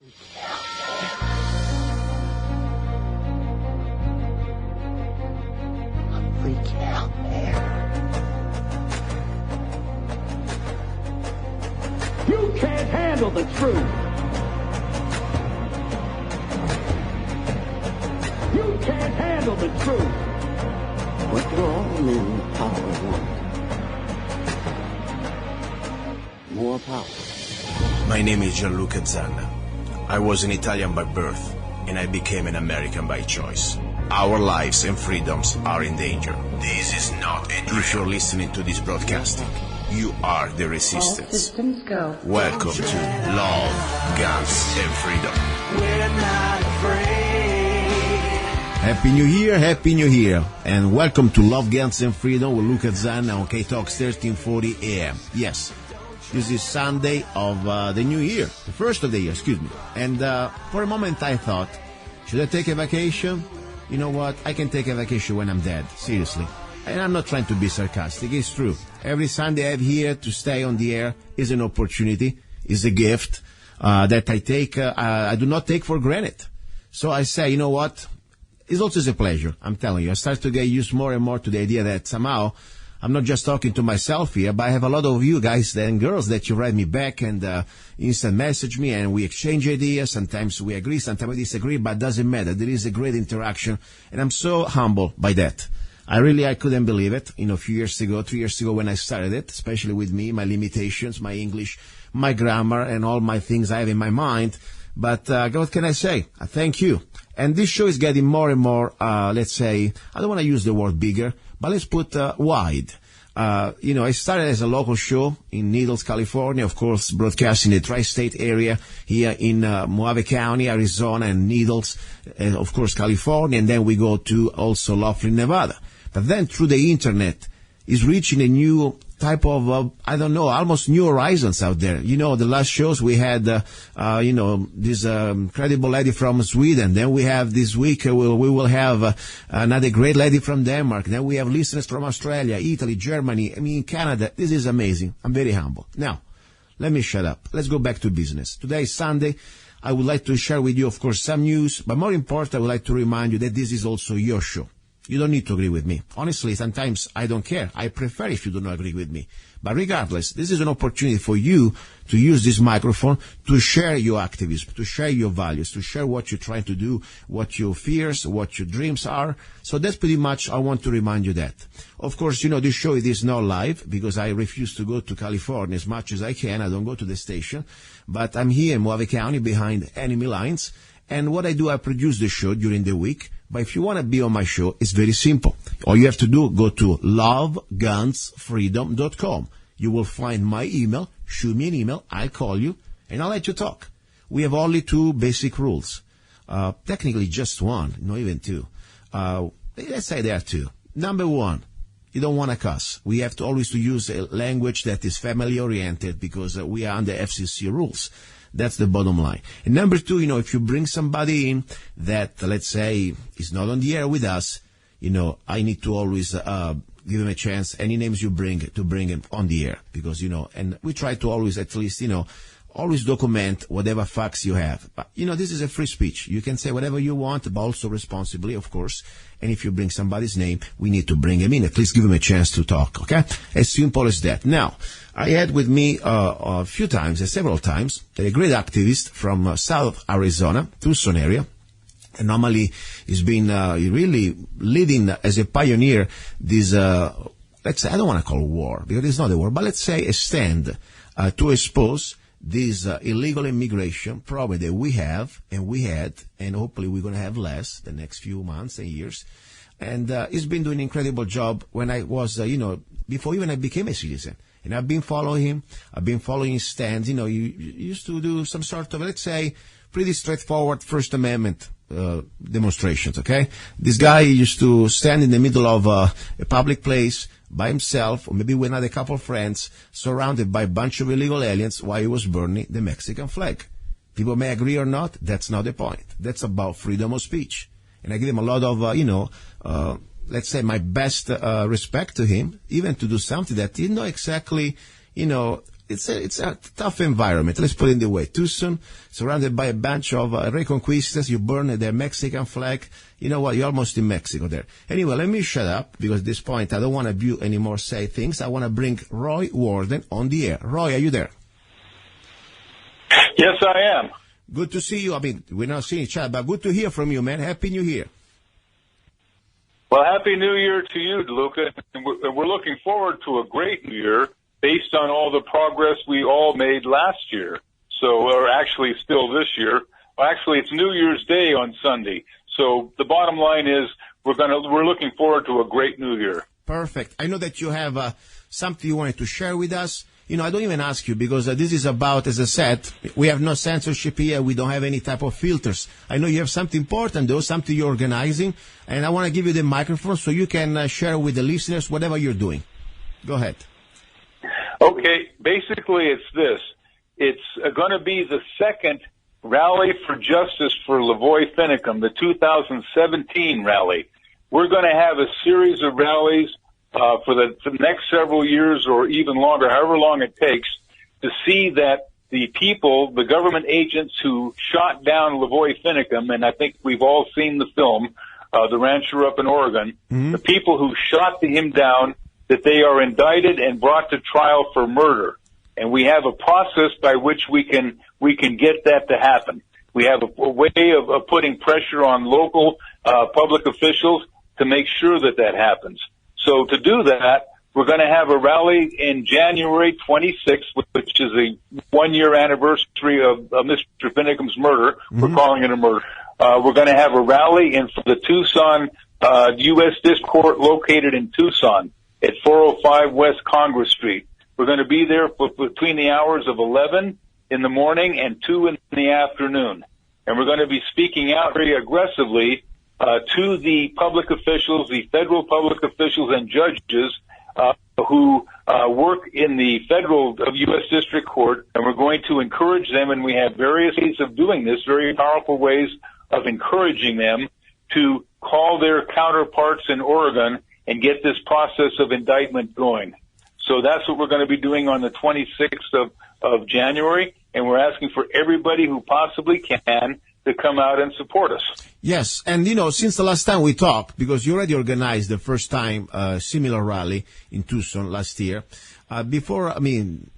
You can't handle the truth. You can't handle the truth. What do all men with power want? More power. My name is luca-zanna. I was an Italian by birth, and I became an American by choice. Our lives and freedoms are in danger. This is not a dream. If you're listening to this broadcasting, you are the resistance. All systems go. Welcome to Love, Guns, and Freedom. We're not afraid. Happy New Year, and welcome to Love, Guns, and Freedom with luca-zanna on KTOX 1340 AM. Yes, this is Sunday of the New Year, the first of the year, excuse me. And for a moment I thought, should I take a vacation? You know what? I can take a vacation when I'm dead, seriously. And I'm not trying to be sarcastic, it's true. Every Sunday I have here to stay on the air is an opportunity, is a gift that I do not take for granted. So I say, you know what? It's also a pleasure, I'm telling you. I start to get used more and more to the idea that somehow I'm not just talking to myself here, but I have a lot of you guys and girls that you write me back and instant message me, and we exchange ideas. Sometimes we agree, sometimes we disagree, but it doesn't matter. There is a great interaction, and I'm so humbled by that. I couldn't believe it, 3 years ago when I started it, especially with me, my limitations, my English, my grammar, and all my things I have in my mind. But what can I say? Thank you. And this show is getting more and more, let's say, I don't want to use the word bigger, but let's put wide. I started as a local show in Needles, California, of course, broadcasting in the tri-state area here in Mojave County, Arizona, and Needles, of course, California, and then we go to also Laughlin, Nevada. But then through the internet is reaching a new type of, almost new horizons out there. The last shows we had, this incredible lady from Sweden. Then we have this week, we will have another great lady from Denmark. Then we have listeners from Australia, Italy, Germany, Canada. This is amazing. I'm very humble. Now, let me shut up. Let's go back to business. Today is Sunday. I would like to share with you, of course, some news, but more important, I would like to remind you that this is also your show. You don't need to agree with me. Honestly, sometimes I don't care. I prefer if you do not agree with me. But regardless, this is an opportunity for you to use this microphone to share your activism, to share your values, to share what you're trying to do, what your fears, what your dreams are. So that's pretty much, I want to remind you that. Of course, this show it is not live because I refuse to go to California as much as I can. I don't go to the station. But I'm here in Mojave County behind enemy lines. And what I do, I produce the show during the week. But if you want to be on my show, it's very simple. All you have to do, go to lovegunsfreedom.com. You will find my email. Shoot me an email. I'll call you, and I'll let you talk. We have only 2 basic rules. Technically, just 1, not even 2. Let's say there are 2. Number 1, you don't want to cuss. We have to always use a language that is family-oriented because we are under FCC rules. That's the bottom line. And number 2, if you bring somebody in that, let's say, is not on the air with us, I need to always give him a chance. Any names you bring, to bring him on the air. Because, and we try to always, at least, always document whatever facts you have. But, this is a free speech. You can say whatever you want, but also responsibly, of course. And if you bring somebody's name, we need to bring him in. At least give him a chance to talk, okay? As simple as that. Now, I had with me several times, a great activist from South Arizona, Tucson area. And normally he's been really leading as a pioneer this, let's say, I don't want to call war, because it's not a war, but let's say a stand to expose this illegal immigration problem that we have and we had, and hopefully we're going to have less the next few months and years. And he's been doing an incredible job when I was, before even I became a citizen. And I've been following him. I've been following his stands. You used to do some sort of, let's say, pretty straightforward First Amendment demonstrations, okay? This guy used to stand in the middle of a public place by himself, or maybe with another couple of friends, surrounded by a bunch of illegal aliens while he was burning the Mexican flag. People may agree or not. That's not the point. That's about freedom of speech. And I give him a lot of, let's say, my best respect to him, even to do something that he not exactly, it's a tough environment. Let's put it in the way. Tucson, surrounded by a bunch of Reconquistas. You burn their Mexican flag. You know what? You're almost in Mexico there. Anyway, let me shut up because at this point I don't want to anymore say things. I want to bring Roy Warden on the air. Roy, are you there? Yes, I am. Good to see you. I mean, we're not seeing each other, but good to hear from you, man. Happy New Year. Well, Happy New Year to you, Luca. And we're looking forward to a great New Year based on all the progress we all made last year. So, or actually still this year. Well, actually, it's New Year's Day on Sunday. So the bottom line is we're looking forward to a great New Year. Perfect. I know that you have something you wanted to share with us. You know, I don't even ask you because this is about, as I said, we have no censorship here. We don't have any type of filters. I know you have something important, though, something you're organizing, and I want to give you the microphone so you can share with the listeners whatever you're doing. Go ahead. Okay. Basically, it's this. It's going to be the second Rally for Justice for Lavoy Finicum, the 2017 rally. We're going to have a series of rallies for the next several years or even longer, however long it takes, to see that the people, the government agents who shot down Lavoy Finicum, and I think we've all seen the film, the rancher up in Oregon, the people who shot him down, that they are indicted and brought to trial for murder. And we have a process by which we can get that to happen. We have a way of putting pressure on local public officials to make sure that happens. So to do that, we're going to have a rally in January 26th, which is a one-year anniversary of Mr. Finicum's murder. We're calling it a murder. We're going to have a rally in the Tucson U.S. District Court located in Tucson at 405 West Congress Street. We're going to be there between the hours of 11 in the morning and 2 in the afternoon. And we're going to be speaking out very aggressively to the public officials, the federal public officials and judges who work in the federal U.S. District Court, and we're going to encourage them, and we have various ways of doing this, very powerful ways of encouraging them to call their counterparts in Oregon and get this process of indictment going. So that's what we're going to be doing on the 26th of January, and we're asking for everybody who possibly can to come out and support us. Yes, and you know, since the last time we talked, because you already organized the first time similar rally in Tucson last year, before even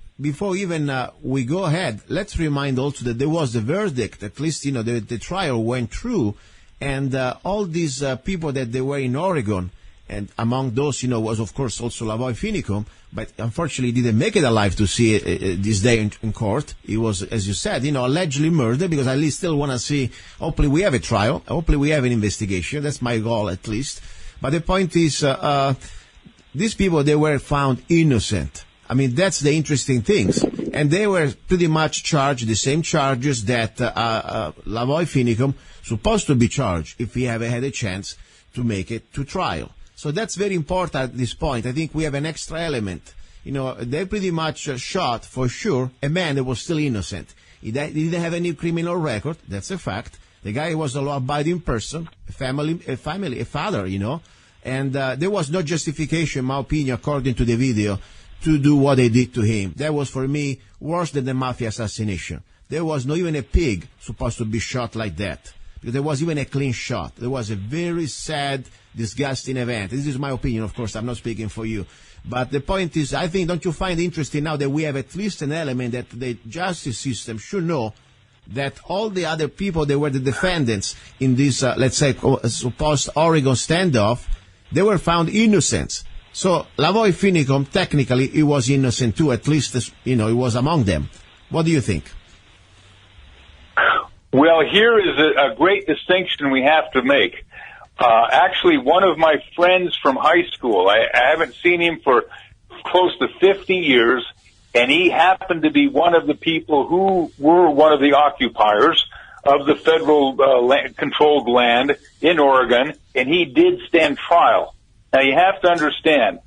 we go ahead, let's remind also that there was a verdict, at least, you know, the trial went through, and all these people that they were in Oregon, and among those, you know, was of course also Lavoy Finicum, but unfortunately didn't make it alive to see this day in court. He was, as you said, you know, allegedly murdered, because I still want to see, hopefully we have a trial, hopefully we have an investigation. That's my goal at least. But the point is, these people, they were found innocent. I mean, that's the interesting things. And they were pretty much charged the same charges that Lavoy Finicum supposed to be charged if he ever had a chance to make it to trial. So that's very important at this point. I think we have an extra element. You know, they pretty much shot, for sure, a man that was still innocent. He didn't have any criminal record. That's a fact. The guy was a law-abiding person, a father, you know. And there was no justification, in my opinion, according to the video, to do what they did to him. That was, for me, worse than the mafia assassination. There was not even a pig supposed to be shot like that. There was even a clean shot. There was a very sad, disgusting event. This is my opinion, of course. I'm not speaking for you. But the point is, I think, don't you find it interesting now that we have at least an element that the justice system should know that all the other people that were the defendants in this, let's say, supposed Oregon standoff, they were found innocent. So Lavoy Finicum, technically, he was innocent too. At least, you know, he was among them. What do you think? Well, here is a great distinction we have to make. Actually, one of my friends from high school, I haven't seen him for close to 50 years, and he happened to be one of the people who were one of the occupiers of the federal controlled land in Oregon, and he did stand trial. Now, you have to understand,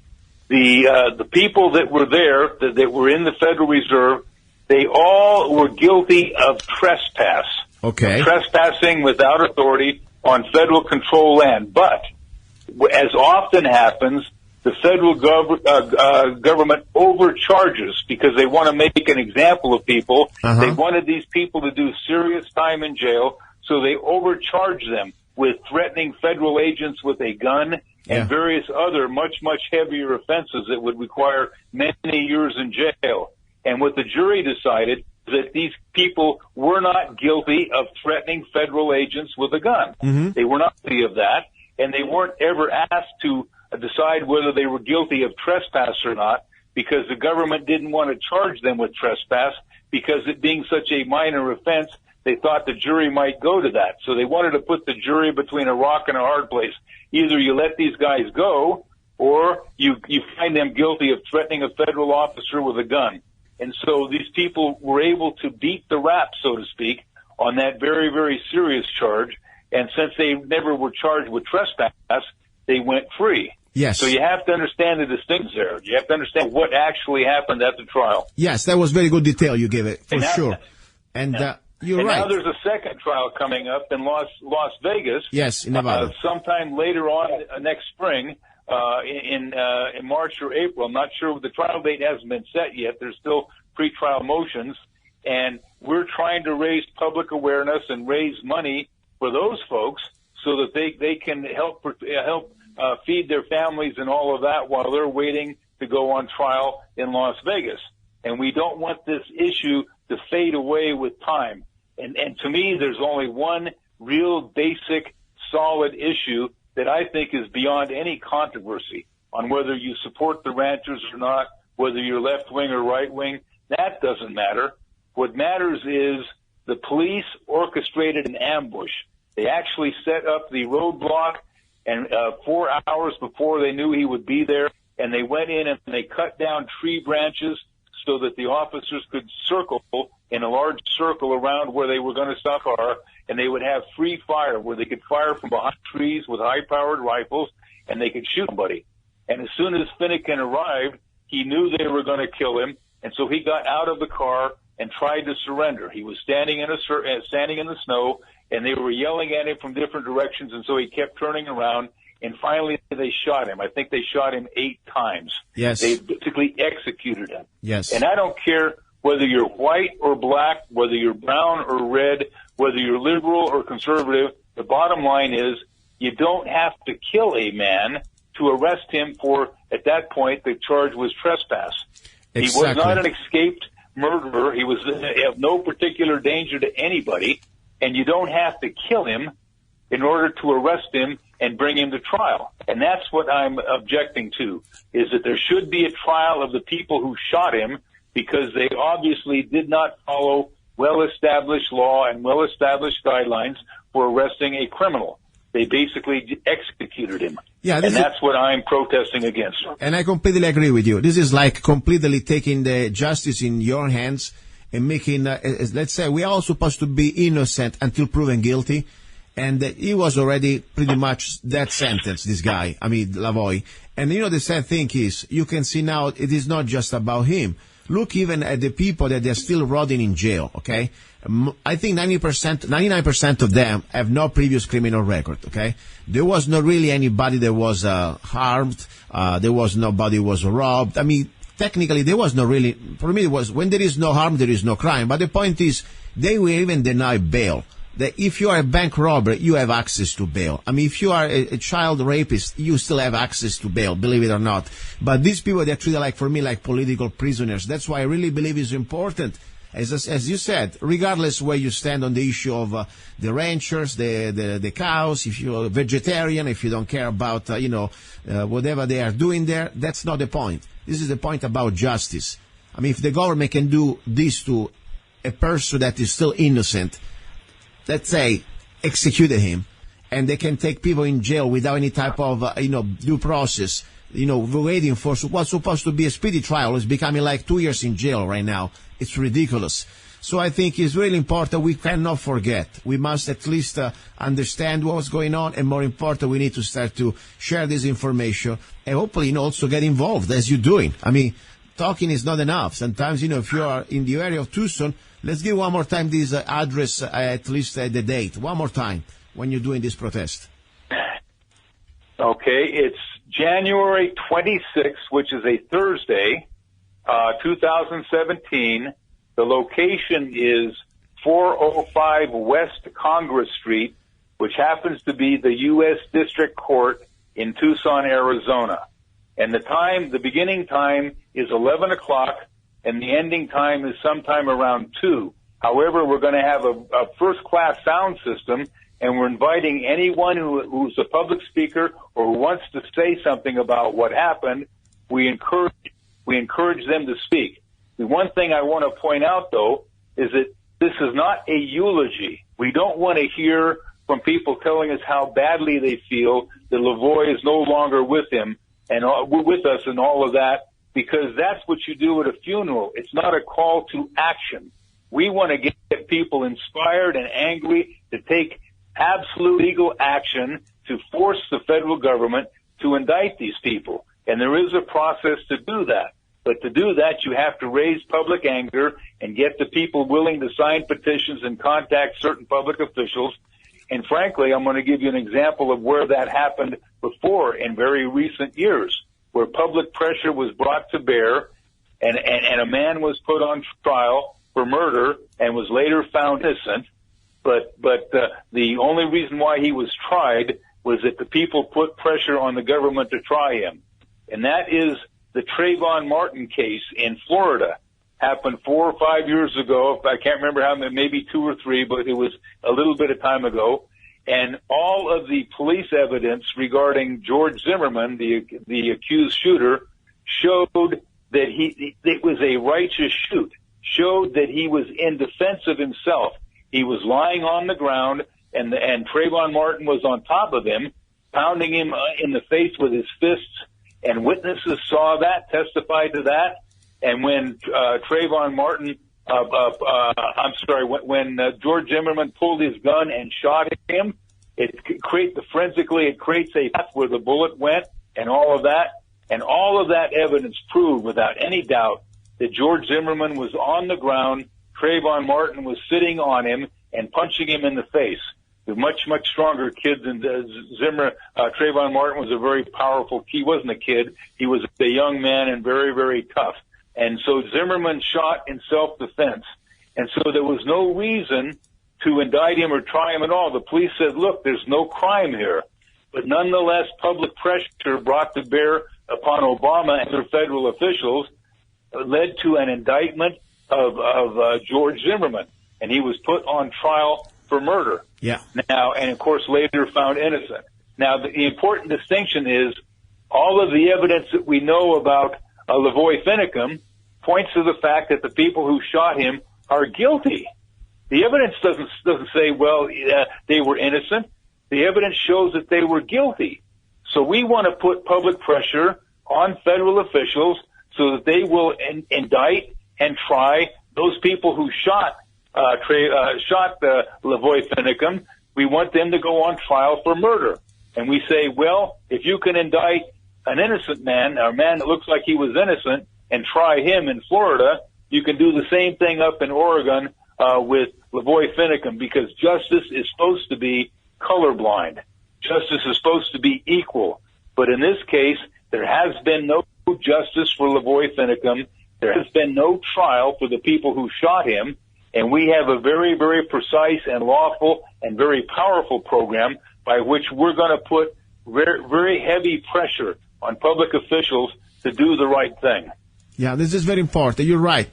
the people that were there, that were in the Federal Reserve, they all were guilty of trespass. Okay. Trespassing without authority on federal control land. But, as often happens, the federal government overcharges because they want to make an example of people. They wanted these people to do serious time in jail, so they overcharge them with threatening federal agents with a gun and various other much, much heavier offenses that would require many years in jail. And what the jury decided that these people were not guilty of threatening federal agents with a gun. They were not guilty of that, and they weren't ever asked to decide whether they were guilty of trespass or not, because the government didn't want to charge them with trespass, because it being such a minor offense, they thought the jury might go to that. So they wanted to put the jury between a rock and a hard place. Either you let these guys go, or you find them guilty of threatening a federal officer with a gun. And so these people were able to beat the rap, so to speak, on that very, very serious charge. And since they never were charged with trespass, they went free. Yes. So you have to understand the distinctions there. You have to understand what actually happened at the trial. Yes, that was very good detail you gave it, for sure. And you're right. Now there's a second trial coming up in Las Vegas. Yes, in Nevada. Sometime later on next spring, in March or April. I'm not sure. The trial date hasn't been set yet. There's still pre-trial motions, and we're trying to raise public awareness and raise money for those folks so that they can help feed their families and all of that while they're waiting to go on trial in Las Vegas. And we don't want this issue to fade away with time. And to me, there's only one real basic, solid issue that I think is beyond any controversy on whether you support the ranchers or not, whether you're left wing or right wing. That doesn't matter. What matters is the police orchestrated an ambush. They actually set up the roadblock, and 4 hours before they knew he would be there, and they went in and they cut down tree branches so that the officers could circle in a large circle around where they were going to stop our, and they would have free fire where they could fire from behind trees with high-powered rifles, and they could shoot somebody. And as soon as Finicum arrived, he knew they were going to kill him, and so he got out of the car and tried to surrender. He was standing in the snow, and they were yelling at him from different directions, and so he kept turning around, and finally they shot him. I think they shot him 8 times. Yes. They basically executed him. Yes. And I don't care whether you're white or black, whether you're brown or red, whether you're liberal or conservative, the bottom line is you don't have to kill a man to arrest him for, at that point, the charge was trespass. Exactly. He was not an escaped murderer. He was of no particular danger to anybody, and you don't have to kill him in order to arrest him and bring him to trial. And that's what I'm objecting to, is that there should be a trial of the people who shot him, because they obviously did not follow well-established law and well-established guidelines for arresting a criminal. They basically executed him. Yeah, and that's what I'm protesting against. And I completely agree with you. This is like completely taking the justice in your hands and making, let's say, we are all supposed to be innocent until proven guilty. And he was already pretty much that sentence, this guy, Lavoy. And the sad thing is, you can see now it is not just about him. Look even at the people that they're still rotting in jail, okay? I think 99% of them have no previous criminal record, okay? There was not really anybody that was harmed. There was nobody who was robbed. Technically, there was no really, for me, it was when there is no harm, there is no crime. But the point is, they will even deny bail. That if you are a bank robber, you have access to bail. If you are a child rapist, you still have access to bail, believe it or not. But these people, they're treated for me, like political prisoners. That's why I really believe it's important, as you said, regardless where you stand on the issue of the ranchers, the cows, if you're a vegetarian, if you don't care about, whatever they are doing there, that's not the point. This is the point about justice. If the government can do this to a person that is still innocent, let's say, executed him, and they can take people in jail without any type of, due process, waiting for what's supposed to be a speedy trial is becoming like 2 years in jail right now. It's ridiculous. So I think it's really important. We cannot forget. We must at least understand what's going on, and more important, we need to start to share this information and hopefully, also get involved as you're doing. Talking is not enough. Sometimes, if you are in the area of Tucson, let's give one more time this address, at least the date. One more time when you're doing this protest. Okay, it's January 26th, which is a Thursday, 2017. The location is 405 West Congress Street, which happens to be the U.S. District Court in Tucson, Arizona. And the beginning time is 11 o'clock, and the ending time is sometime around 2. However, we're going to have a first-class sound system, and we're inviting anyone who's a public speaker or who wants to say something about what happened. We encourage them to speak. The one thing I want to point out, though, is that this is not a eulogy. We don't want to hear from people telling us how badly they feel that Lavoy is no longer with him and with us and all of that, because that's what you do at a funeral. It's not a call to action. We want to get people inspired and angry to take absolute legal action to force the federal government to indict these people. And there is a process to do that. But to do that, you have to raise public anger and get the people willing to sign petitions and contact certain public officials. And frankly, I'm going to give you an example of where that happened before in very recent years, where public pressure was brought to bear and a man was put on trial for murder and was later found innocent. But the only reason why he was tried was that the people put pressure on the government to try him. And that is the Trayvon Martin case in Florida. Happened 4 or 5 years ago. I can't remember how many, maybe 2 or 3, but it was a little bit of time ago. And all of the police evidence regarding George Zimmerman, the accused shooter, showed that it was a righteous shoot, showed that he was in defense of himself. He was lying on the ground, and Trayvon Martin was on top of him, pounding him in the face with his fists, and witnesses saw that, testified to that. And when Trayvon Martin, when George Zimmerman pulled his gun and shot him, it creates a path where the bullet went, and all of that. And all of that evidence proved without any doubt that George Zimmerman was on the ground, Trayvon Martin was sitting on him and punching him in the face. The much stronger kid than Trayvon Martin was a very powerful. He wasn't a kid. He was a young man and very, very tough. And so Zimmerman shot in self-defense. And so there was no reason to indict him or try him at all. The police said, look, there's no crime here. But nonetheless, public pressure brought to bear upon Obama and other federal officials led to an indictment of George Zimmerman. And he was put on trial for murder. Yeah. Now, and of course later found innocent. Now, the important distinction is all of the evidence that we know about Lavoy Finicum points to the fact that the people who shot him are guilty. The evidence doesn't say, well, they were innocent. The evidence shows that they were guilty. So we want to put public pressure on federal officials so that they will indict and try those people who shot Lavoy Finicum. We want them to go on trial for murder. And we say, well, if you can indict an innocent man, or a man that looks like he was innocent, and try him in Florida, you can do the same thing up in Oregon with Lavoy Finicum, because justice is supposed to be colorblind. Justice is supposed to be equal. But in this case, there has been no justice for Lavoy Finicum. There has been no trial for the people who shot him. And we have a very, very precise and lawful and very powerful program by which we're going to put very, very heavy pressure on public officials to do the right thing. Yeah, this is very important. You're right.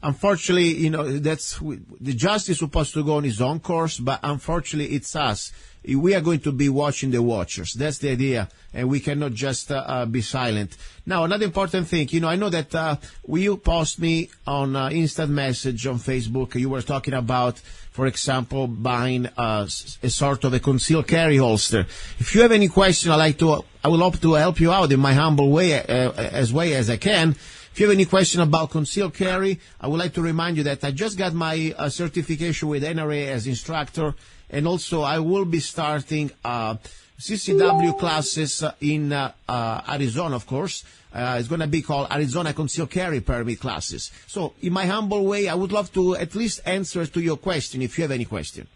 Unfortunately, the justice is supposed to go on its own course, but unfortunately it's us. We are going to be watching the watchers. That's the idea, and we cannot just be silent. Now, another important thing, I know that you post me on instant message on Facebook. You were talking about, for example, buying a sort of a concealed carry holster. If you have any question, I will hope to help you out in my humble way, as I can. If you have any question about concealed carry, I would like to remind you that I just got my certification with NRA as instructor, and also I will be starting CCW classes in Arizona, of course. It's going to be called Arizona Concealed Carry Permit classes. So, in my humble way, I would love to at least answer to your question, if you have any question.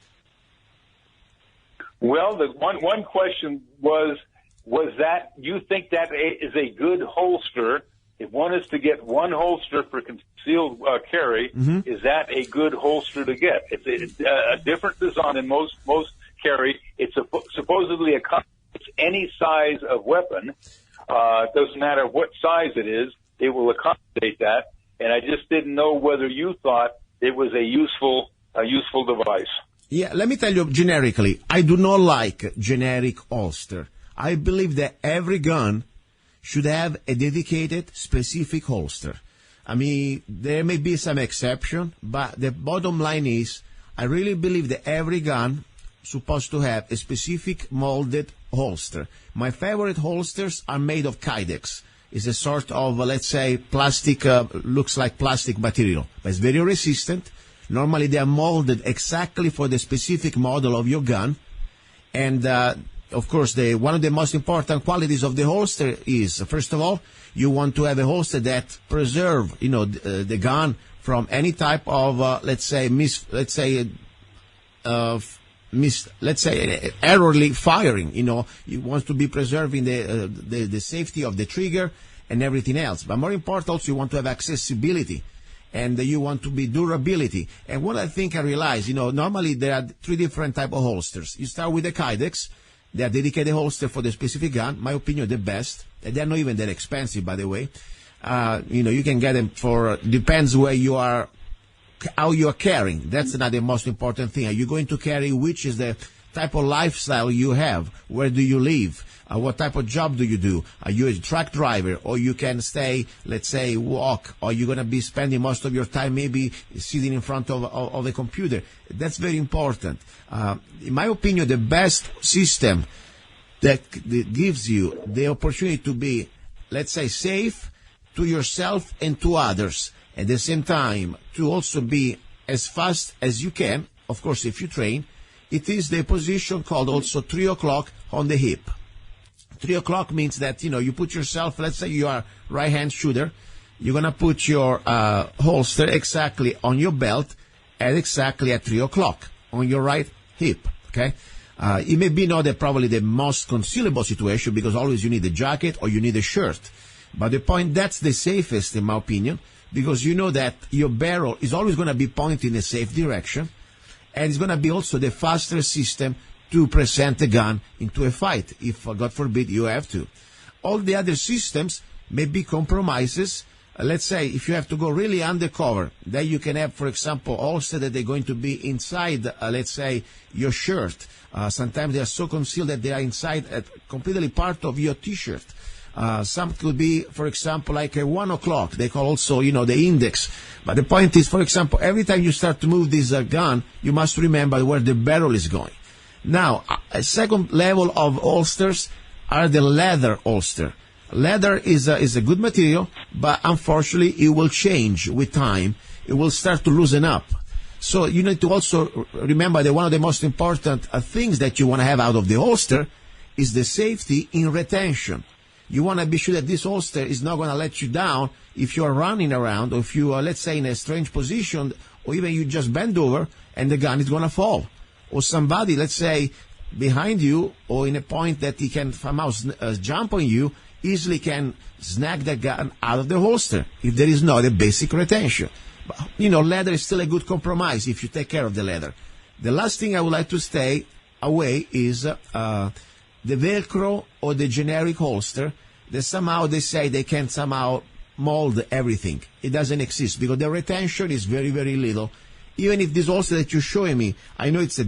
Well, the one question was, you think that is a good holster? If one is to get one holster for concealed carry, is that a good holster to get? It's a different design than most carry. It's supposedly it's any size of weapon. It doesn't matter what size it is. It will accommodate that. And I just didn't know whether you thought it was a useful device. Yeah, let me tell you generically, I do not like generic holster. I believe that every gun should have a dedicated, specific holster. I mean, there may be some exception, but the bottom line is, I really believe that every gun is supposed to have a specific molded holster. My favorite holsters are made of kydex. It's a sort of, let's say, plastic, looks like plastic material, but it's very resistant. Normally they are molded exactly for the specific model of your gun. And, of course, one of the most important qualities of the holster is, first of all, you want to have a holster that preserve, the gun from any type of, errorly firing. You want to be preserving the safety of the trigger and everything else. But more important, also, you want to have accessibility. And you want to be durability. And what I think I realize, normally there are three different type of holsters. You start with the kydex. They are dedicated holster for the specific gun. My opinion, the best. And they're not even that expensive, by the way. You can get them for, depends where you are, how you are carrying. That's not the most important thing. Are you going to carry, which is the type of lifestyle you have? Where do you live? What type of job do you do? Are you a truck driver? Or you can stay, let's say, walk? Or you're going to be spending most of your time maybe sitting in front of a computer? That's very important. In my opinion, the best system that gives you the opportunity to be, let's say, safe to yourself and to others, at the same time, to also be as fast as you can, of course, if you train, it is the position called also 3 o'clock on the hip. 3 o'clock means that, you put yourself, let's say you are right-hand shooter, you're going to put your holster exactly on your belt at exactly at 3 o'clock on your right hip, okay? It may be not probably the most concealable situation because always you need a jacket or you need a shirt. But the point, that's the safest in my opinion, because you know that your barrel is always going to be pointing in a safe direction, and it's going to be also the faster system to present a gun into a fight, if, God forbid, you have to. All the other systems may be compromises. Let's say if you have to go really undercover, then you can have, for example, also that they're going to be inside, let's say, your shirt. Sometimes they are so concealed that they are inside completely part of your T-shirt. Some could be, for example, like a 1 o'clock. They call also, the index. But the point is, for example, every time you start to move this gun, you must remember where the barrel is going. Now, a second level of holsters are the leather holster. Leather is a good material, but unfortunately it will change with time. It will start to loosen up. So you need to also remember that one of the most important things that you want to have out of the holster is the safety in retention. You want to be sure that this holster is not going to let you down if you are running around, or if you are, let's say, in a strange position, or even you just bend over and the gun is going to fall. Or somebody, let's say, behind you, or in a point that he can somehow jump on you, easily can snag the gun out of the holster if there is not a basic retention. But, leather is still a good compromise if you take care of the leather. The last thing I would like to stay away is the Velcro or the generic holster that somehow they say they can somehow mold everything. It doesn't exist because the retention is very, very little. Even if this holster that you're showing me, I know it's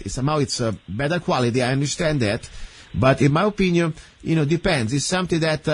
somehow it's a better quality, I understand that. But in my opinion, depends. It's something that,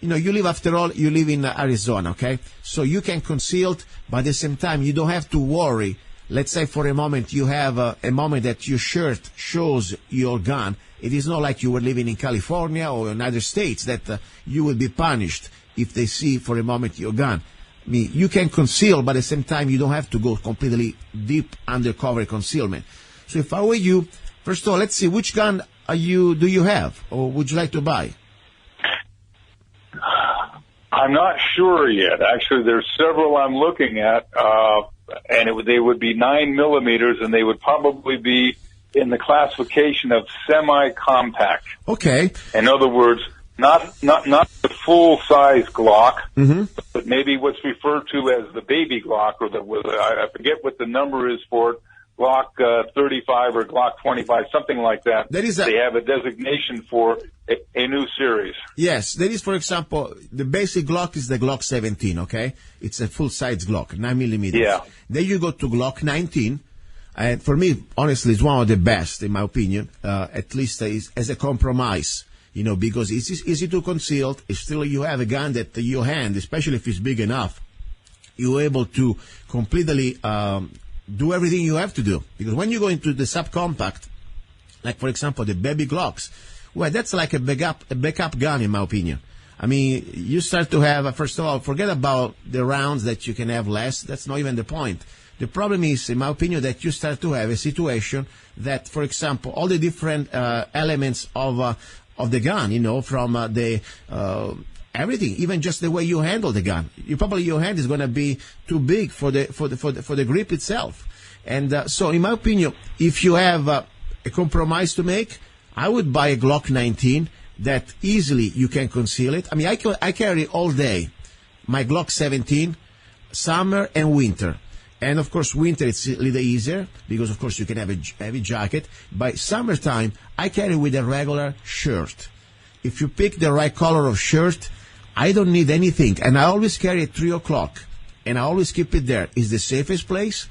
you live, after all, you live in Arizona, okay? So you can conceal it, but at the same time, you don't have to worry. Let's say for a moment you have a moment that your shirt shows your gun. It is not like you were living in California or in other states that you will be punished if they see for a moment your gun. I mean, you can conceal, but at the same time, you don't have to go completely deep undercover concealment. So if I were you, first of all, let's see, which gun do you have, or would you like to buy? I'm not sure yet. Actually, there's several I'm looking at, and they would be 9 millimeters, and they would probably be in the classification of semi-compact. Okay. In other words, not the full-size Glock, but maybe what's referred to as the baby Glock, or I forget what the number is for it, Glock 35 or Glock 25, something like that. They have a designation for a new series. Yes, there is, for example, the basic Glock is the Glock 17, okay? It's a full-size Glock, 9mm. Yeah. Then you go to Glock 19, and for me, honestly, it's one of the best, in my opinion, at least as a compromise, because it's easy to conceal. It's still, you have a gun that your hand, especially if it's big enough, you're able to completely do everything you have to do. Because when you go into the subcompact, like, for example, the baby Glocks, well, that's like a backup gun, in my opinion. I mean, you start to have, first of all, forget about the rounds that you can have less. That's not even the point. The problem is, in my opinion, that you start to have a situation that, for example, all the different elements of the gun, from the everything, even just the way you handle the gun, your hand is going to be too big for the grip itself. And so, in my opinion, if you have a compromise to make, I would buy a Glock 19 that easily you can conceal it. I mean, I carry all day my Glock 17, summer and winter. And, of course, winter it's a little easier because, of course, you can have a heavy jacket. By summertime, I carry with a regular shirt. If you pick the right color of shirt, I don't need anything. And I always carry at 3 o'clock. And I always keep it there. It's the safest place.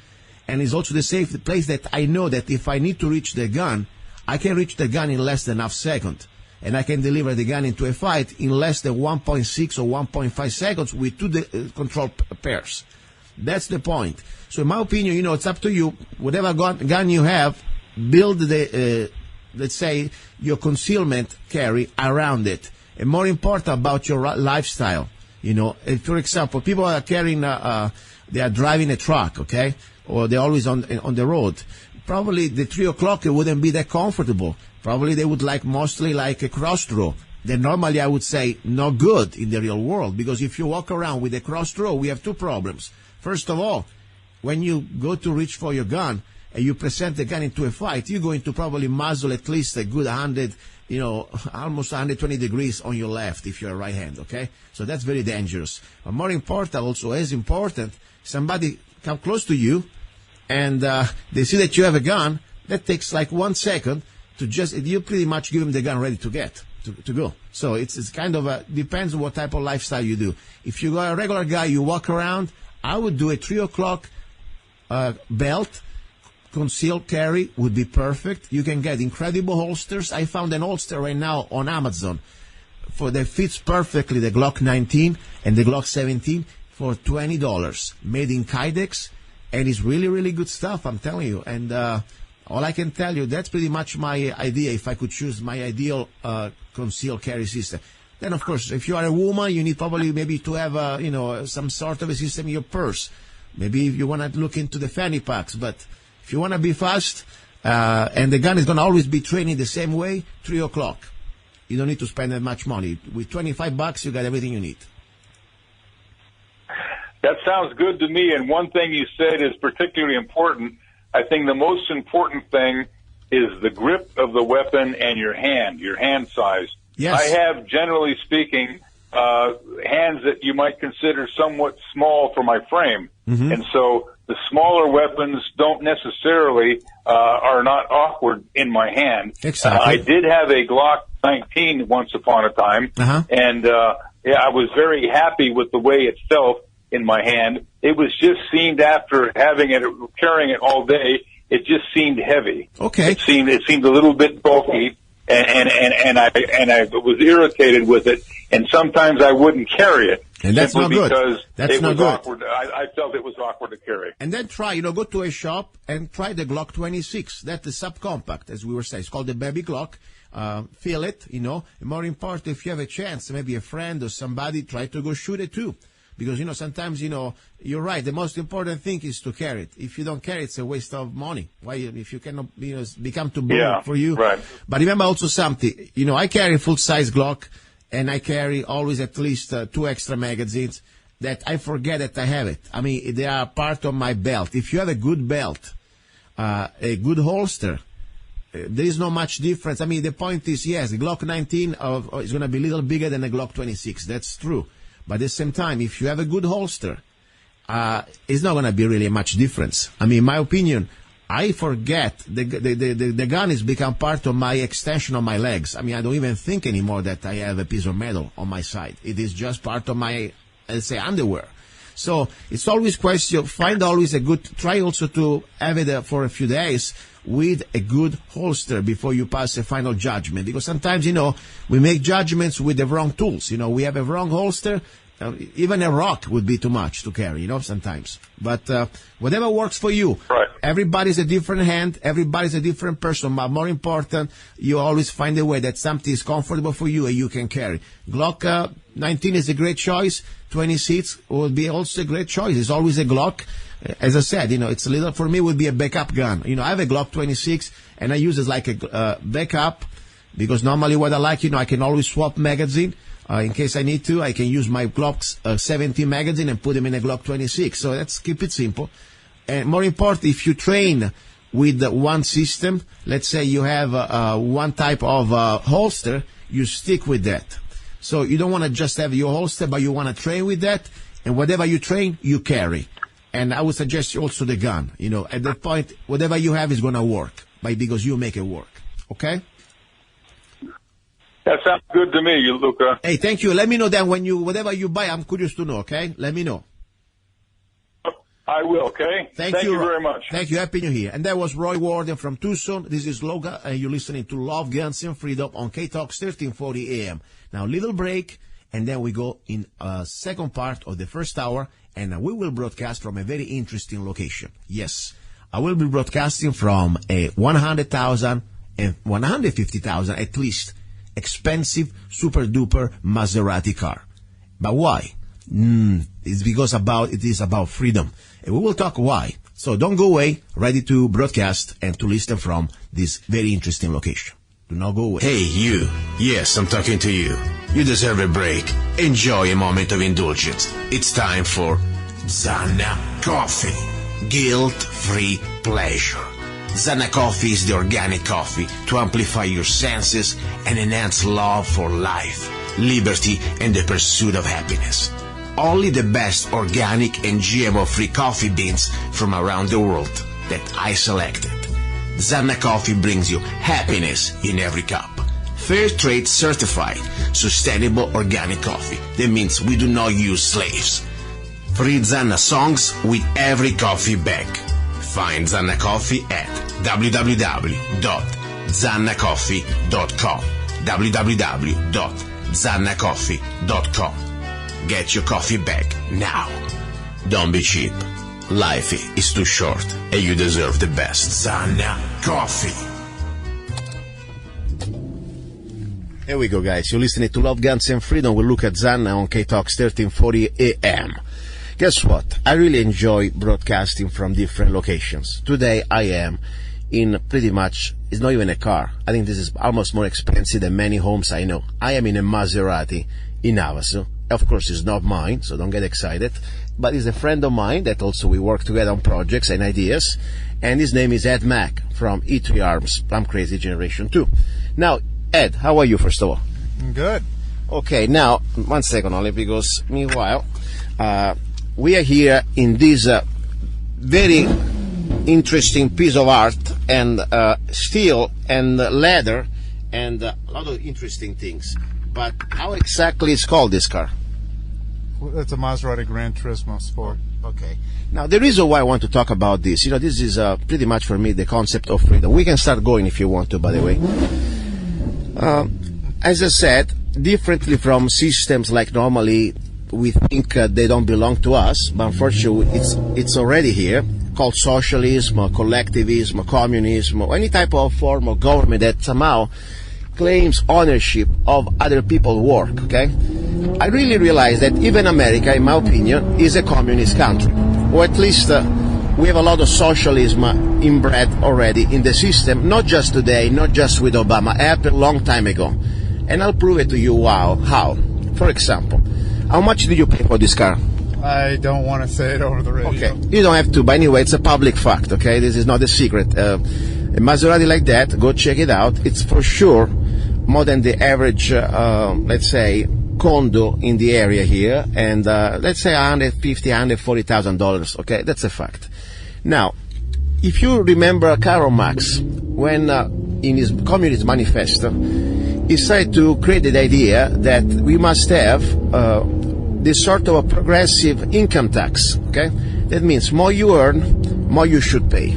And it's also the safe place that I know that if I need to reach the gun, I can reach the gun in less than half second. And I can deliver the gun into a fight in less than 1.6 or 1.5 seconds with two control pairs. That's the point. So in my opinion, it's up to you. Whatever gun you have, build let's say, your concealment carry around it. And more important about your lifestyle. For example, people are carrying, they are driving a truck, okay? Or they're always on the road. Probably the 3 o'clock, it wouldn't be that comfortable. Probably they would mostly like a cross draw. Then normally I would say not good in the real world, because if you walk around with a cross draw, we have two problems. First of all, when you go to reach for your gun and you present the gun into a fight, you're going to probably muzzle at least a good 100, almost 120 degrees on your left if you're a right hand, okay? So that's very dangerous. But more important, also as important, somebody come close to you and they see that you have a gun. That takes 1 second to you pretty much give them the gun ready to go. So it's kind of depends on what type of lifestyle you do. If you are a regular guy, you walk around, I would do a 3 o'clock belt. Concealed carry would be perfect. You can get incredible holsters. I found an holster right now on Amazon that fits perfectly the Glock 19 and the Glock 17 for $20, made in Kydex, and it's really, really good stuff, I'm telling you. And all I can tell you, that's pretty much my idea if I could choose my ideal concealed carry system. Then, of course, if you are a woman, you need probably maybe to have, some sort of a system in your purse. Maybe if you want to look into the fanny packs. But if you want to be fast, and the gun is going to always be training the same way, 3 o'clock. You don't need to spend that much money. With $25, you got everything you need. That sounds good to me. And one thing you said is particularly important. I think the most important thing is the grip of the weapon and your hand size. Yes. I have, generally speaking, hands that you might consider somewhat small for my frame. Mm-hmm. And so the smaller weapons don't necessarily are not awkward in my hand. Exactly. I did have a Glock 19 once upon a time, and I was very happy with the way it felt in my hand. It was just seemed after carrying it all day, it just seemed heavy. Okay. It seemed a little bit bulky. And I was irritated with it, and sometimes I wouldn't carry it. And that's not good. Because that's not good. Awkward. I felt it was awkward to carry. And then try, go to a shop and try the Glock 26. That's the subcompact, as we were saying. It's called the baby Glock. Feel it, and more important, if you have a chance, maybe a friend or somebody, try to go shoot it too. Because, sometimes, you're right. The most important thing is to carry it. If you don't carry it, it's a waste of money. Why, if you cannot, become too boring for you. Right. But remember also something, I carry full-size Glock, and I carry always at least 2 extra magazines that I forget that I have it. I mean, they are part of my belt. If you have a good belt, a good holster, there is not much difference. I mean, the point is, yes, the Glock 19 is going to be a little bigger than the Glock 26. That's true. But at the same time, if you have a good holster, it's not going to be really much difference. I mean, in my opinion, I forget the gun has become part of my extension of my legs. I mean, I don't even think anymore that I have a piece of metal on my side. It is just part of my, let's say, underwear. So it's always question, find always a good, try also to have it for a few days with a good holster before you pass a final judgment. Because sometimes, we make judgments with the wrong tools. We have a wrong holster. Even a rock would be too much to carry, sometimes. But whatever works for you. Right. Everybody's a different hand. Everybody's a different person. But more important, you always find a way that something is comfortable for you and you can carry. Glock 19 is a great choice. 26 would be also a great choice. It's always a Glock. As I said, it's a little, for me, would be a backup gun. I have a Glock 26 and I use it like a backup because normally what I like, I can always swap magazine. In case I need to, I can use my Glock 17 magazine and put them in a Glock 26. So let's keep it simple. And more important, if you train with one system, let's say you have one type of holster, you stick with that. So you don't want to just have your holster, but you want to train with that. And whatever you train, you carry. And I would suggest also the gun. At that point, whatever you have is going to work, because you make it work. Okay? That sounds good to me, Luca. Hey, thank you. Let me know then whatever you buy, I'm curious to know, okay? Let me know. I will, okay? Thank you very much. Thank you. Happy New Year. And that was Roy Warden from Tucson. This is Loga, and you're listening to Love, Guns, and Freedom on KTOX 1340 AM. Now, little break, and then we go in second part of the first hour, and we will broadcast from a very interesting location. Yes, I will be broadcasting from a 100,000 and 150,000 at least expensive, super-duper Maserati car. But why? It's because it is about freedom. And we will talk why. So don't go away, ready to broadcast and to listen from this very interesting location. Do not go away. Hey, you. Yes, I'm talking to you. You deserve a break. Enjoy a moment of indulgence. It's time for Zanna Coffee. Guilt-free pleasure. Zanna Coffee is the organic coffee to amplify your senses and enhance love for life, liberty, and the pursuit of happiness. Only the best organic and GMO-free coffee beans from around the world that I selected. Zanna Coffee brings you happiness in every cup. Fair trade certified, sustainable organic coffee. That means we do not use slaves. Free Zanna songs with every coffee bag. Find Zanna Coffee at www.zannacoffee.com. www.zannacoffee.com. Get your coffee bag now. Don't be cheap. Life is too short and you deserve the best. Zanna Coffee. Here we go, guys. You're listening to Love, Guns, and Freedom with luca-zanna on KTOX 1340 AM. Guess what? I really enjoy broadcasting from different locations. Today I am in pretty much, it's not even a car. I think this is almost more expensive than many homes I know. I am in a Maserati in Havasu. Of course, it's not mine, so don't get excited. But it's a friend of mine that also we work together on projects and ideas. And his name is Ed Mack from E3 Arms, I'm Crazy Generation 2. Now, Ed, how are you, first of all? I'm good. Okay, now, 1 second only, because meanwhile, we are here in this very interesting piece of art and steel and leather and a lot of interesting things. But how exactly is called this car? It's a Maserati Grand Turismo Sport. Okay. Now, the reason why I want to talk about this, this is pretty much for me the concept of freedom. We can start going if you want to, by the way. As I said, differently from systems like normally we think they don't belong to us, but unfortunately it's already here, called socialism or collectivism or communism or any type of form of government that somehow claims ownership of other people's work, okay? I really realize that even America, in my opinion, is a communist country, or at least we have a lot of socialism inbred already in the system, not just today, not just with Obama. It happened a long time ago. And I'll prove it to you how. For example, how much did you pay for this car? I don't want to say it over the radio. Okay, you don't have to, but anyway, it's a public fact, okay? This is not a secret. A Maserati like that, go check it out. It's for sure more than the average, let's say, condo in the area here, and let's say $150,000, $140,000. Okay, that's a fact. Now, if you remember Karl Marx, when in his Communist Manifesto, he tried to create the idea that we must have this sort of a progressive income tax. Okay, that means more you earn, more you should pay.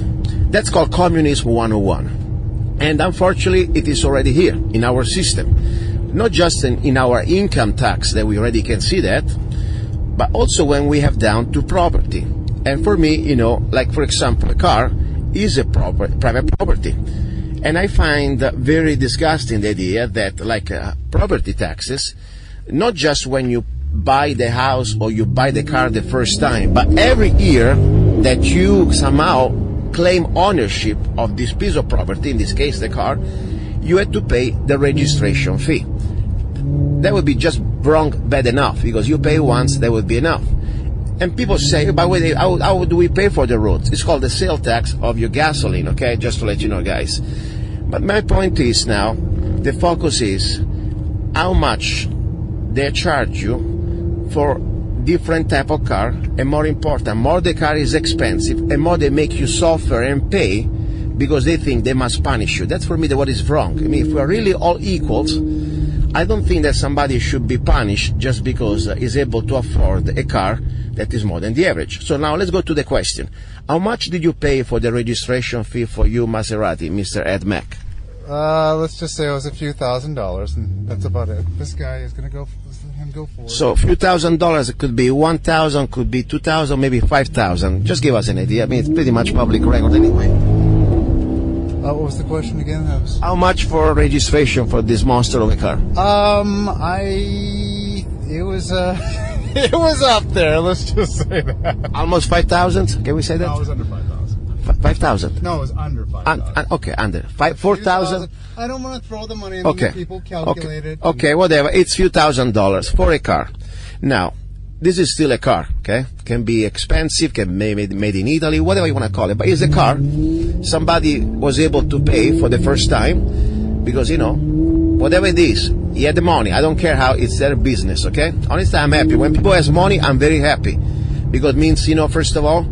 That's called Communism 101. And unfortunately, it is already here in our system. Not just in our income tax that we already can see that, but also when we have down to property. And for me, you know, like for example, a car is a private property. And I find very disgusting the idea that like property taxes, not just when you buy the house or you buy the car the first time, but every year that you somehow claim ownership of this piece of property, in this case the car, you had to pay the registration fee. That would be just wrong, bad enough, because you pay once, that would be enough. And people say, by the way, how do we pay for the roads? It's called the sale tax of your gasoline, okay, just to let you know, guys. But my point is now, the focus is how much they charge you for different type of car, and more important, more the car is expensive, and more they make you suffer and pay because they think they must punish you. That's for me what is wrong. I mean, if we are really all equals, I don't think that somebody should be punished just because he's able to afford a car that is more than the average. So now let's go to the question. How much did you pay for the registration fee for you Maserati, Mr. Ed Mack? Let's just say it was a few $1,000s, and that's about it. This guy is going to go for it. So a few $1,000s, it could be 1,000, could be 2,000, maybe 5,000. Just give us an idea. I mean, it's pretty much public record anyway. What was the question again? How much for registration for this monster of a car? It was it was up there. Let's just say that. Almost 5,000. Can we say that? No, it was under 5,000. 5,000. No, it was under 5,000. Okay, under 4,000. I don't want to throw the money in the people calculate it. Okay, whatever. It's few $1,000s for a car. Now, this is still a car, okay? Can be expensive, can be made in Italy, whatever you want to call it. But it's a car. Somebody was able to pay for the first time because, you know, whatever it is, he had the money. I don't care how, it's their business, okay? Honestly, I'm happy. When people has money, I'm very happy. Because it means, you know, first of all,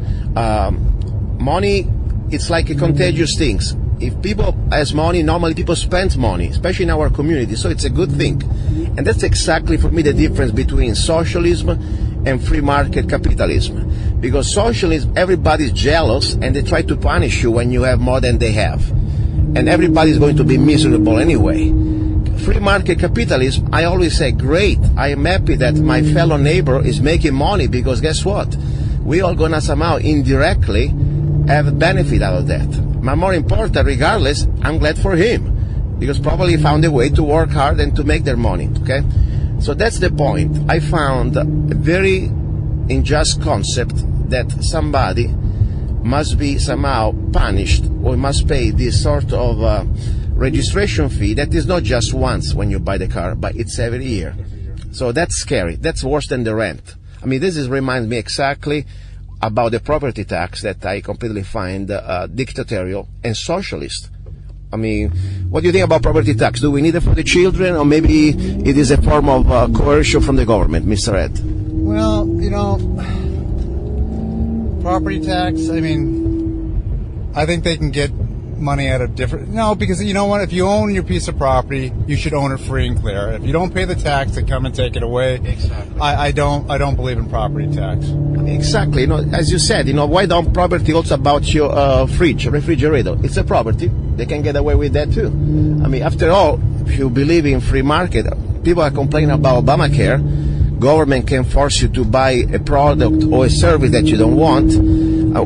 money, it's like a contagious thing. If people has money, normally people spend money, especially in our community, so it's a good thing. And that's exactly, for me, the difference between socialism and free market capitalism. Because socialism, everybody's jealous, and they try to punish you when you have more than they have. And everybody's going to be miserable anyway. Free market capitalism, I always say, great, I am happy that my fellow neighbor is making money, because guess what? We all gonna somehow indirectly have a benefit out of that. But more important, regardless, I'm glad for him, because probably he found a way to work hard and to make their money, okay? So that's the point. I found a very unjust concept that somebody must be somehow punished or must pay this sort of registration fee that is not just once when you buy the car, but it's every year. So that's scary. That's worse than the rent. I mean, this reminds me exactly about the property tax that I completely find dictatorial and socialist. I mean, what do you think about property tax? Do we need it for the children, or maybe it is a form of coercion from the government, Mr. Ed? Well, you know, property tax, I mean, I think they can get money out of different... No, because you know what? If you own your piece of property, you should own it free and clear. If you don't pay the tax, they come and take it away. Exactly. I don't believe in property tax. Exactly. You know, as you said, you know, why don't property also about your fridge, refrigerator? It's a property. They can get away with that too. I mean, after all, if you believe in free market, people are complaining about Obamacare. Government can force you to buy a product or a service that you don't want.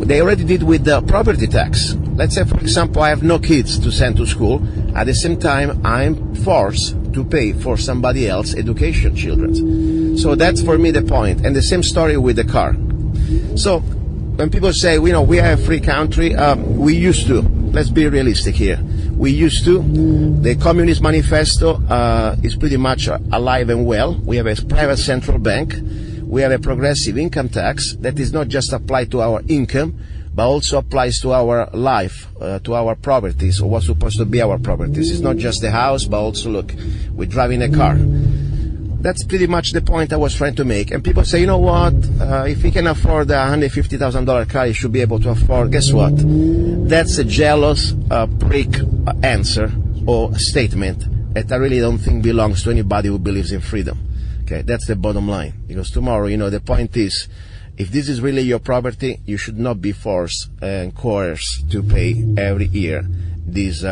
They already did with the property tax. Let's say, for example, I have no kids to send to school. At the same time, I'm forced to pay for somebody else's education, children's. So that's for me the point. And the same story with the car. So when people say, you know, we are a free country, we used to. Let's be realistic here. We used to. The Communist Manifesto is pretty much alive and well. We have a private central bank. We have a progressive income tax that is not just applied to our income, but also applies to our life, to our properties, or what's supposed to be our properties. It's not just the house, but also, look, we're driving a car. That's pretty much the point I was trying to make. And people say, you know what, if he can afford a $150,000 car, he should be able to afford, guess what? That's a jealous prick answer or statement that I really don't think belongs to anybody who believes in freedom. Okay, that's the bottom line. Because tomorrow, the point is, if this is really your property, you should not be forced and coerced to pay every year this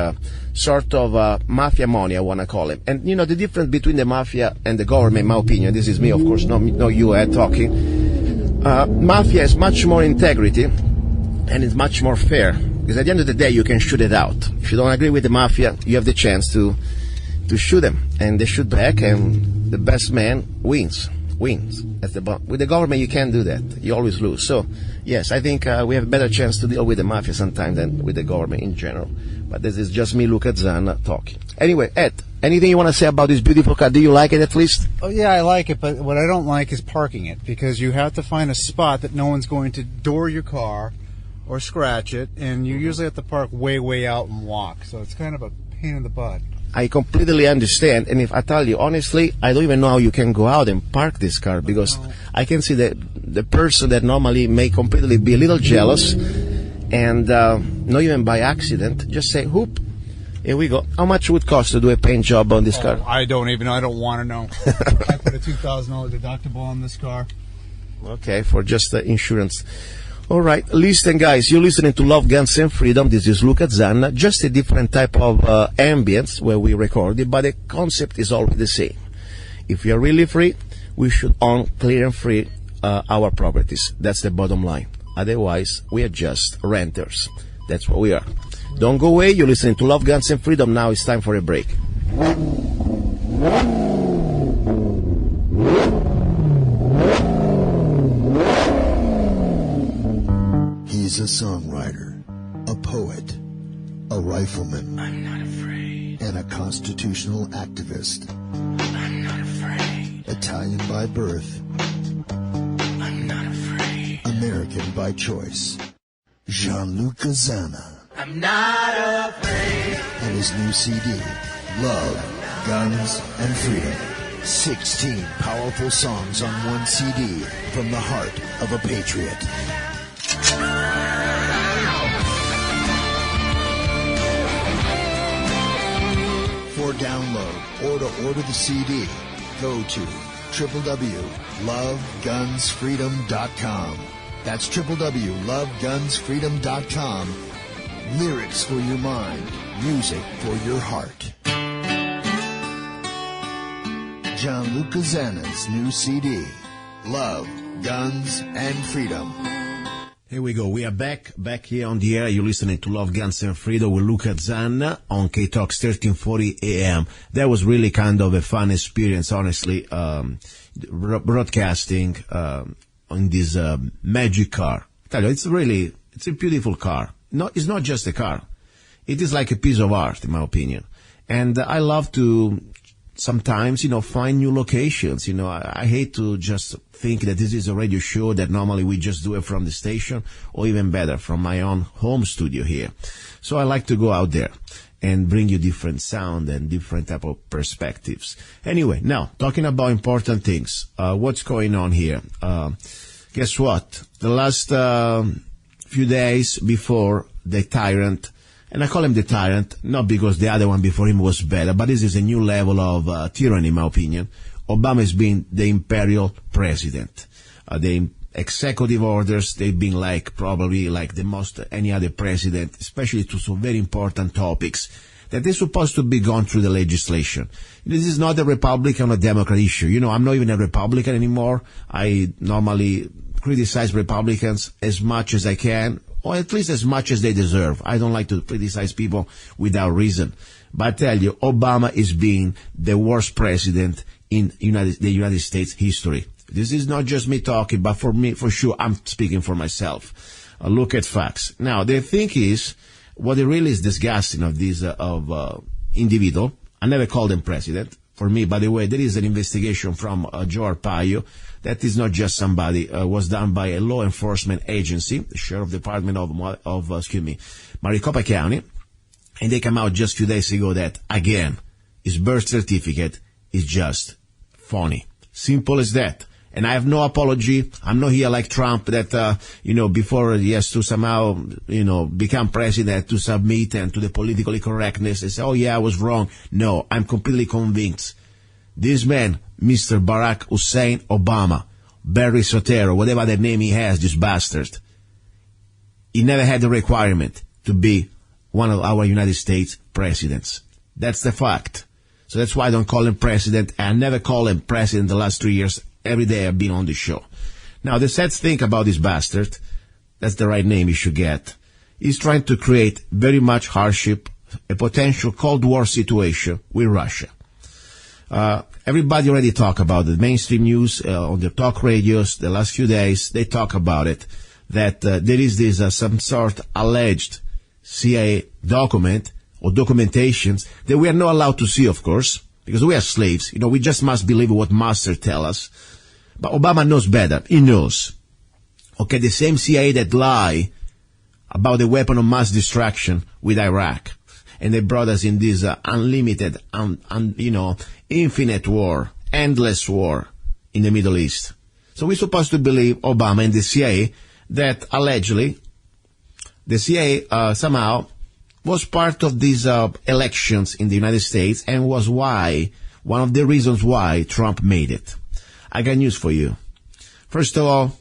sort of mafia money, I want to call it. And, the difference between the mafia and the government, in my opinion, this is me, of course, not you talking. Mafia has much more integrity and it's much more fair. Because at the end of the day, you can shoot it out. If you don't agree with the mafia, you have the chance to shoot them. And they shoot back, and the best man wins. At the bottom. With the government, you can't do that. You always lose. So, yes, I think we have a better chance to deal with the mafia sometimes than with the government in general. But this is just me, luca-zanna, talking. Anyway, Ed, anything you want to say about this beautiful car? Do you like it at least? Oh, yeah, I like it, but what I don't like is parking it, because you have to find a spot that no one's going to door your car or scratch it, and you usually have to park way, way out and walk. So it's kind of a pain in the butt. I completely understand, and if I tell you honestly, I don't even know how you can go out and park this car, because I can see that the person that normally may completely be a little jealous, and not even by accident, just say, "Whoop, here we go." How much would it cost to do a paint job on this car? I don't even know. I don't want to know. I put a $2,000 deductible on this car. Okay, for just the insurance. All right, listen, guys, you're listening to Love, Guns, and Freedom. This is luca-zanna, just a different type of ambience where we record it, but the concept is always the same. If we are really free, we should own clear and free our properties. That's the bottom line. Otherwise, we are just renters. That's what we are. Don't go away. You're listening to Love, Guns, and Freedom. Now it's time for a break. He's a songwriter, a poet, a rifleman. I'm not afraid. And a constitutional activist. I'm not afraid. Italian by birth. I'm not afraid. American by choice. Gianluca Zanna. I'm not afraid. And his new CD, Love, Guns, and Freedom. 16 powerful songs on one CD from the heart of a patriot. For download or to order the CD, go to www.lovegunsfreedom.com. That's www.lovegunsfreedom.com. Lyrics for your mind, music for your heart. Gianluca Zanna's new CD, Love, Guns, and Freedom. Here we go. We are back here on the air. You're listening to Love, Guns, and Freedom with luca-zanna on KTOX 1340 AM. That was really kind of a fun experience, honestly, broadcasting on this magic car. I tell you, it's a beautiful car. It's not just a car. It is like a piece of art, in my opinion. And I love to sometimes, find new locations. I hate to just think that this is a radio show that normally we just do it from the station, or even better, from my own home studio here. So I like to go out there and bring you different sound and different type of perspectives. Anyway, now, talking about important things. What's going on here? Guess what? The last few days before the tyrant, and I call him the tyrant, not because the other one before him was better, but this is a new level of tyranny, in my opinion. Obama has been the imperial president. The executive orders, they've been probably like the most any other president, especially to some very important topics that they're supposed to be gone through the legislation. This is not a Republican or Democrat issue. I'm not even a Republican anymore. I normally criticize Republicans as much as I can, or at least as much as they deserve. I don't like to criticize people without reason. But I tell you, Obama is being the worst president in the United States history. This is not just me talking, but for me, for sure, I'm speaking for myself. Look at facts. Now, the thing is, what really is disgusting of this individual, I never called him president. for me. By the way, there is an investigation from Joe Arpaio that is not just somebody, was done by a law enforcement agency, the Sheriff Department of Maricopa County, and they come out just a few days ago that, again, his birth certificate is just phony. Simple as that. And I have no apology. I'm not here like Trump that, before he has to somehow, become president, to submit and to the politically correctness and say, oh yeah, I was wrong. No, I'm completely convinced. This man, Mr. Barack Hussein Obama, Barry Soetoro, whatever the name he has, this bastard, he never had the requirement to be one of our United States presidents. That's the fact. So that's why I don't call him president. I never call him president the last 3 years. Every day I've been on the show. Now, the sad thing about this bastard, that's the right name he should get, he's trying to create very much hardship, a potential Cold War situation with Russia. Everybody already talk about it. Mainstream news on the talk radios the last few days, they talk about it, that there is this some sort alleged CIA document or documentations that we are not allowed to see, of course, because we are slaves. We just must believe what master tell us. But Obama knows better. He knows. Okay, the same CIA that lie about the weapon of mass destruction with Iraq. And they brought us in this unlimited, infinite war, endless war in the Middle East. So we're supposed to believe Obama and the CIA that allegedly the CIA somehow was part of these elections in the United States and was one of the reasons why Trump made it. I got news for you. First of all,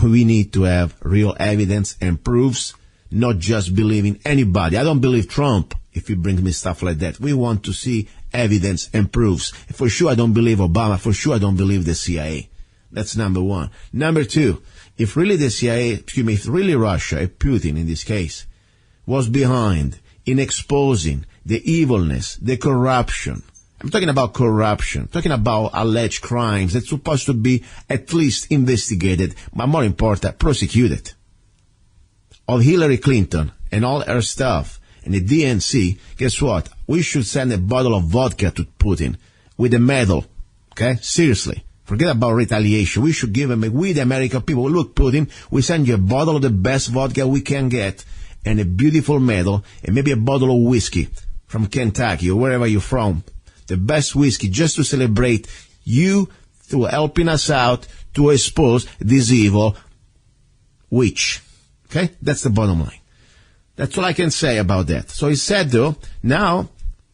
we need to have real evidence and proofs, not just believing anybody. I don't believe Trump if he brings me stuff like that. We want to see evidence and proofs. For sure, I don't believe Obama. For sure, I don't believe the CIA. That's number one. Number two, if really the CIA, if really Russia, Putin in this case, was behind in exposing the evilness, the corruption. I'm talking about corruption, talking about alleged crimes that's supposed to be at least investigated, but more important, prosecuted. Of Hillary Clinton and all her stuff and the DNC, guess what? We should send a bottle of vodka to Putin with a medal, okay? Seriously. Forget about retaliation. We should give him, we the American people, look, Putin, we send you a bottle of the best vodka we can get and a beautiful medal and maybe a bottle of whiskey from Kentucky or wherever you're from. The best whiskey just to celebrate you through helping us out to expose this evil witch. Okay? That's the bottom line. That's all I can say about that. So he said, though, now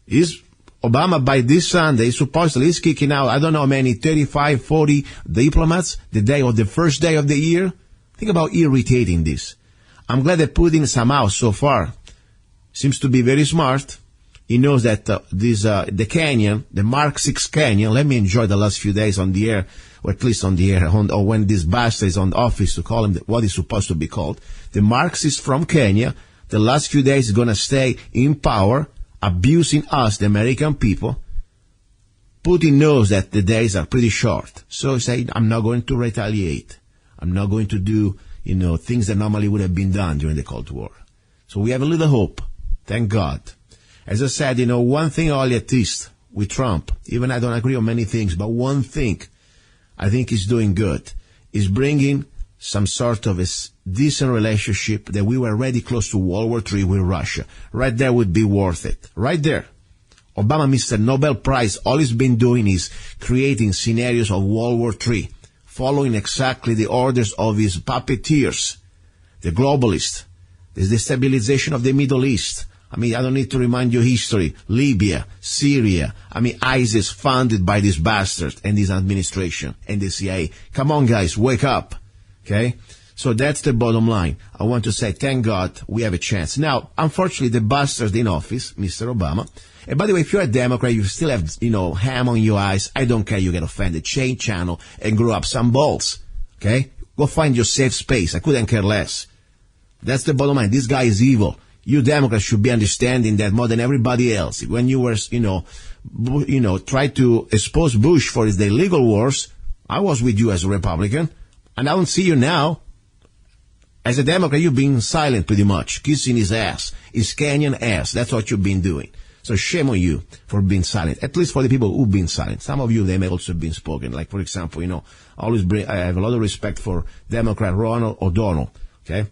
is Obama by this Sunday supposedly is kicking out, I don't know how many, 35, 40 diplomats the first day of the year. Think about irritating this. I'm glad that Putin somehow so far seems to be very smart. He knows that the canyon, the Mark 6 canyon, let me enjoy the last few days on the air, or at least on the air, or when this bastard is on office to call him what is supposed to be called. The Mark 6 from Kenya, the last few days is going to stay in power, abusing us, the American people. Putin knows that the days are pretty short. So he said, I'm not going to retaliate. I'm not going to do, things that normally would have been done during the Cold War. So we have a little hope. Thank God. As I said, one thing only at least with Trump, even I don't agree on many things, but one thing I think he's doing good is bringing some sort of a decent relationship that we were already close to World War III with Russia. Right there would be worth it. Right there. Obama, Mr. Nobel Prize, all he's been doing is creating scenarios of World War III, following exactly the orders of his puppeteers, the globalists, the destabilization of the Middle East. I don't need to remind you history. Libya, Syria. ISIS funded by this bastard and this administration and the CIA. Come on, guys, wake up. Okay? So that's the bottom line. I want to say, thank God we have a chance. Now, unfortunately, the bastard in office, Mr. Obama, and by the way, if you're a Democrat, you still have, ham on your eyes. I don't care. You get offended. Change channel and grow up some balls. Okay? Go find your safe space. I couldn't care less. That's the bottom line. This guy is evil. You Democrats should be understanding that more than everybody else. When you were, try to expose Bush for his illegal wars, I was with you as a Republican, and I don't see you now. As a Democrat, you've been silent pretty much, kissing his ass, his canyon ass. That's what you've been doing. So shame on you for being silent, at least for the people who've been silent. Some of you, they may also have been spoken. Like, for example, I have a lot of respect for Democrat Ronald O'Donnell, okay?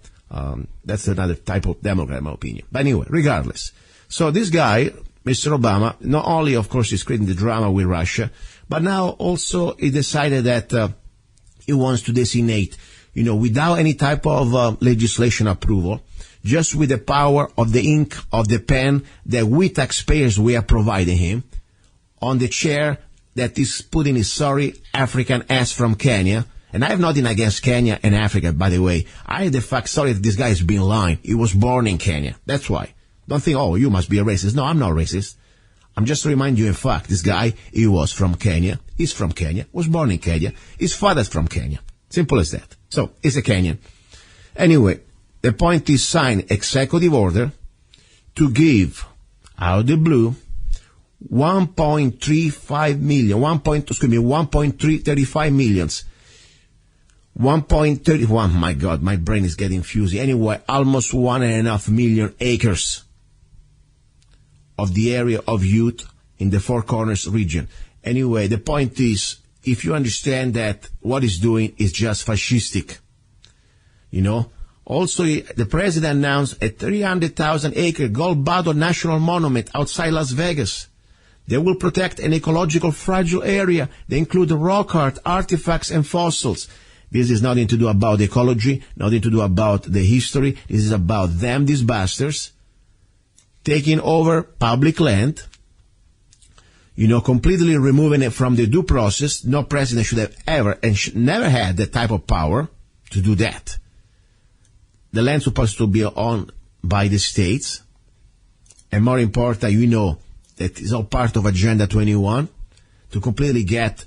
That's another type of Democrat, in my opinion. But anyway, regardless. So this guy, Mr. Obama, not only, of course, is creating the drama with Russia, but now also he decided that he wants to designate, without any type of legislation approval, just with the power of the ink of the pen that we taxpayers, we are providing him, on the chair that is putting his sorry African ass from Kenya. And I have nothing against Kenya and Africa, by the way. I am the fact sorry that this guy has been lying. He was born in Kenya. That's why. Don't think, oh, you must be a racist. No, I'm not racist. I'm just to remind you, in fact, this guy, he was from Kenya. He's from Kenya. Was born in Kenya. His father's from Kenya. Simple as that. So, he's a Kenyan. Anyway, the point is sign executive order to give, out of the blue, 1.35 million, 1.335 millions. 1.31, my God, my brain is getting fuzzy. Anyway, almost 1.5 million acres of the area of youth in the Four Corners region. Anyway, the point is, if you understand that what he's doing is just fascistic, Also, the president announced a 300,000-acre gold bottle national monument outside Las Vegas. They will protect an ecological fragile area. They include rock art, artifacts, and fossils. This is nothing to do about ecology, nothing to do about the history. This is about them, these bastards, taking over public land, completely removing it from the due process. No president should have ever and never had that type of power to do that. The land's supposed to be owned by the states. And more important, that is all part of Agenda 21 to completely get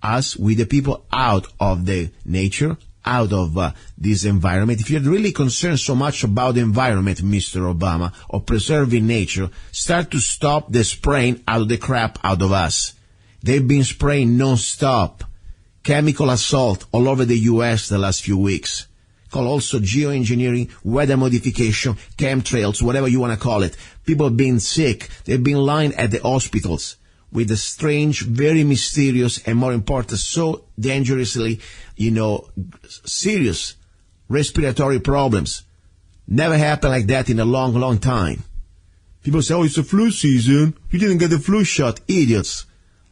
us, with the people, out of the nature, out of this environment. If you're really concerned so much about the environment, Mr. Obama, or preserving nature, start to stop the spraying out of the crap out of us. They've been spraying non-stop. Chemical assault all over the U.S. the last few weeks. Called also geoengineering, weather modification, chemtrails, whatever you want to call it. People have been sick. They've been lying at the hospitals with the strange, very mysterious, and more important, so dangerously, serious respiratory problems. Never happened like that in a long, long time. People say, oh, it's a flu season. You didn't get the flu shot. Idiots.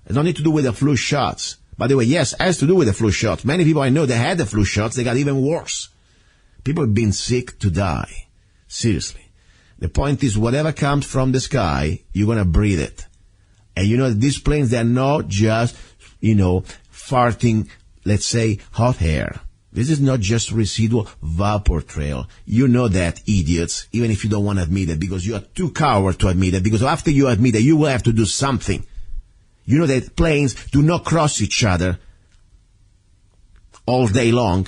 It don't need to do with the flu shots. By the way, yes, it has to do with the flu shots. Many people I know that had the flu shots, they got even worse. People have been sick to die. Seriously. The point is, whatever comes from the sky, you're going to breathe it. And these planes, they're not just, farting, let's say, hot air. This is not just residual vapor trail. You know that, idiots, even if you don't want to admit it, because you are too coward to admit it, because after you admit it, you will have to do something. You know that planes do not cross each other all day long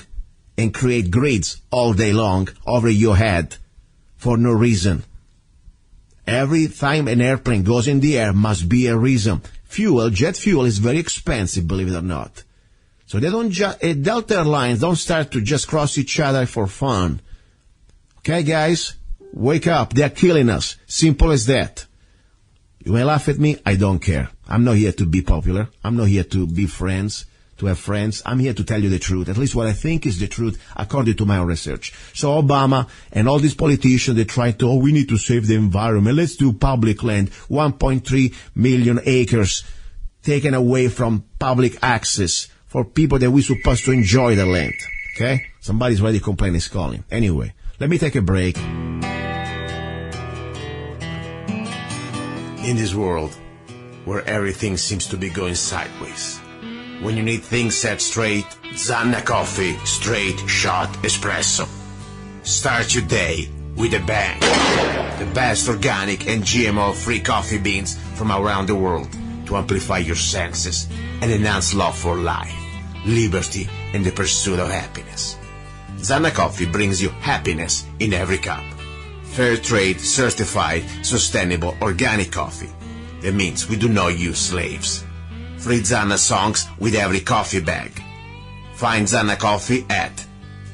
and create grids all day long over your head for no reason. Every time an airplane goes in the air must be a reason. Jet fuel is very expensive, believe it or not. So they don't Delta Airlines don't start to just cross each other for fun. Okay, guys? Wake up. They're killing us. Simple as that. You may laugh at me. I don't care. I'm not here to be popular. I'm not here to be friends, to have friends. I'm here to tell you the truth, at least what I think is the truth according to my own research. So Obama and all these politicians, they try to, we need to save the environment. Let's do public land, 1.3 million acres taken away from public access for people that we're supposed to enjoy the land. Okay? Somebody's already complaining, is calling. Anyway, let me take a break. In this world where everything seems to be going sideways, when you need things set straight, Zanna Coffee Straight Shot Espresso. Start your day with a bang. The best organic and GMO-free coffee beans from around the world to amplify your senses and enhance love for life, liberty, and the pursuit of happiness. Zanna Coffee brings you happiness in every cup. Fair trade, certified, sustainable, organic coffee. That means we do not use slaves. Free Zanna songs with every coffee bag. Find Zanna Coffee at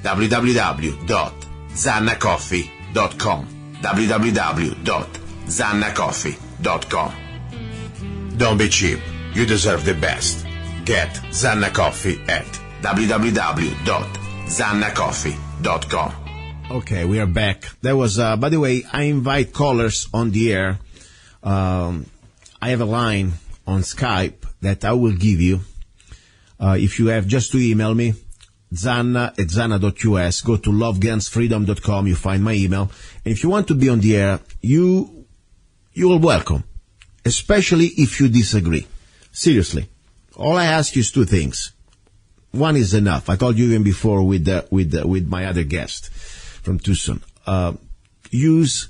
www.zannacoffee.com www.zannacoffee.com ZannaCoffee.com. Don't be cheap. You deserve the best. Get Zanna Coffee at www.zannacoffee.com. Okay, we are back. That was, by the way, I invite callers on the air. I have a line on Skype that I will give you. If you have, just to email me, zanna@zanna.us. Go to lovegunsfreedom.com. You find my email. And if you want to be on the air, you are welcome, especially if you disagree. Seriously. All I ask you is two things. One is enough. I told you even before with my other guest from Tucson. Use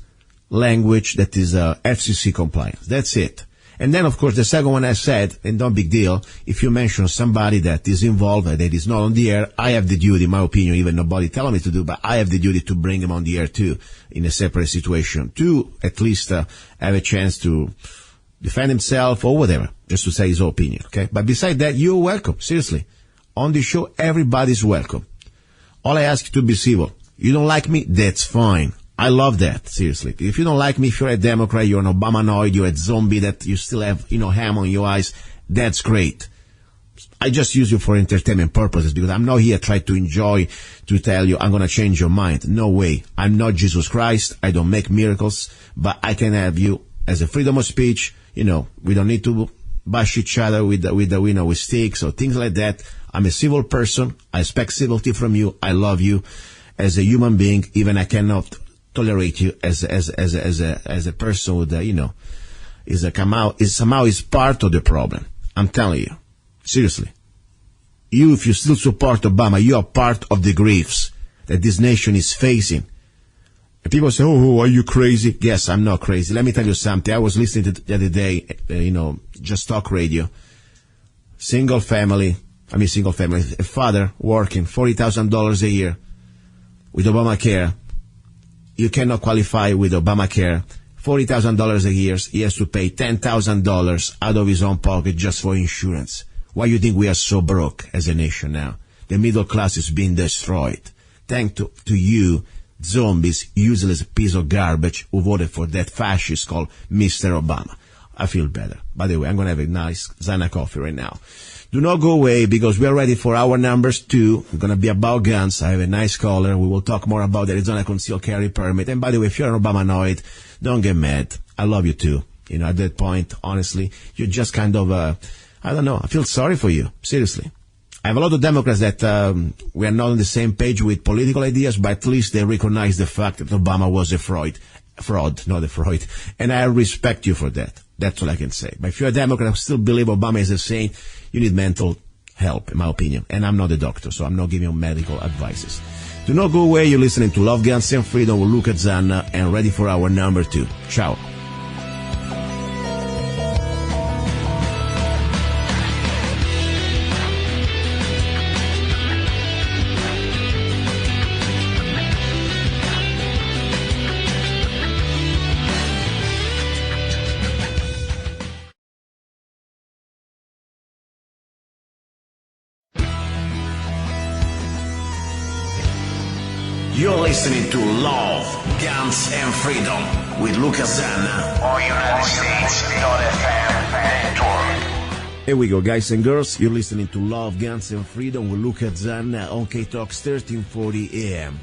language that is FCC compliant. That's it. And then, of course, the second one I said, and no big deal, if you mention somebody that is involved and that is not on the air, I have the duty, in my opinion, even nobody telling me to do, but I have the duty to bring him on the air too, in a separate situation, to at least have a chance to defend himself or whatever, just to say his opinion, okay? But besides that, you're welcome, seriously. On the show, everybody's welcome. All I ask you to be civil. You don't like me? That's fine. I love that, seriously. If you don't like me, if you're a Democrat, you're an Obamanoid, you're a zombie that you still have, ham on your eyes, that's great. I just use you for entertainment purposes because I'm not here trying to tell you I'm going to change your mind. No way. I'm not Jesus Christ. I don't make miracles, but I can have you as a freedom of speech. We don't need to bash each other with sticks or things like that. I'm a civil person. I expect civility from you. I love you as a human being. Even I cannot tolerate you as a person with somehow is part of the problem. I'm telling you, seriously. If you still support Obama, you are part of the griefs that this nation is facing. And people say, "Oh, are you crazy?" Yes, I'm not crazy. Let me tell you something. I was listening to the other day, Just Talk Radio. Single family, a father working $40,000 a year with Obamacare. You cannot qualify with Obamacare. $40,000 a year, he has to pay $10,000 out of his own pocket just for insurance. Why do you think we are so broke as a nation now? The middle class is being destroyed. Thanks to you, zombies, useless piece of garbage who voted for that fascist called Mr. Obama. I feel better. By the way, I'm going to have a nice Zanna coffee right now. Do not go away because we are ready for our numbers 2. We're going to be about guns. I have a nice caller. We will talk more about the Arizona concealed carry permit. And by the way, if you're an Obamanoid, don't get mad. I love you too. At that point, honestly, you're just kind of, I don't know. I feel sorry for you. Seriously. I have a lot of Democrats that we are not on the same page with political ideas, but at least they recognize the fact that Obama was a fraud, not a Freud. And I respect you for that. That's all I can say. But if you're a Democrat who still believe Obama is a saint, you need mental help, in my opinion. And I'm not a doctor, so I'm not giving you medical advices. Do not go away. You're listening to Love, Guns, and Freedom with luca-zanna, and ready for our number 2. Ciao. You're listening to Love, Guns, and Freedom with luca-zanna on UnitedStates.fm network. Here we go, guys and girls. You're listening to Love, Guns, and Freedom with luca-zanna on KTOX 1340 AM.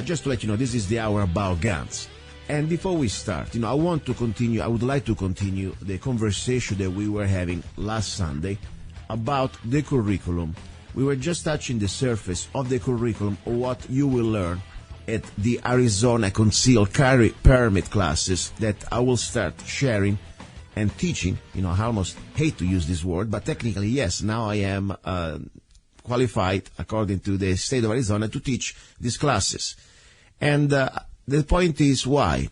Just to let you know, this is the hour about guns. And before we start, I would like to continue the conversation that we were having last Sunday about the curriculum. We were just touching the surface of the curriculum, of what you will learn at the Arizona Concealed Carry Permit classes that I will start sharing and teaching. I almost hate to use this word, but technically, yes, now I am qualified, according to the state of Arizona, to teach these classes. And the point is why.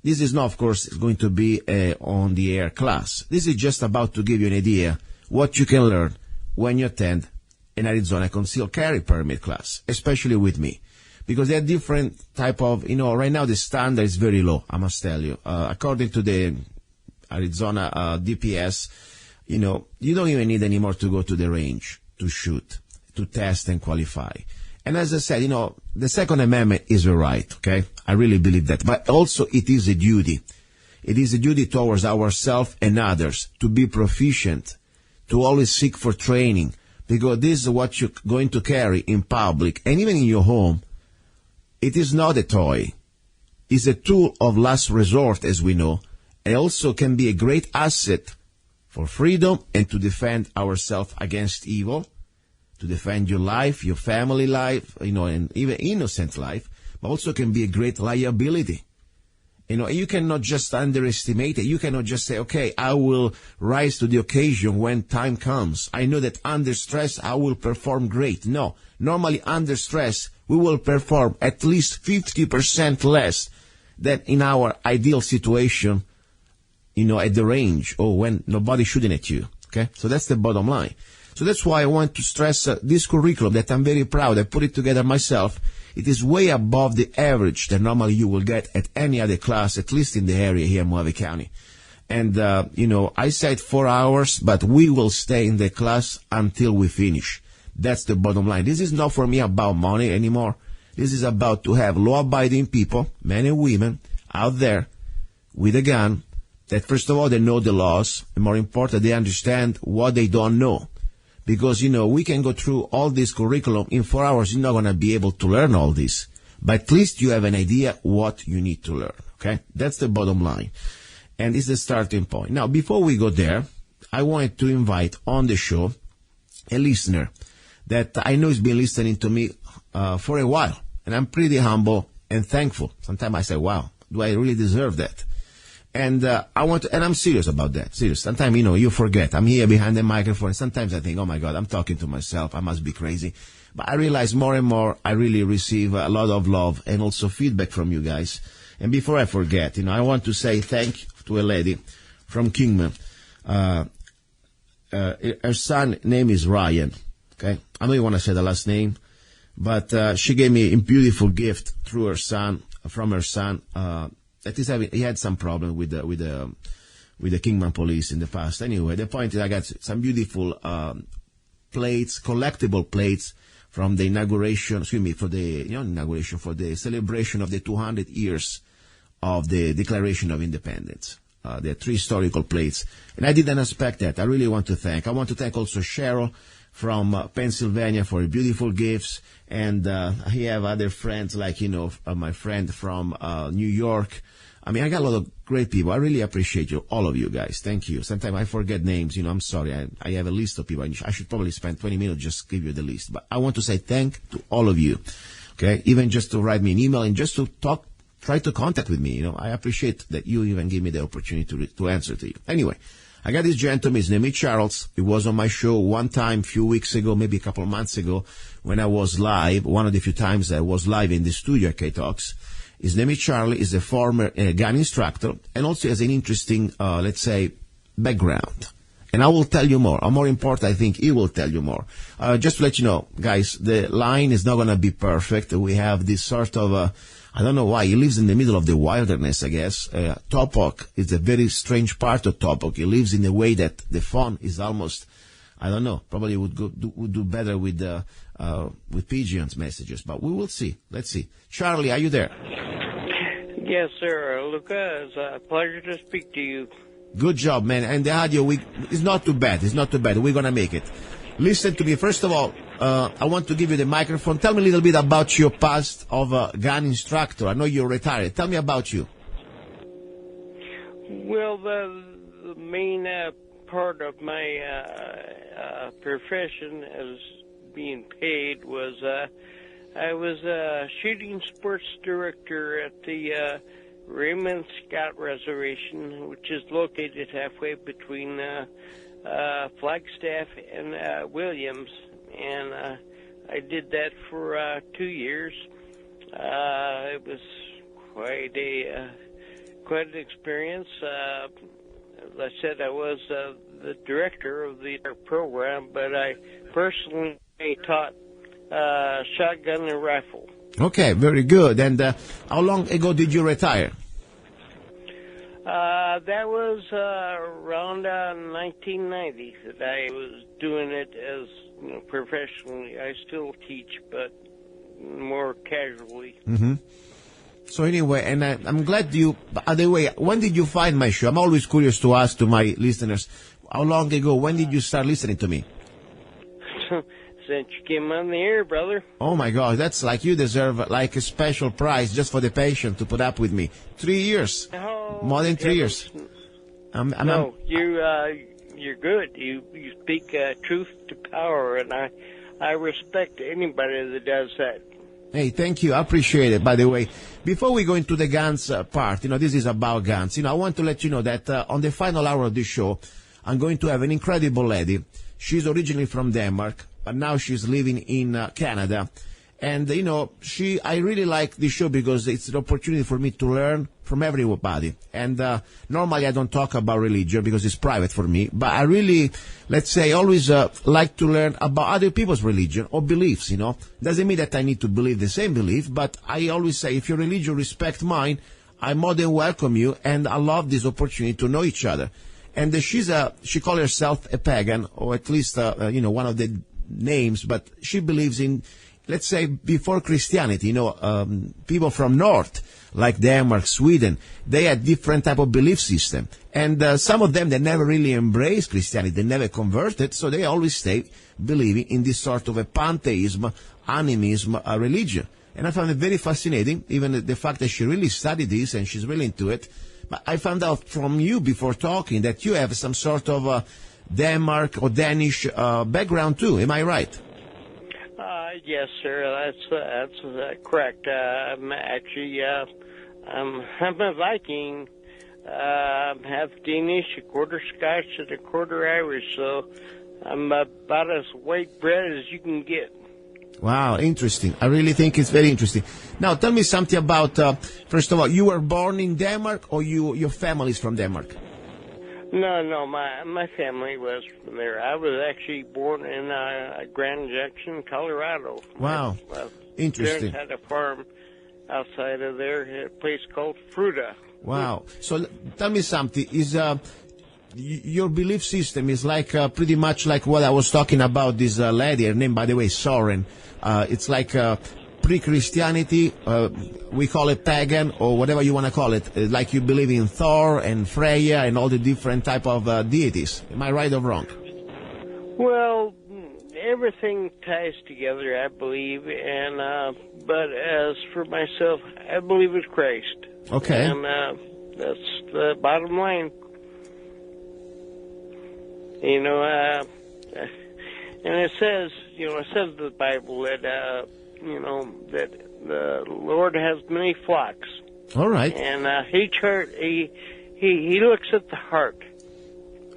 This is not, of course, going to be a on-the-air class. This is just about to give you an idea what you can learn when you attend an Arizona Concealed Carry Permit class, especially with me. Because there are different type of, right now the standard is very low, I must tell you. According to the Arizona DPS, you don't even need anymore to go to the range to shoot, to test and qualify. And as I said, the Second Amendment is a right, okay? I really believe that. But also it is a duty. It is a duty towards ourselves and others to be proficient, to always seek for training, because this is what you're going to carry in public and even in your home. It is not a toy. It's a tool of last resort, as we know, and also can be a great asset for freedom and to defend ourselves against evil, to defend your life, your family life, and even innocent life, but also can be a great liability. You cannot just underestimate it. You cannot just say, okay, I will rise to the occasion when time comes. I know that under stress I will perform great. No, normally under stress we will perform at least 50% less than in our ideal situation, at the range or when nobody shooting at you. Okay, so that's the bottom line. So that's why I want to stress this curriculum that I'm very proud. I put it together myself. It is way above the average that normally you will get at any other class, at least in the area here in Mojave County. And, I said 4 hours, but we will stay in the class until we finish. That's the bottom line. This is not for me about money anymore. This is about to have law-abiding people, men and women, out there with a gun that, first of all, they know the laws, and more important, they understand what they don't know. Because, we can go through all this curriculum in 4 hours. You're not going to be able to learn all this. But at least you have an idea what you need to learn. Okay? That's the bottom line. And it's the starting point. Now, before we go there, I wanted to invite on the show a listener that I know has been listening to me for a while. And I'm pretty humble and thankful. Sometimes I say, wow, do I really deserve that? And and I'm serious about that. Serious. Sometimes, you forget. I'm here behind the microphone. Sometimes I think, oh my God, I'm talking to myself. I must be crazy. But I realize more and more I really receive a lot of love and also feedback from you guys. And before I forget, I want to say thank you to a lady from Kingman. Her son name is Ryan. Okay. I know you want to say the last name, but she gave me a beautiful gift through her son, from her son, that is he had some problem with the Kingman police in the past. Anyway, the point is I got some beautiful plates, collectible plates from the inauguration, for the celebration of the 200 years of the Declaration of Independence. There are 3 historical plates. And I didn't expect that. I really want to thank. I want to thank also Cheryl from Pennsylvania for beautiful gifts. And I have other friends like, my friend from New York. I mean, I got a lot of great people. I really appreciate you, all of you guys. Thank you. Sometimes I forget names. I'm sorry. I have a list of people. I should probably spend 20 minutes just give you the list. But I want to say thank to all of you. Okay? Even just to write me an email and just to talk, try to contact with me. I appreciate that you even give me the opportunity to answer to you. Anyway, I got this gentleman. His name is Charles. He was on my show one time a few weeks ago, maybe a couple of months ago, when I was live. One of the few times I was live in the studio at KTOX. His name is Charlie. He's a former gun instructor and also has an interesting, let's say, background. And I will tell you more. Or more important, I think he will tell you more. Just to let you know, guys, the line is not going to be perfect. We have this sort of, I don't know why. He lives in the middle of the wilderness, I guess. Topock is a very strange part of Topock. He lives in a way that the phone is almost, I don't know, probably would do better with pigeons messages, but we will see. Let's see. Charlie, are you there? Yes, sir. Luca, it's a pleasure to speak to you. Good job, man. And the audio is not too bad. It's not too bad. We're going to make it. Listen to me. First of all, I want to give you the microphone. Tell me a little bit about your past of a gun instructor. I know you're retired. Tell me about you. Well, the main part of my profession as being paid was I was a shooting sports director at the Raymond Scott Reservation, which is located halfway between Flagstaff and Williams, and I did that for 2 years. It was quite an experience. As I said, I was the director of the program, but I personally taught shotgun and rifle. Okay, very good. And how long ago did you retire? That was around 1990 that I was doing it as professionally. I still teach, but more casually. Mm-hmm. So anyway, and I'm glad you, by the way, when did you find my show? I'm always curious to ask to my listeners, how long ago, when did you start listening to me? Since you came on the air, brother. Oh my God, that's like you deserve like a special prize just for the patience to put up with me. 3 years. No, More than 3 years. No, you're good. You speak truth to power, and I respect anybody that does that. Hey, thank you. I appreciate it, by the way. Before we go into the guns part, this is about guns. I want to let you know that on the final hour of this show, I'm going to have an incredible lady. She's originally from Denmark, but now she's living in Canada. And, I really like this show because it's an opportunity for me to learn from everybody. And normally I don't talk about religion because it's private for me. But I really, let's say, always like to learn about other people's religion or beliefs, Doesn't mean that I need to believe the same belief, but I always say if your religion respects mine, I more than welcome you, and I love this opportunity to know each other. And she calls herself a pagan, or at least, one of the names, but she believes in, let's say, before Christianity, people from North, like Denmark, Sweden, they had different type of belief system. And some of them, they never really embraced Christianity. They never converted, so they always stay believing in this sort of a pantheism, animism religion. And I found it very fascinating, even the fact that she really studied this and she's really into it. But I found out from you before talking that you have some sort of Denmark or Danish background too. Am I right? Yes, sir. That's correct. I'm actually I'm a Viking. Half Danish, a quarter Scotch, and a quarter Irish. So I'm about as white bread as you can get. Wow, interesting. I really think it's very interesting. Now, tell me something about. First of all, you were born in Denmark, or your family is from Denmark? No, my family was from there. I was actually born in Grand Junction, Colorado. Wow, interesting. My parents had a farm outside of there, a place called Fruta. Wow. So tell me something. Is your belief system is like pretty much like what I was talking about, this lady, her name, by the way, Soren. It's like pre-Christianity, we call it pagan, or whatever you want to call it, like you believe in Thor and Freya and all the different type of deities. Am I right or wrong? Well, everything ties together, I believe, and but as for myself, I believe in Christ. Okay. And that's the bottom line. And it says in the Bible that, that the Lord has many flocks. All right. And he looks at the heart.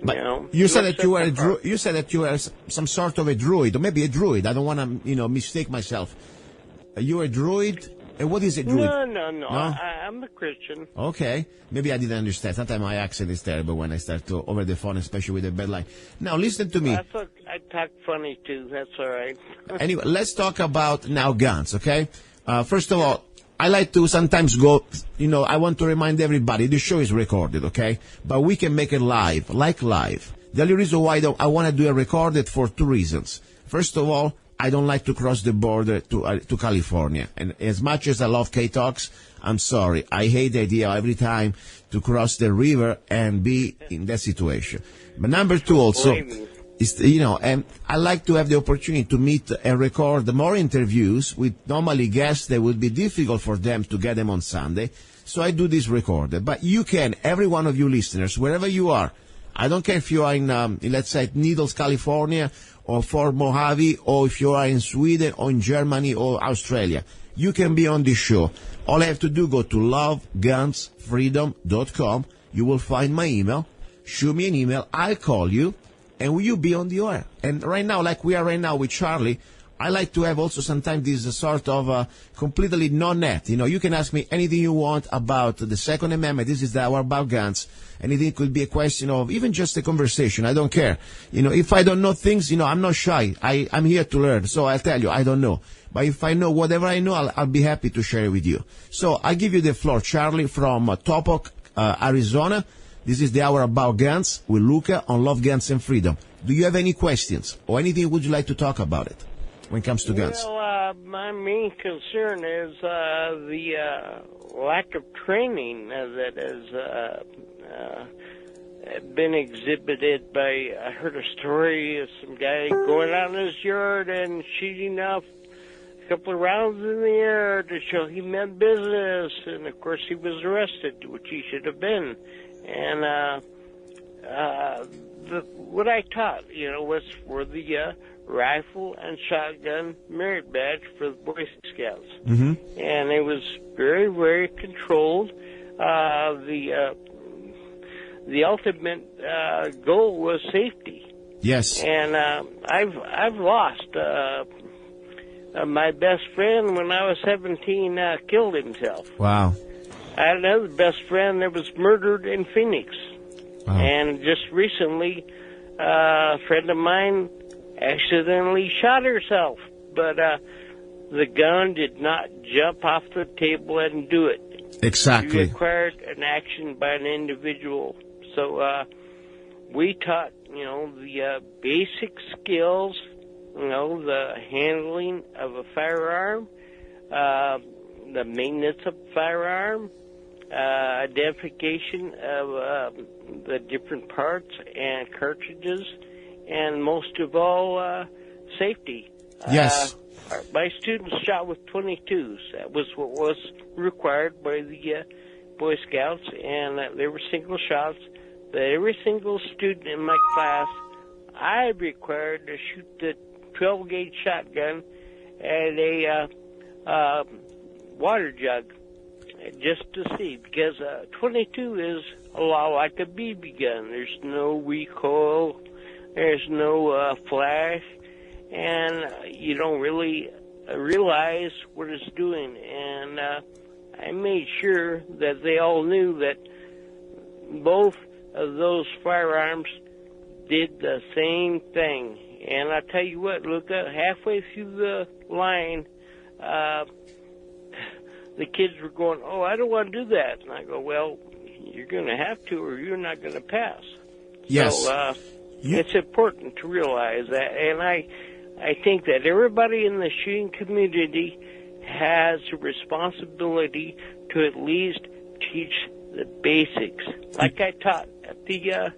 But you said that you were you said that you were some sort of a druid, or maybe a druid. I don't want to, mistake myself. You a druid? And what is a druid? No. I'm a Christian. Okay. Maybe I didn't understand. Sometimes my accent is terrible when I start to over the phone, especially with a bad line. Now, listen to me. I talk funny, too. That's all right. Anyway, let's talk about now guns, okay? First of all, I like to sometimes go, I want to remind everybody, the show is recorded, okay? But we can make it live, like live. The only reason why I want to do a recorded for two reasons. First of all, I don't like to cross the border to California. And as much as I love KTOX, I'm sorry. I hate the idea every time to cross the river and be in that situation. But number two also, is, and I like to have the opportunity to meet and record more interviews with normally guests that would be difficult for them to get them on Sunday. So I do this recorded. But you can, every one of you listeners, wherever you are, I don't care if you are in let's say, Needles, California, or Fort Mojave, or if you are in Sweden, or in Germany, or Australia. You can be on this show. All I have to do, go to lovegunsfreedom.com. You will find my email. Shoot me an email. I'll call you, and will you be on the air? And right now, like we are right now with Charlie, I like to have also sometimes this sort of completely non-net. You can ask me anything you want about the Second Amendment. This is the hour about guns. Anything could be a question of even just a conversation. I don't care. If I don't know things, I'm not shy. I'm here to learn. So I'll tell you, I don't know. But if I know whatever I know, I'll be happy to share it with you. So I give you the floor, Charlie, from Topock, Arizona. This is the hour about guns with Luca on Love, Guns, and Freedom. Do you have any questions or anything would you like to talk about it when it comes to guns? Well, my main concern is the lack of training that has been exhibited by. I heard a story of some guy going out in his yard and shooting off a couple of rounds in the air to show he meant business, and of course he was arrested, which he should have been. And what I taught, was for the rifle and shotgun merit badge for the Boy Scouts. Mm-hmm. And it was very, very controlled. The ultimate goal was safety. Yes. And I've lost my best friend when I was 17 killed himself. Wow. I had another best friend that was murdered in Phoenix. Wow. And just recently, a friend of mine accidentally shot herself. But the gun did not jump off the table and do it. Exactly. It required an action by an individual. So we taught, the basic skills, the handling of a firearm, the maintenance of a firearm, identification of the different parts and cartridges, and most of all, safety. Yes. My students shot with 22s. That was what was required by the Boy Scouts, and they were single shots. But every single student in my class, I required to shoot the 12-gauge shotgun at a water jug, just to see, because 22 is a lot like a BB gun. There's no recoil, there's no flash, and you don't really realize what it's doing. And I made sure that they all knew that both of those firearms did the same thing. And I tell you what, Luca, halfway through the line, the kids were going, "Oh, I don't want to do that." And I go, "Well, you're going to have to, or you're not going to pass." Yes. So it's important to realize that. And I think that everybody in the shooting community has a responsibility to at least teach the basics, like I taught at the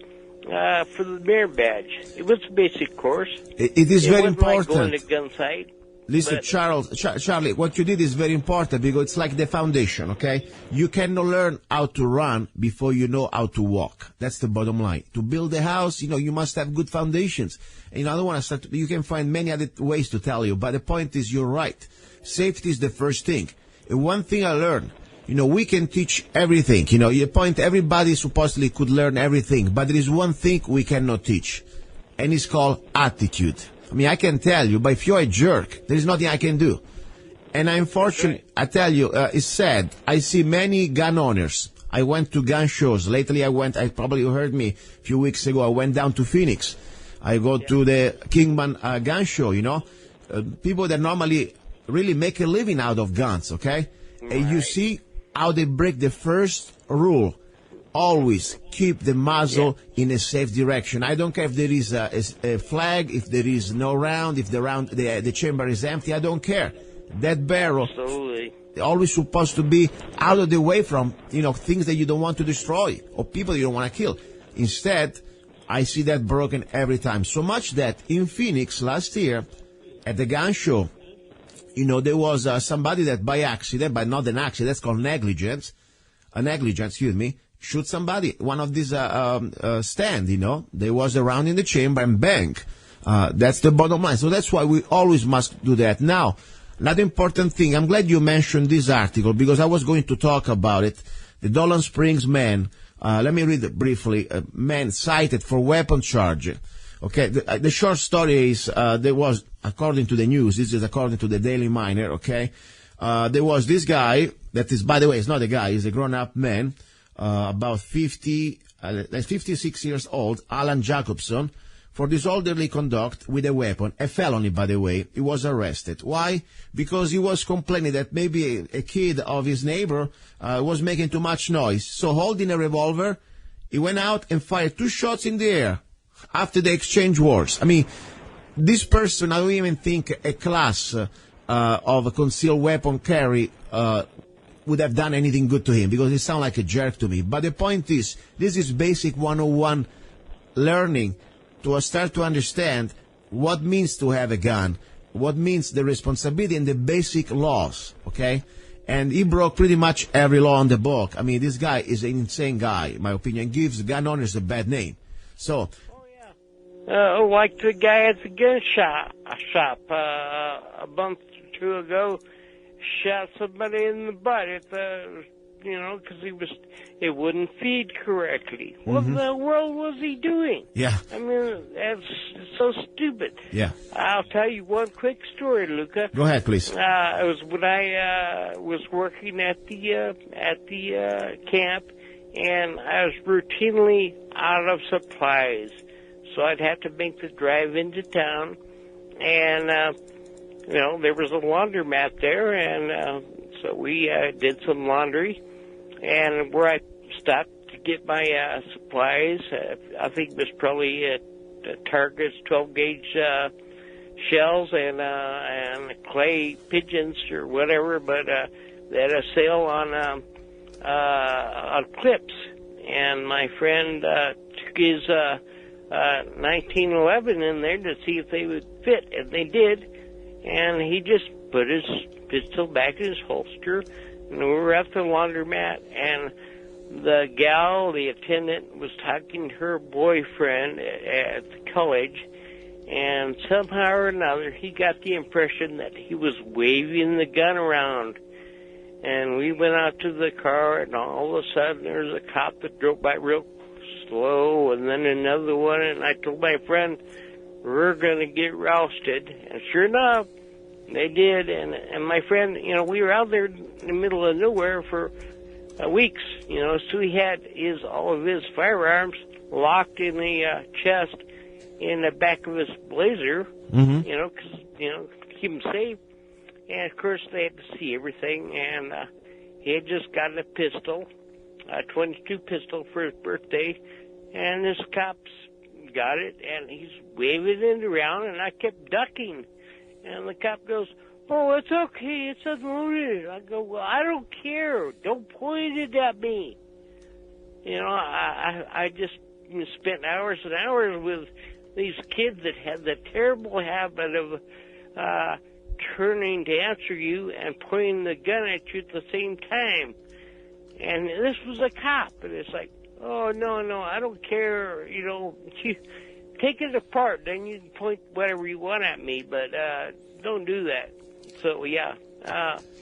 for the merit badge. It was a basic course. It is very important. Like going to gun sight. Listen, Charlie, what you did is very important because it's like the foundation, okay? You cannot learn how to run before you know how to walk. That's the bottom line. To build a house, you must have good foundations. And I don't want to start, you can find many other ways to tell you, but the point is you're right. Safety is the first thing. And one thing I learned, we can teach everything. Your point, everybody supposedly could learn everything, but there is one thing we cannot teach, and it's called attitude. I mean, I can tell you, but if you're a jerk, there is nothing I can do. And I'm fortunate, I tell you, it's sad. I see many gun owners. I went to gun shows. Lately I probably heard me a few weeks ago, I went down to Phoenix. I go to the Kingman gun show, people that normally really make a living out of guns, okay? Right. And you see how they break the first rule. Always keep the muzzle in a safe direction. I don't care if there is a flag, if there is no round, if the chamber is empty. I don't care. That barrel always supposed to be out of the way from things that you don't want to destroy or people you don't want to kill. Instead, I see that broken every time. So much that in Phoenix last year at the gun show, there was somebody that by accident, but not an accident, that's called negligence, shoot somebody, one of these stand, there was a round in the chamber and bang. That's the bottom line. So that's why we always must do that. Now, another important thing, I'm glad you mentioned this article because I was going to talk about it. The Dolan Springs man, let me read it briefly, man cited for weapon charge. Okay, the short story is, there was, according to the news, this is according to the Daily Miner, okay, there was this guy, that is, by the way, it's not a guy, he's a grown-up man, about 56 years old, Alan Jacobson, for disorderly conduct with a weapon, a felony, by the way. He was arrested. Why? Because he was complaining that maybe a kid of his neighbor was making too much noise. So holding a revolver, he went out and fired 2 shots in the air after they exchanged words. I mean, this person, I don't even think a class of a concealed weapon carry would have done anything good to him, because he sounded like a jerk to me. But the point is, this is basic 101 learning to start to understand what means to have a gun, what means the responsibility and the basic laws, okay? And he broke pretty much every law in the book. I mean, this guy is an insane guy, in my opinion. Gives gun owners a bad name. So, like the guy at the gun shop a month or two ago, shot somebody in the butt at the, because it wouldn't feed correctly. What in the world was he doing? Yeah. I mean, that's so stupid. Yeah. I'll tell you one quick story, Luca. Go ahead, please. It was when I was working at the camp, and I was routinely out of supplies. So I'd have to make the drive into town, and, there was a laundromat there, and so we did some laundry, and where I stopped to get my supplies, I think it was probably at Target's 12-gauge shells and clay pigeons or whatever, but they had a sale on clips, and my friend took his 1911 in there to see if they would fit, and they did, and he just put his pistol back in his holster, and we were at the laundromat, and the gal, the attendant, was talking to her boyfriend at the college, and somehow or another he got the impression that he was waving the gun around. And we went out to the car, and all of a sudden there was a cop that drove by real slow, and then another one, and I told my friend, we're going to get rousted. And sure enough, they did. And my friend, we were out there in the middle of nowhere for weeks, so he had all of his firearms locked in the chest in the back of his blazer, because, keep him safe. And, of course, they had to see everything, and he had just gotten a pistol, a .22 pistol for his birthday, and this cop's got it, and he's waving it around, and I kept ducking. And the cop goes, oh, it's okay, it's unloaded. I go, well, I don't care. Don't point it at me. I just spent hours and hours with these kids that had the terrible habit of turning to answer you and pointing the gun at you at the same time. And this was a cop, and it's like, oh, no, I don't care, you take it apart, then you can point whatever you want at me, but don't do that. So, yeah.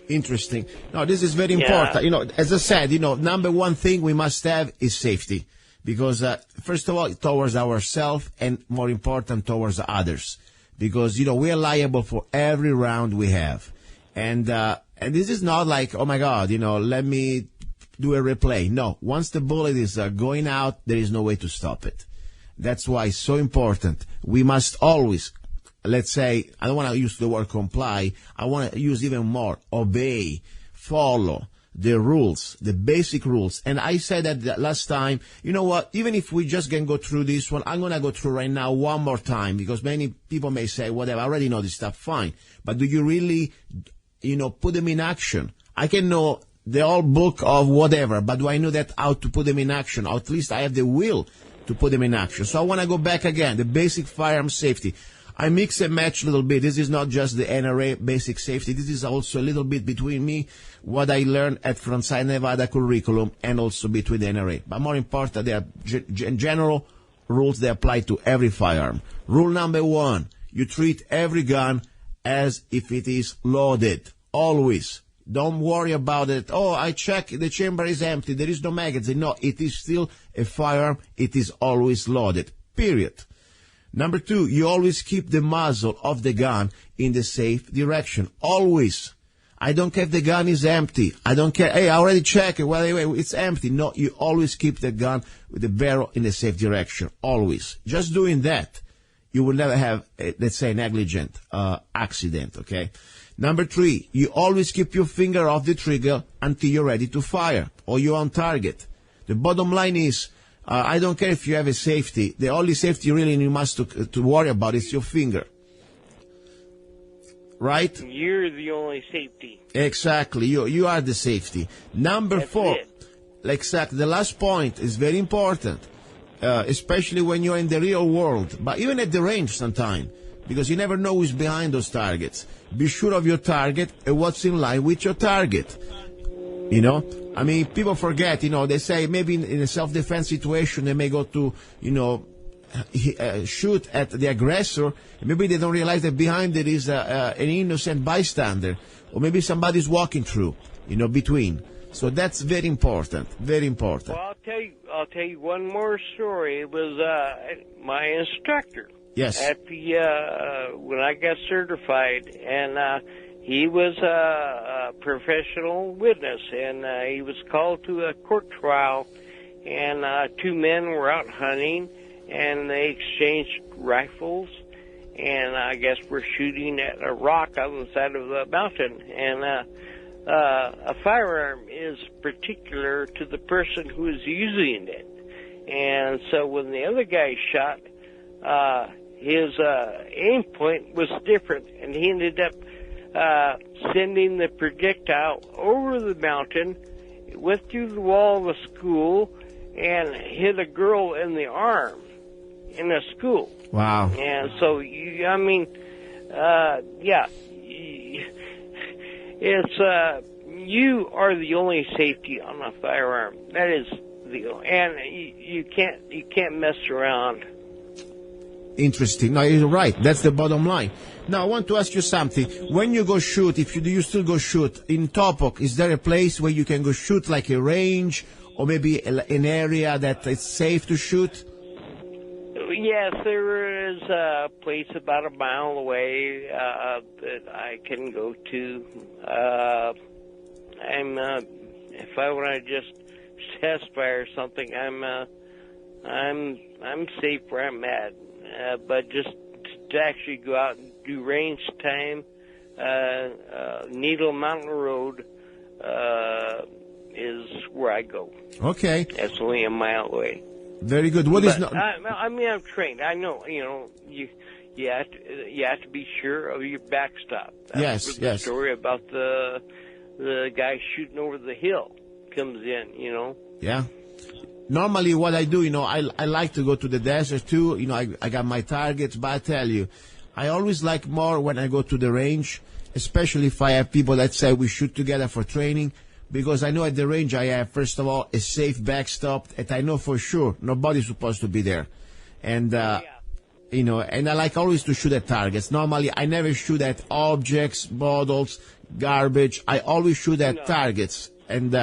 Interesting. No, this is very important. As I said, number one thing we must have is safety. Because, first of all, towards ourselves, and more important, towards others. Because, we are liable for every round we have. And this is not like, oh my God, let me do a replay. No, once the bullet is going out, there is no way to stop it. That's why it's so important. We must always, let's say, I don't want to use the word comply. I want to use even more, obey, follow the rules, the basic rules. And I said that last time, you know what, even if we just can go through this one, I'm going to go through right now one more time, because many people may say, whatever, I already know this stuff, fine. But do you really, put them in action? I can know the whole book of whatever, but do I know that how to put them in action? Or at least I have the will to put them in action. So I want to go back again, the basic firearm safety. I mix and match a little bit. This is not just the NRA basic safety. This is also a little bit between me, what I learned at Frontside Nevada curriculum, and also between the NRA. But more important, they are general rules that apply to every firearm. Rule number 1, you treat every gun as if it is loaded. Always. Don't worry about it. Oh, I check, the chamber is empty, there is no magazine. No, it is still a firearm. It is always loaded. Period. Number 2, you always keep the muzzle of the gun in the safe direction. Always. I don't care if the gun is empty. I don't care. Hey, I already checked it. Well, anyway, it's empty. No, you always keep the gun with the barrel in the safe direction. Always. Just doing that, you will never have, let's say, negligent accident, okay? Number 3, you always keep your finger off the trigger until you're ready to fire, or you're on target. The bottom line is, I don't care if you have a safety. The only safety really you must to worry about is your finger. right? You're the only safety. Exactly. You are the safety. Number That's 4. it. Exactly. The last point is very important, especially when you're in the real world, but even at the range sometimes, because you never know who's behind those targets. Be sure of your target and what's in line with your target. You know, I mean, people forget, they say maybe in a self-defense situation, they may go to, shoot at the aggressor. Maybe they don't realize that behind it is an innocent bystander, or maybe somebody's walking through, between. So that's very important, very important. Well, I'll tell you one more story. It was my instructor. Yes. At the when I got certified, and he was a professional witness, and he was called to a court trial, and 2 men were out hunting, and they exchanged rifles, and I guess we're shooting at a rock on the side of the mountain, and a firearm is particular to the person who is using it, and so when the other guy shot, his aim point was different, and he ended up sending the projectile over the mountain, went through the wall of the school, and hit a girl in the arm in a school. Wow. And so, it's you are the only safety on a firearm. That is and you can't mess around. Interesting. No, you're right. That's the bottom line. Now, I want to ask you something. When you go shoot, if you still go shoot, in Topock, is there a place where you can go shoot, like a range, or maybe an area that it's safe to shoot? Yes, there is a place about a mile away that I can go to. If I want to just test fire or something, I'm safe where I'm at. But just to actually go out and do range time, Needle Mountain Road is where I go. Okay. That's only a mile away. Very good. I'm trained. I know, you have to be sure of your backstop. That's where the story about the guy shooting over the hill comes in, Yeah. Normally what I do, I like to go to the desert too. I got my targets, but I tell you, I always like more when I go to the range, especially if I have people that say we shoot together for training, because I know at the range I have, first of all, a safe backstop that I know for sure nobody's supposed to be there. And, and I like always to shoot at targets. Normally I never shoot at objects, bottles, garbage. I always shoot at targets. And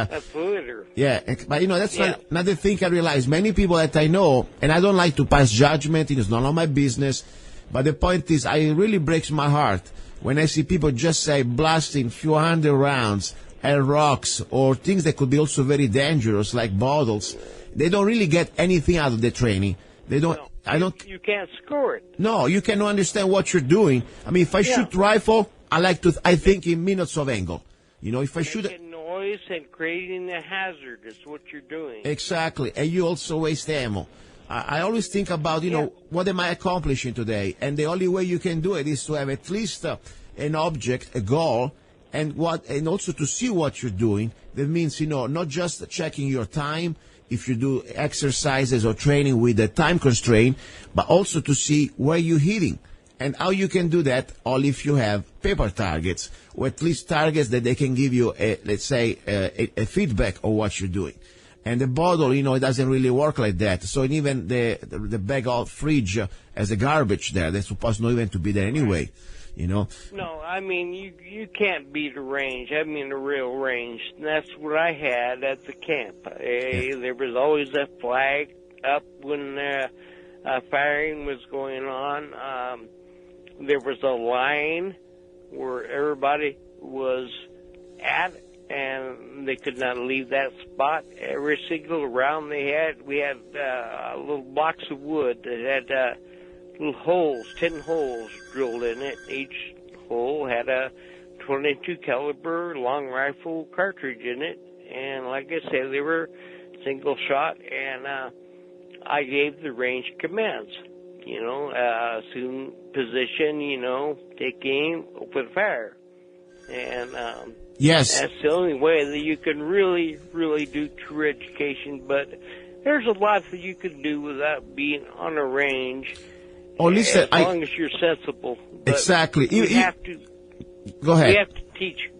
yeah, but that's another thing I realize. Many people that I know, and I don't like to pass judgment, it's none of my business, but the point is, it really breaks my heart when I see people just say blasting few hundred rounds at rocks or things that could be also very dangerous, like bottles. They don't really get anything out of the training. They don't. You can't score it. No, you cannot understand what you're doing. I mean, if I shoot rifle, I think in minutes of angle. If I shoot noise and creating a hazard is what you're doing. Exactly, and you also waste ammo. I always think about, what am I accomplishing today? And the only way you can do it is to have at least an object, a goal, and also to see what you're doing. That means, not just checking your time if you do exercises or training with a time constraint, but also to see where you're hitting. And how you can do that only if you have paper targets, or at least targets that they can give you, a feedback of what you're doing. And the bottle, it doesn't really work like that. So even the bag of fridge has a garbage there. That's supposed not even to be there anyway, No, I mean, you can't beat a range. I mean, a real range. And that's what I had at the camp. There was always a flag up when firing was going on. There was a line where everybody was at, and they could not leave that spot. Every single round we had a little box of wood that had little holes, 10 holes drilled in it. Each hole had a 22 caliber long rifle cartridge in it, and like I said, they were single shot, and I gave the range commands. assume position, take aim, open fire. And yes, that's the only way that you can really, really do true education. But there's a lot that you can do without being on a range. Oh, listen, as long as you're sensible. But exactly. We have to. Go ahead. We have to teach.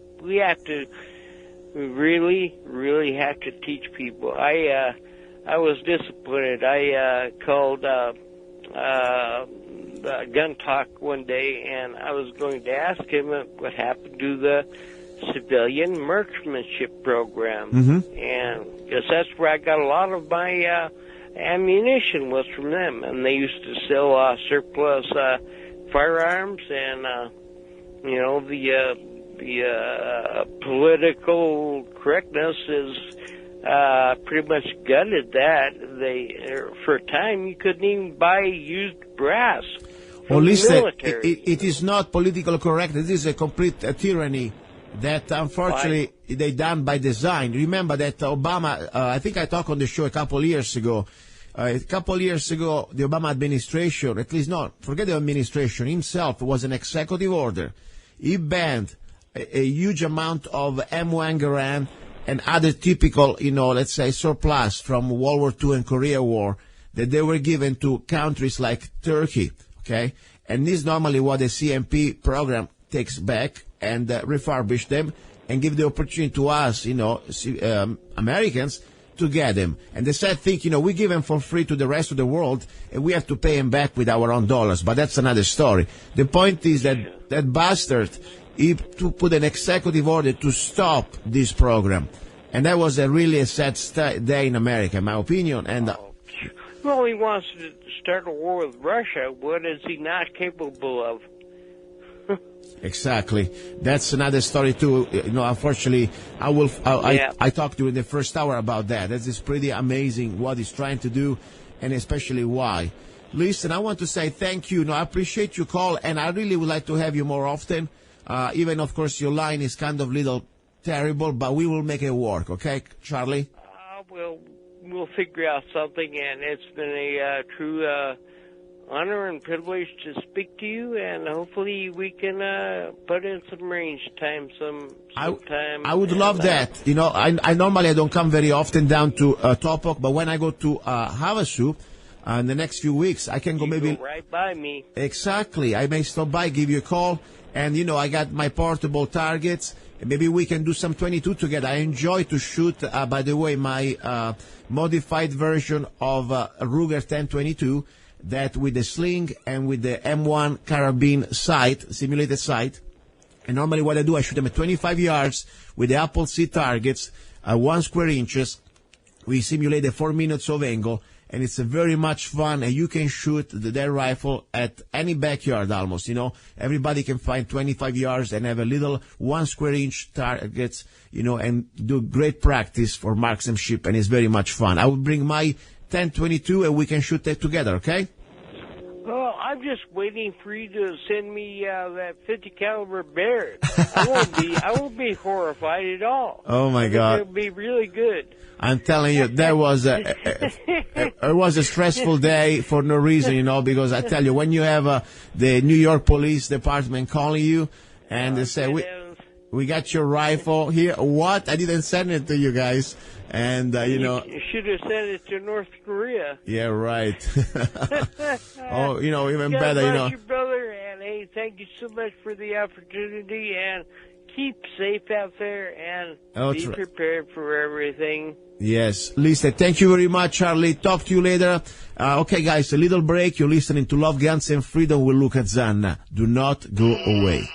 We really, really have to teach people. I was disappointed. I called Gun Talk one day, and I was going to ask him what happened to the civilian marksmanship program. Mm-hmm. And because that's where I got a lot of my ammunition was from them, and they used to sell surplus firearms, and the political correctness is pretty much gutted that. For a time, you couldn't even buy used brass. Well, listen, it is not political correct. It is a complete tyranny that, unfortunately, they done by design. Remember that Obama, I think I talked on the show a couple of years ago. The Obama administration, at least not, forget the administration, himself was an executive order. He banned a huge amount of M1 Garand and other typical, let's say, surplus from World War II and Korea War that they were given to countries like Turkey, okay? And this is normally what the CMP program takes back and refurbish them and give the opportunity to us, Americans, to get them. And the sad thing, we give them for free to the rest of the world, and we have to pay them back with our own dollars. But that's another story. The point is that bastard, he to put an executive order to stop this program. And that was really a sad day in America, in my opinion. And well, he wants to start a war with Russia. What is he not capable of? Exactly. That's another story too. Unfortunately, I talked to you in the first hour about that. That is pretty amazing what he's trying to do, and especially why. Listen, I want to say thank you. I appreciate your call, and I really would like to have you more often. Even, of course, your line is kind of little terrible, but we will make it work. Okay, Charlie? We'll figure out something, and it's been a true honor and privilege to speak to you, and hopefully we can put in some range time sometime. I would love that. I normally don't come very often down to Topock, but when I go to Havasu in the next few weeks, I can go go right by me. Exactly. I may stop by, give you a call, and I got my portable targets. Maybe we can do some 22 together. I enjoy to shoot, by the way, my modified version of Ruger 1022, that with the sling and with the M1 carabine sight, simulated sight. And normally what I do, I shoot them at 25 yards with the Apple C targets, 1 square inches. We simulate the 4 minutes of angle, and it's very much fun, and you can shoot that rifle at any backyard almost, Everybody can find 25 yards and have a little 1 square inch targets, and do great practice for marksmanship, and it's very much fun. I will bring my 1022 and we can shoot that together, okay? Well, I'm just waiting for you to send me that 50 caliber Barrett. I won't be horrified at all. Oh my God! It'll be really good. I'm telling you, that was it was a stressful day for no reason, because I tell you, when you have the New York Police Department calling you and they say we got your rifle here. What? I didn't send it to you guys. And, you should have sent it to North Korea. Yeah, right. Oh, even God better, bless you, brother. And, hey, thank you so much for the opportunity. And keep safe out there and be prepared for everything. Yes. Listen, thank you very much, Charlie. Talk to you later. Okay, guys, a little break. You're listening to Love, Guns, and Freedom with Luca-Zanna. Do not go away.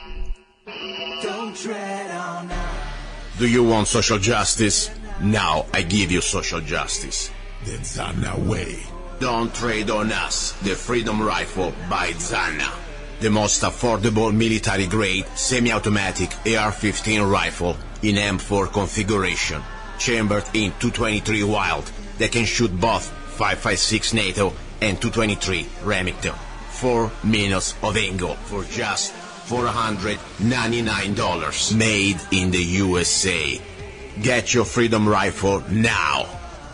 Don't tread on us. Do you want social justice? Now I give you social justice. The Zanna way. Don't trade on us the Freedom Rifle by Zanna. The most affordable military-grade semi-automatic AR-15 rifle in M4 configuration. Chambered in 223 Wild that can shoot both 5.56 NATO and 223 Remington. 4 minutes of angle for just $499. Made in the USA. Get your Freedom Rifle now.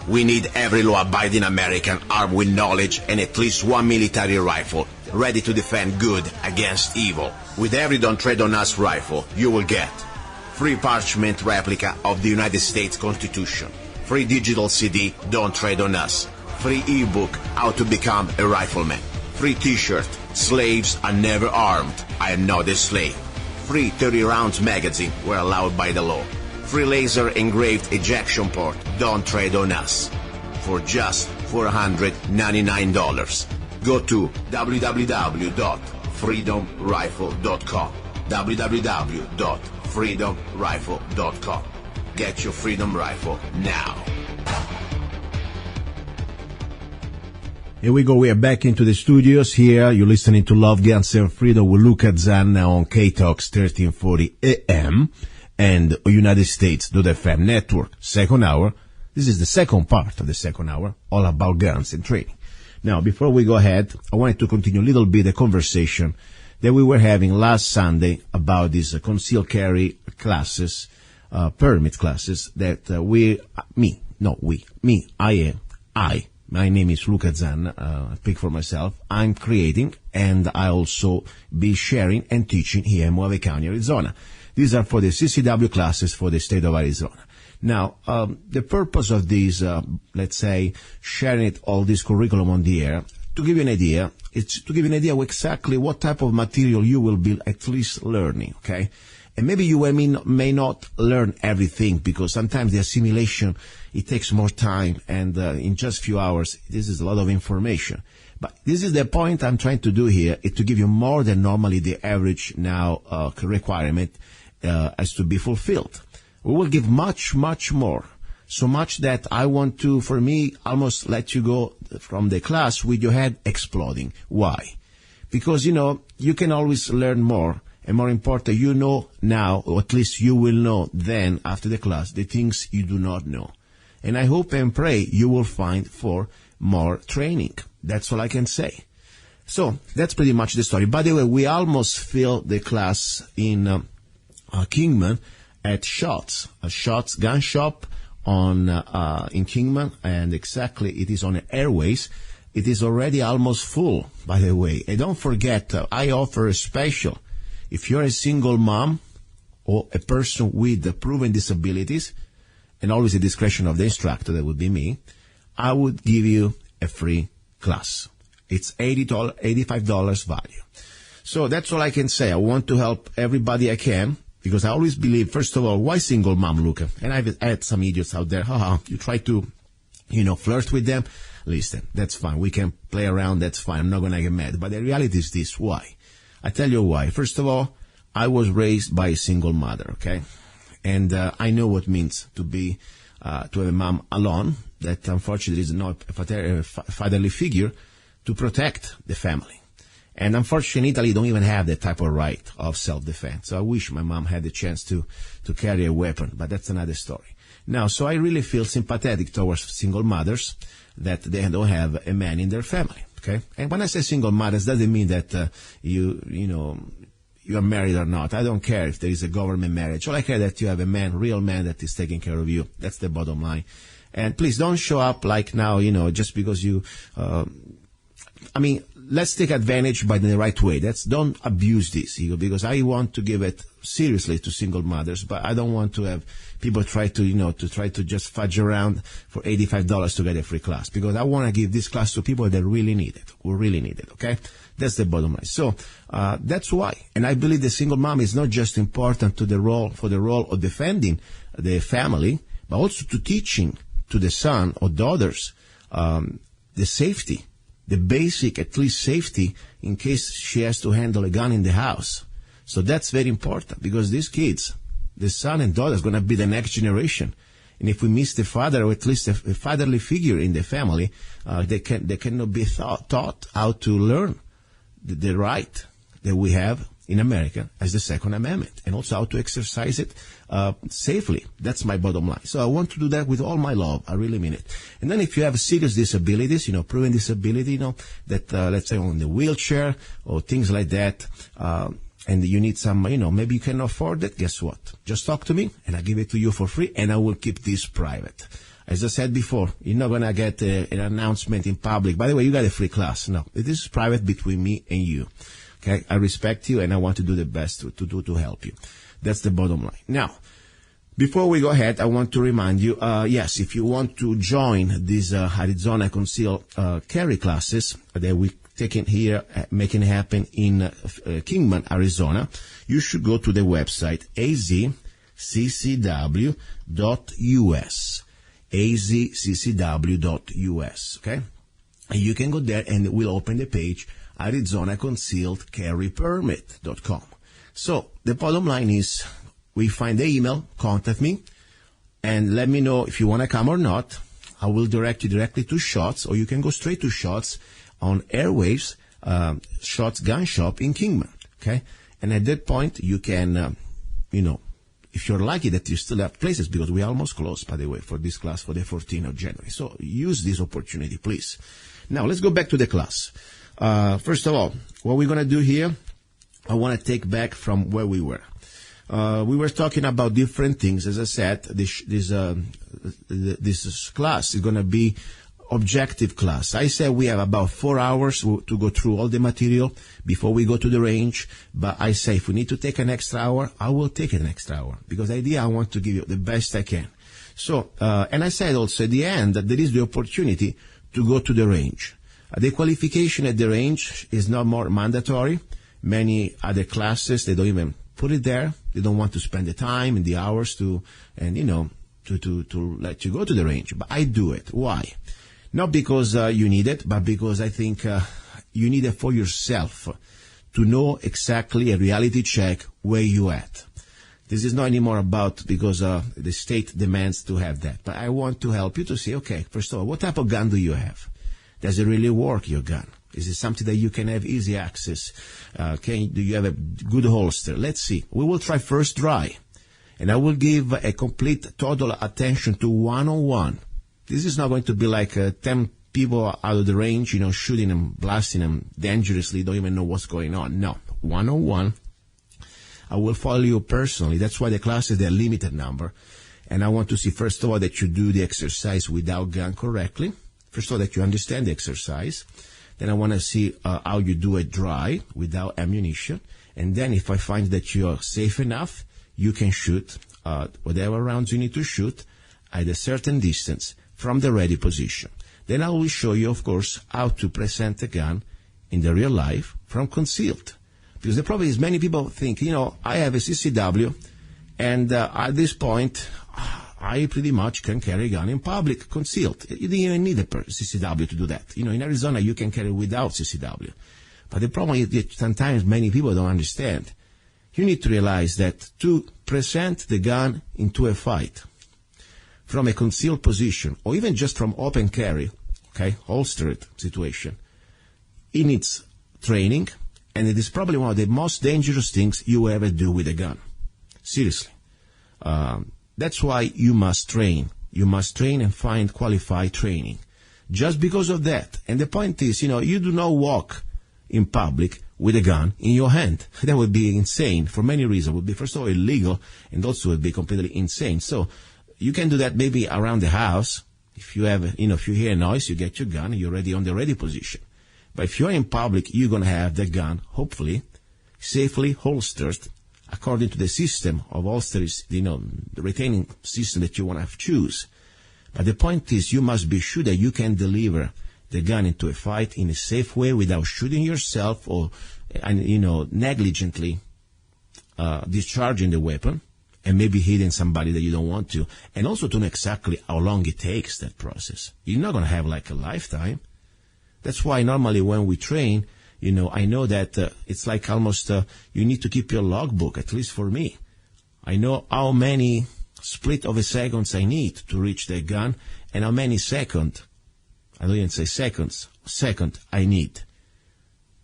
We need every law-abiding American armed with knowledge and at least one military rifle, ready to defend good against evil. With every Don't Tread on Us rifle, you will get free parchment replica of the United States Constitution, free digital CD, Don't Tread on Us, free ebook, How to Become a Rifleman, free t-shirt, Slaves Are Never Armed, I Am Not a Slave, free 30 rounds magazine, we're allowed by the law, free laser engraved ejection port, Don't Tread on Us, for just $499. Go to www.freedomrifle.com, www.freedomrifle.com. Get your Freedom Rifle now. Here we go. We are back into the studios here. You're listening to Love, Guns, and Freedom with luca-zanna on KTOX 1340 AM and United States.FM network. Second hour. This is the second part of the second hour, all about guns and training. Now, before we go ahead, I wanted to continue a little bit the conversation that we were having last Sunday about these concealed carry classes, permit classes that my name is luca-zanna, I speak for myself, I'm creating, and I also be sharing and teaching here in Lake County, Arizona. These are for the CCW classes for the state of Arizona. Now, the purpose of these, let's say, sharing it, all this curriculum on the air, to give you an idea, it's to give you an idea of exactly what type of material you will be at least learning, okay? And maybe you may not learn everything, because sometimes the assimilation, it takes more time, and in just a few hours, this is a lot of information. But this is the point I'm trying to do here, is to give you more than normally the average now requirement as to be fulfilled. We will give much, much more. So much that I want to, for me, almost let you go from the class with your head exploding. Why? Because, you can always learn more. And more important, you know now, or at least you will know then, after the class, the things you do not know. And I hope and pray you will find for more training. That's all I can say. So, that's pretty much the story. By the way, we almost filled the class in Kingman at Shots, a Shots gun shop in Kingman, and exactly it is on the Airways. It is already almost full, by the way. And don't forget, I offer a special. If you're a single mom or a person with proven disabilities, and always the discretion of the instructor, that would be me, I would give you a free class. It's $85 value. So that's all I can say. I want to help everybody I can, because I always believe, first of all, why single mom, Luca? And I've had some idiots out there, you try to, flirt with them. Listen, that's fine. We can play around, that's fine. I'm not going to get mad. But the reality is this, why? I tell you why. First of all, I was raised by a single mother, okay? And I know what it means to be, to have a mom alone, that unfortunately is not a fatherly figure to protect the family. And unfortunately, in Italy, don't even have that type of right of self-defense. So I wish my mom had the chance to carry a weapon, but that's another story. Now, so I really feel sympathetic towards single mothers that they don't have a man in their family, okay? And when I say single mothers, doesn't mean that you are married or not. I don't care if there is a government marriage. All I care that you have a man, real man, that is taking care of you. That's the bottom line. And please don't show up like now, just because you, let's take advantage by the right way. Don't abuse this, because I want to give it seriously to single mothers, but I don't want to have people try to just fudge around for $85 to get a free class, because I want to give this class to people that really need it, who really need it, okay? That's the bottom line. So, that's why. And I believe the single mom is not just important for the role of defending the family, but also to teaching to the son or daughters, the safety, the basic, at least safety, in case she has to handle a gun in the house. So that's very important, because these kids, the son and daughter, is going to be the next generation. And if we miss the father, or at least a fatherly figure in the family, they cannot be taught how to learn the right that we have in America as the Second Amendment, and also how to exercise it safely. That's my bottom line. So I want to do that with all my love. I really mean it. And then if you have serious disabilities, proven disability, that let's say on the wheelchair or things like that, and you need some, maybe you can afford it, guess what? Just talk to me, and I'll give it to you for free, and I will keep this private. As I said before, you're not going to get an announcement in public. By the way, you got a free class. No, this is private between me and you. Okay, I respect you, and I want to do the best to help you. That's the bottom line. Now, before we go ahead, I want to remind you, yes, if you want to join these Arizona concealed carry classes that we taking here, making happen in Kingman, Arizona, you should go to the website azccw.us. azccw.us, okay? And you can go there and it will open the page Arizona Concealed Carry Permit.com. So the bottom line is, we find the email, contact me, and let me know if you want to come or not. I will direct you directly to Shots, or you can go straight to Shots on Airwaves, Shots Gun Shop in Kingman, okay? And at that point, you can, if you're lucky that you still have places, because we almost closed, by the way, for this class for the 14th of January. So use this opportunity, please. Now, let's go back to the class. First of all, what we're going to do here, I want to take back from where we were. We were talking about different things. As I said, this class is going to be objective class. I said we have about 4 hours to go through all the material before we go to the range. But I say if we need to take an extra hour, I will take an extra hour, because the idea I want to give you the best I can. So, and I said also at the end that there is the opportunity to go to the range. The qualification at the range is not more mandatory. Many other classes, they don't even put it there. They don't want to spend the time and the hours to let you go to the range. But I do it. Why? Not because you need it, but because I think you need it for yourself to know exactly a reality check where you at. This is not anymore about because the state demands to have that. But I want to help you to say, okay, first of all, what type of gun do you have? Does it really work, your gun? Is it something that you can have easy access? Do you have a good holster? Let's see. We will try first dry. And I will give a complete, total attention to one-on-one. This is not going to be like 10 people out of the range, shooting them, blasting them dangerously, don't even know what's going on. No. One-on-one. I will follow you personally. That's why the class is a limited number. And I want to see, first of all, that you do the exercise without gun correctly. First of all, that you understand the exercise. Then I want to see how you do it dry, without ammunition. And then if I find that you are safe enough, you can shoot whatever rounds you need to shoot at a certain distance from the ready position. Then I will show you, of course, how to present a gun in the real life from concealed. Because the problem is many people think, I have a CCW, and at this point, I pretty much can carry a gun in public concealed. You don't even need a CCW to do that. In Arizona, you can carry without CCW. But the problem is that sometimes many people don't understand. You need to realize that to present the gun into a fight from a concealed position, or even just from open carry, okay, holstered situation, it needs training, and it is probably one of the most dangerous things you ever do with a gun. Seriously. That's why you must train. You must train and find qualified training. Just because of that. And the point is, you do not walk in public with a gun in your hand. That would be insane for many reasons. It would be, first of all, illegal, and also would be completely insane. So you can do that maybe around the house. If you have, if you hear a noise, you get your gun, you're ready on the ready position. But if you're in public, you're going to have the gun, hopefully, safely holstered according to the system of holsters, the retaining system that you want to choose. But the point is, you must be sure that you can deliver the gun into a fight in a safe way without shooting yourself or, negligently discharging the weapon and maybe hitting somebody that you don't want to. And also to know exactly how long it takes, that process. You're not going to have like a lifetime. That's why normally when we train, I know that it's like almost you need to keep your logbook, at least for me. I know how many split of a seconds I need to reach the gun and how many seconds, I don't even say seconds, second I need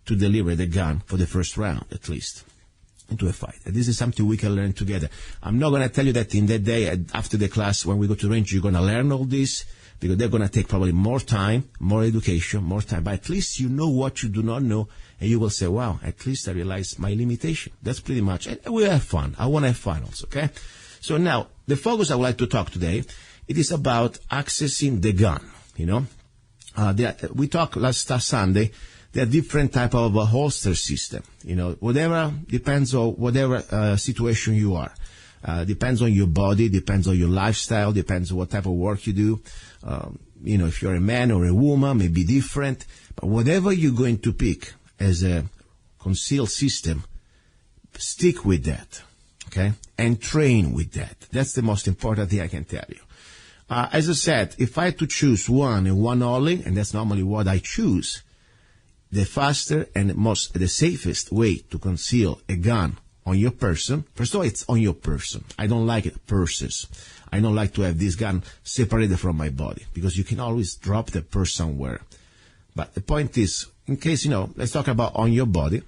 to deliver the gun for the first round, at least, into a fight. And this is something we can learn together. I'm not going to tell you that in that day, after the class, when we go to range, you're going to learn all this, because they're going to take probably more time, more education, more time. But at least you know what you do not know, and you will say, wow, at least I realize my limitation. That's pretty much it. And we have fun. I want to have fun also, okay? So now, the focus I would like to talk today It is about accessing the gun, you know. We talked last Sunday, there are different type of holster system, you know, whatever, depends on whatever situation you are. Depends on your body, depends on your lifestyle, depends on what type of work you do. You know, if you're a man or a woman, may be different. But whatever you're going to pick as a concealed system, stick with that, okay? And train with that. That's the most important thing I can tell you. As I said, if I had to choose one and one only, and that's normally what I choose, the faster and the safest way to conceal a gun on your person. First of all, it's on your person. I don't like it, purses. I don't like to have this gun separated from my body because you can always drop the purse somewhere. But the point is, in case, you know, let's talk about on your body.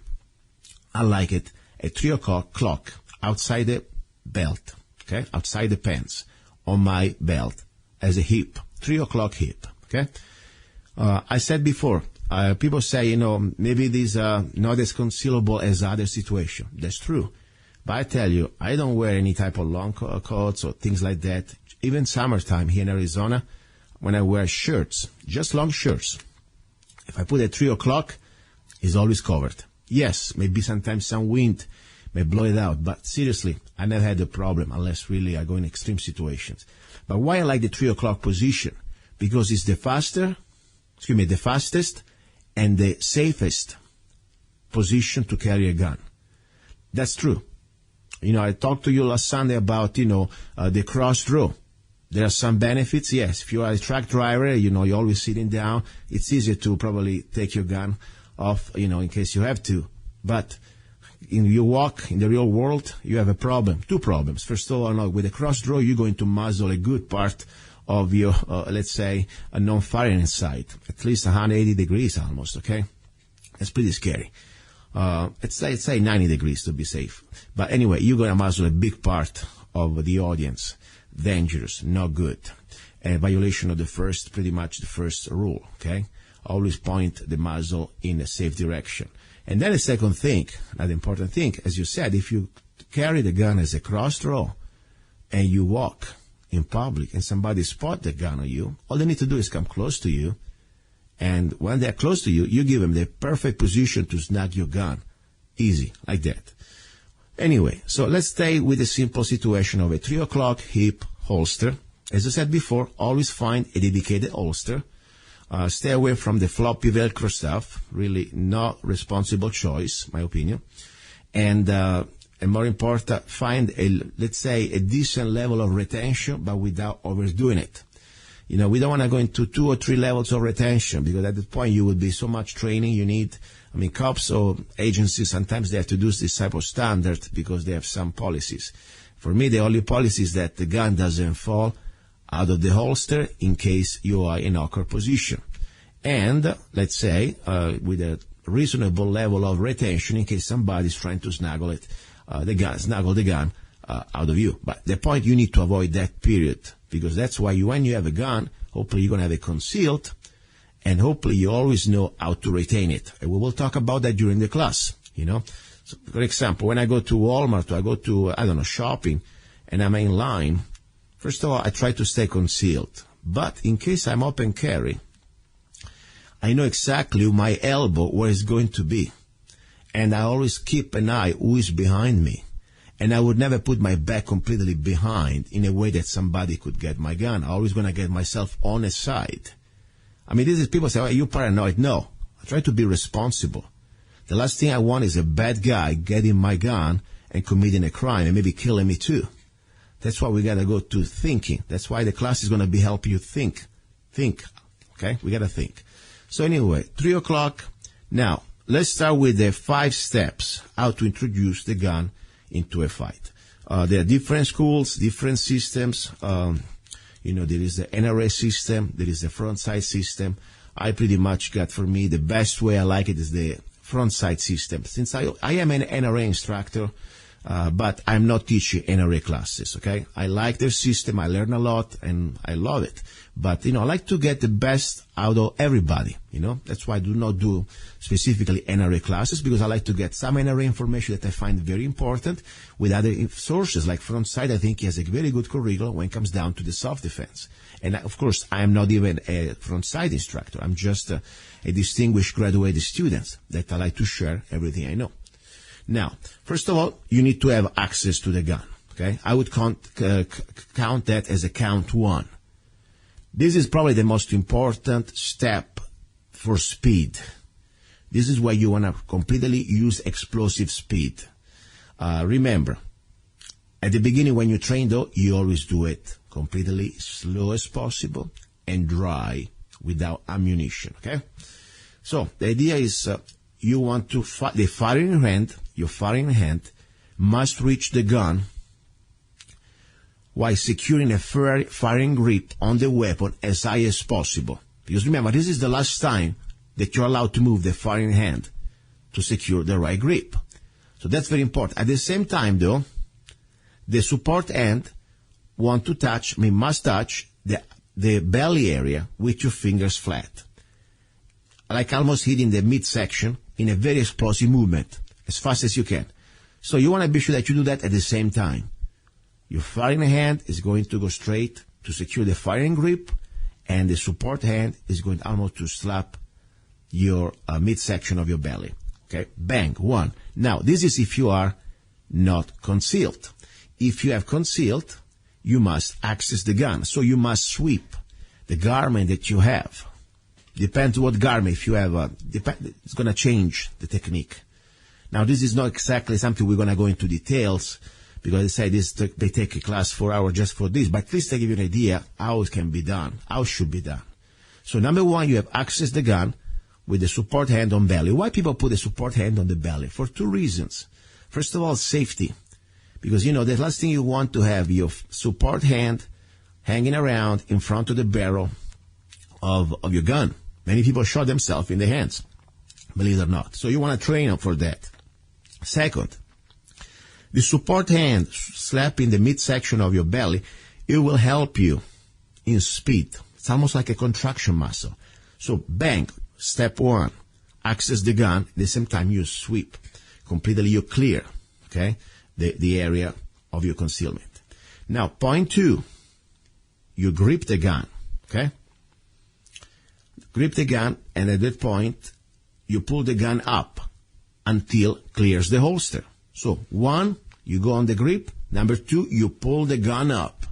I like it at 3 o'clock outside the belt, okay, outside the pants, on my belt as a hip, 3 o'clock hip, okay. I said before, people say, you know, maybe these are not as concealable as other situations. That's true. But I tell you, I don't wear any type of long coats or things like that. Even summertime here in Arizona, when I wear shirts, just long shirts, if I put it at 3 o'clock, it's always covered. Yes, maybe sometimes some wind may blow it out, but seriously, I never had a problem unless really I go in extreme situations. But why I like the 3 o'clock position? Because it's the fastest and the safest position to carry a gun. That's true. You know, I talked to you last Sunday about, you know, the cross draw. There are some benefits, yes. If you are a truck driver, you know, you're always sitting down. It's easier to probably take your gun off, you know, in case you have to. But in your walk in the real world, you have a problem, two problems. First of all, with a cross draw, you're going to muzzle a good part of your, let's say, a non-firing sight, at least 180 degrees almost, okay? That's pretty scary. Let's say 90 degrees to be safe. But anyway, you're going to muzzle a big part of the audience. Dangerous, not good. A violation of pretty much the first rule, okay? Always point the muzzle in a safe direction. And then the second thing, another important thing, as you said, if you carry the gun as a cross draw and you walk in public and somebody spot the gun on you, all they need to do is come close to you. And when they're close to you, you give them the perfect position to snag your gun. Easy, like that. Anyway, so let's stay with the simple situation of a 3 o'clock hip holster. As I said before, always find a dedicated holster. Stay away from the floppy Velcro stuff. Really not responsible choice, my opinion. And more important, find let's say, a decent level of retention, but without overdoing it. You know, we don't want to go into 2 or 3 levels of retention because at that point you would be so much training you need. I mean, cops or agencies, sometimes they have to do this type of standard because they have some policies. For me, the only policy is that the gun doesn't fall out of the holster in case you are in awkward position. And, let's say, with a reasonable level of retention in case somebody's trying to snuggle the gun out of you. But the point, you need to avoid that period because that's why when you have a gun, hopefully you're going to have it concealed. And hopefully you always know how to retain it. And we will talk about that during the class, you know. So, for example, when I go to Walmart or I go to, shopping, and I'm in line, first of all, I try to stay concealed. But in case I'm open carry, I know exactly my elbow where it's going to be. And I always keep an eye who is behind me. And I would never put my back completely behind in a way that somebody could get my gun. I'm always going to get myself on a side. I mean, this is people say, "Oh, you paranoid." No, I try to be responsible. The last thing I want is a bad guy getting my gun and committing a crime and maybe killing me too. That's why we got to go to thinking. That's why the class is going to be helping you think. Think, okay? We got to think. So anyway, 3 o'clock. Now, let's start with the 5 steps how to introduce the gun into a fight. There are different schools, different systems. You know, there is the NRA system, there is the front sight system. I pretty much got, for me, the best way I like it is the front sight system. Since I am an NRA instructor, But I'm not teaching NRA classes, okay? I like their system, I learn a lot, and I love it. But, I like to get the best out of everybody, That's why I do not do specifically NRA classes, because I like to get some NRA information that I find very important with other sources. Like Frontside, I think he has a very good curriculum when it comes down to the self-defense. And, of course, I am not even a Frontside instructor. I'm just a distinguished graduated student that I like to share everything I know. Now, first of all, you need to have access to the gun, okay? I would count that as a count one. This is probably the most important step for speed. This is where you want to completely use explosive speed. Remember, at the beginning when you train, though, you always do it completely slow as possible and dry without ammunition, okay? So the idea is you want to the firing hand, your firing hand must reach the gun while securing a firing grip on the weapon as high as possible. Because remember, this is the last time that you're allowed to move the firing hand to secure the right grip. So that's very important. At the same time, though, the support hand must touch the belly area with your fingers flat, like almost hitting the midsection in a very explosive movement, as fast as you can. So you want to be sure that you do that at the same time. Your firing hand is going to go straight to secure the firing grip, and the support hand is going almost to slap your midsection of your belly. Okay, bang, one. Now, this is if you are not concealed. If you have concealed, you must access the gun. So you must sweep the garment that you have. Depends what garment. If you have it's going to change the technique. Now, this is not exactly something we're going to go into details, because they say they take a class 4 hours just for this, but at least I give you an idea how it can be done, how it should be done. So number one, you have access the gun with the support hand on belly. Why people put the support hand on the belly? For two reasons. First of all, safety. Because, the last thing you want to have your support hand hanging around in front of the barrel of your gun. Many people shot themselves in the hands, believe it or not. So you want to train them for that. Second, the support hand slapping the midsection of your belly, it will help you in speed. It's almost like a contraction muscle. So bang, step one, access the gun. At the same time, you sweep. Completely you clear, okay, the area of your concealment. Now, point two, you grip the gun, okay? Grip the gun, and at that point, you pull the gun up until clears the holster. So, one, you go on the grip. Number two, you pull the gun up.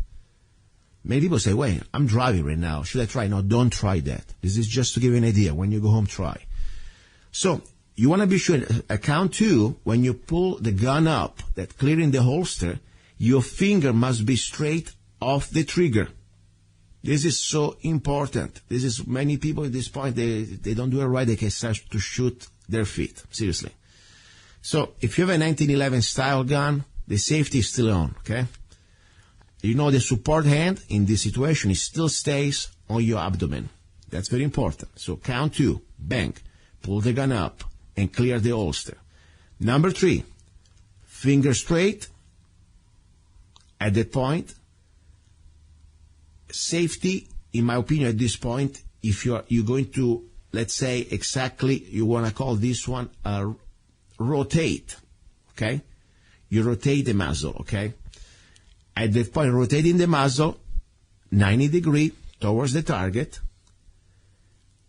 Many people say, wait, I'm driving right now. Should I try? No, don't try that. This is just to give you an idea. When you go home, try. So, you want to be sure, at count two, when you pull the gun up, that clearing the holster, your finger must be straight off the trigger. This is so important. This is many people at this point, they don't do it right. They can start to shoot their feet. Seriously. So if you have a 1911 style gun, the safety is still on, okay? The support hand in this situation, it still stays on your abdomen. That's very important. So count two, bang, pull the gun up and clear the holster. Number three, finger straight. At that point, safety, in my opinion, at this point, if you're going to, let's say exactly, you want to call this one rotate, okay? You rotate the muzzle, okay? At that point, rotating the muzzle 90 degrees towards the target,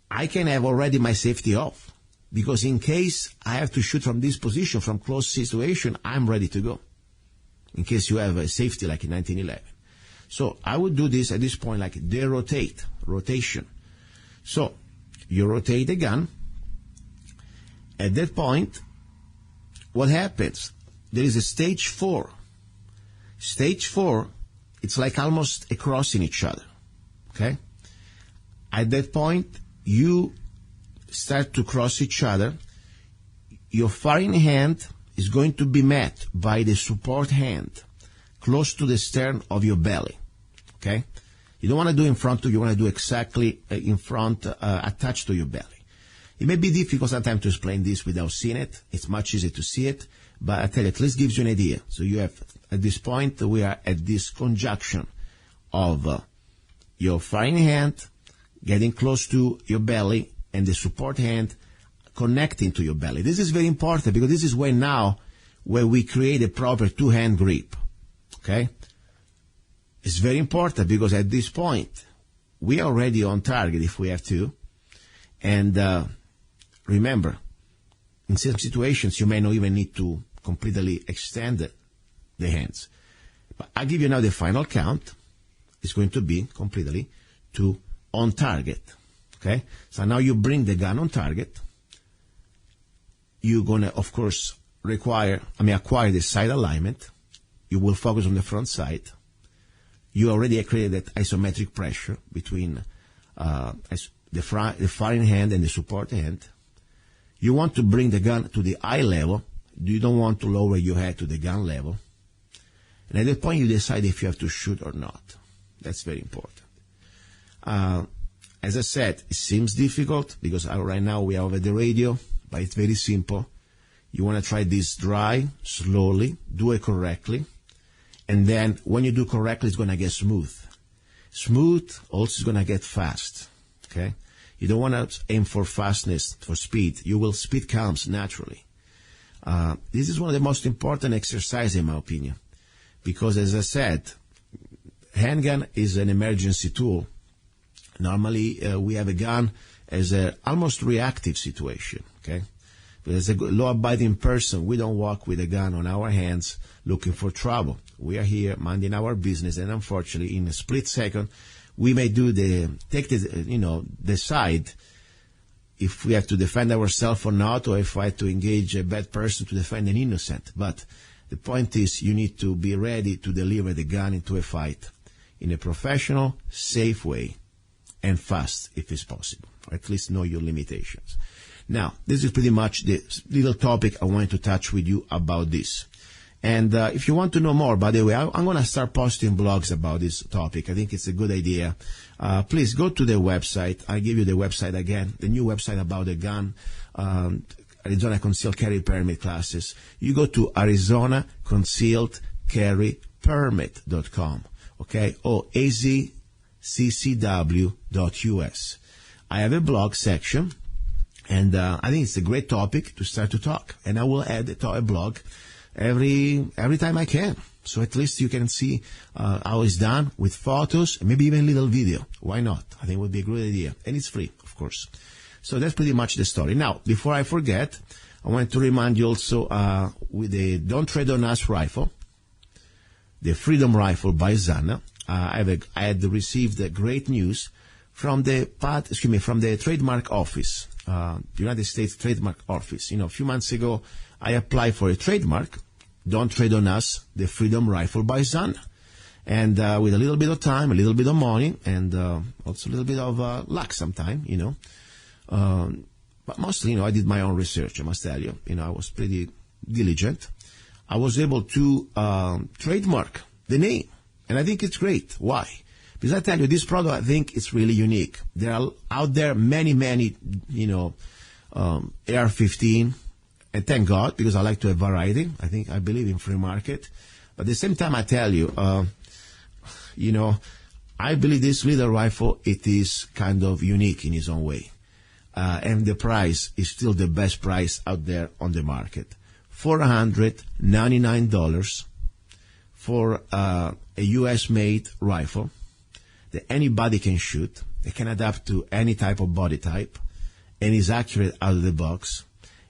I can have already my safety off. Because in case I have to shoot from this position, from close situation, I'm ready to go. In case you have a safety like in 1911. So I would do this at this point like rotation. So you rotate the gun. At that point, what happens? There is a stage 4. Stage 4, it's like almost crossing each other. Okay? At that point, you start to cross each other. Your firing hand is going to be met by the support hand close to the stern of your belly. Okay? You don't want to do in front of you. You want to do exactly in front, attached to your belly. It may be difficult sometimes to explain this without seeing it. It's much easier to see it. But I tell you, at least gives you an idea. So you have, at this point, we are at this conjunction of your firing hand getting close to your belly and the support hand connecting to your belly. This is very important because this is where we create a proper two-hand grip. Okay? It's very important because at this point, we are already on target if we have to. And remember, in some situations, you may not even need to completely extend the hands. But I'll give you now the final count. It's going to be completely to on target. Okay? So now you bring the gun on target. You're going to, of course, acquire the side alignment. You will focus on the front side. You already created that isometric pressure between the firing hand and the support hand. You want to bring the gun to the eye level. You don't want to lower your head to the gun level. And at that point, you decide if you have to shoot or not. That's very important. As I said, it seems difficult because right now we are over the radio, but it's very simple. You want to try this dry, slowly, do it correctly. And then when you do correctly, it's going to get smooth. Smooth also is going to get fast. Okay? You don't want to aim for fastness, for speed. Speed comes naturally. This is one of the most important exercises, in my opinion, because as I said, handgun is an emergency tool. Normally, we have a gun as an almost reactive situation. Okay? But as a law-abiding person, we don't walk with a gun on our hands looking for trouble. We are here minding our business, and unfortunately, in a split second, we may decide if we have to defend ourselves or not, or if I have to engage a bad person to defend an innocent. But the point is, you need to be ready to deliver the gun into a fight in a professional, safe way, and fast if it's possible, or at least know your limitations. Now, this is pretty much the little topic I wanted to touch with you about this. And if you want to know more, by the way, I'm going to start posting blogs about this topic. I think it's a good idea. Please go to the website. I'll give you the website again, the new website about the gun, Arizona Concealed Carry Permit classes. You go to ArizonaConcealedCarryPermit.com, okay, or AZ CCW.us. I have a blog section, and I think it's a great topic to start to talk. And I will add a blog every time I can. So at least you can see how it's done with photos and maybe even a little video. Why not? I think it would be a great idea. And it's free, of course. So that's pretty much the story. Now, before I forget, I want to remind you also with the Don't Tread on Us rifle, the Freedom Rifle by Zanna. I had received great news from the trademark office, the United States Trademark Office. A few months ago, I applied for a trademark, Don't Trade on Us, the Freedom Rifle by Zanna. And with a little bit of time, a little bit of money, and also a little bit of luck sometime, But mostly, I did my own research, I must tell you. I was pretty diligent. I was able to trademark the name. And I think it's great. Why? Because I tell you, this product, I think it's really unique. There are out there many, AR-15, and thank God, because I like to have variety. I believe in free market. But at the same time, I tell you, I believe this little rifle, it is kind of unique in its own way. And the price is still the best price out there on the market. $499 for a U.S.-made rifle that anybody can shoot. It can adapt to any type of body type and is accurate out of the box.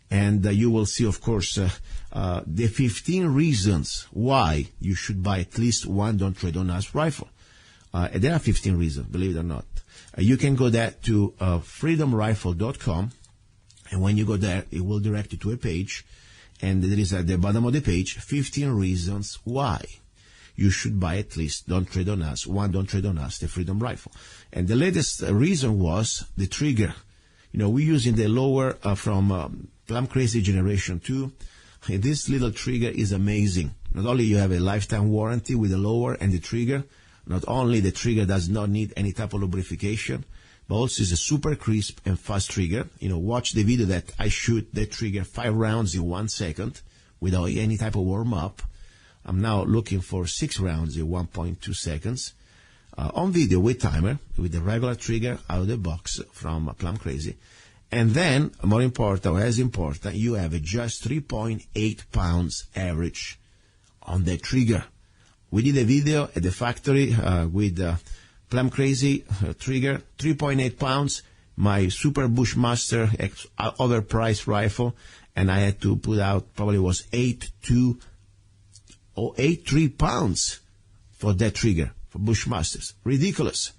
And you will see, of course, the 15 reasons why you should buy at least one Don't Trade on Us rifle. There are 15 reasons, believe it or not. You can go there to freedomrifle.com, and when you go there, it will direct you to a page, and there is at the bottom of the page 15 reasons why you should buy at least Don't Trade on Us, one Don't Trade on Us, the Freedom Rifle. And the latest reason was the trigger. We're using the lower from Plum Crazy Generation 2. This little trigger is amazing. Not only you have a lifetime warranty with the lower and the trigger, not only the trigger does not need any type of lubrication, but also is a super crisp and fast trigger. Watch the video that I shoot the trigger 5 rounds in 1 second, without any type of warm-up. I'm now looking for 6 rounds in 1.2 seconds. On video with timer, with the regular trigger out of the box from Plum Crazy. And then, more important, or as important, you have a just 3.8 pounds average on the trigger. We did a video at the factory with Plum Crazy trigger, 3.8 pounds, my Super Bushmaster overpriced rifle, and I had to put out, probably was 83 pounds for that trigger, for Bushmasters. Ridiculous.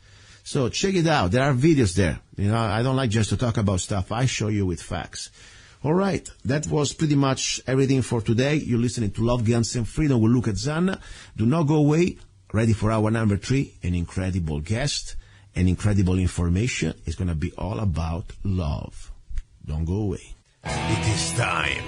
So check it out. There are videos there. I don't like just to talk about stuff. I show you with facts. All right. That was pretty much everything for today. You're listening to Love, Guns, and Freedom with luca-zanna. Do not go away. Ready for our number 3, an incredible guest, and incredible information. It's going to be all about love. Don't go away. It is time.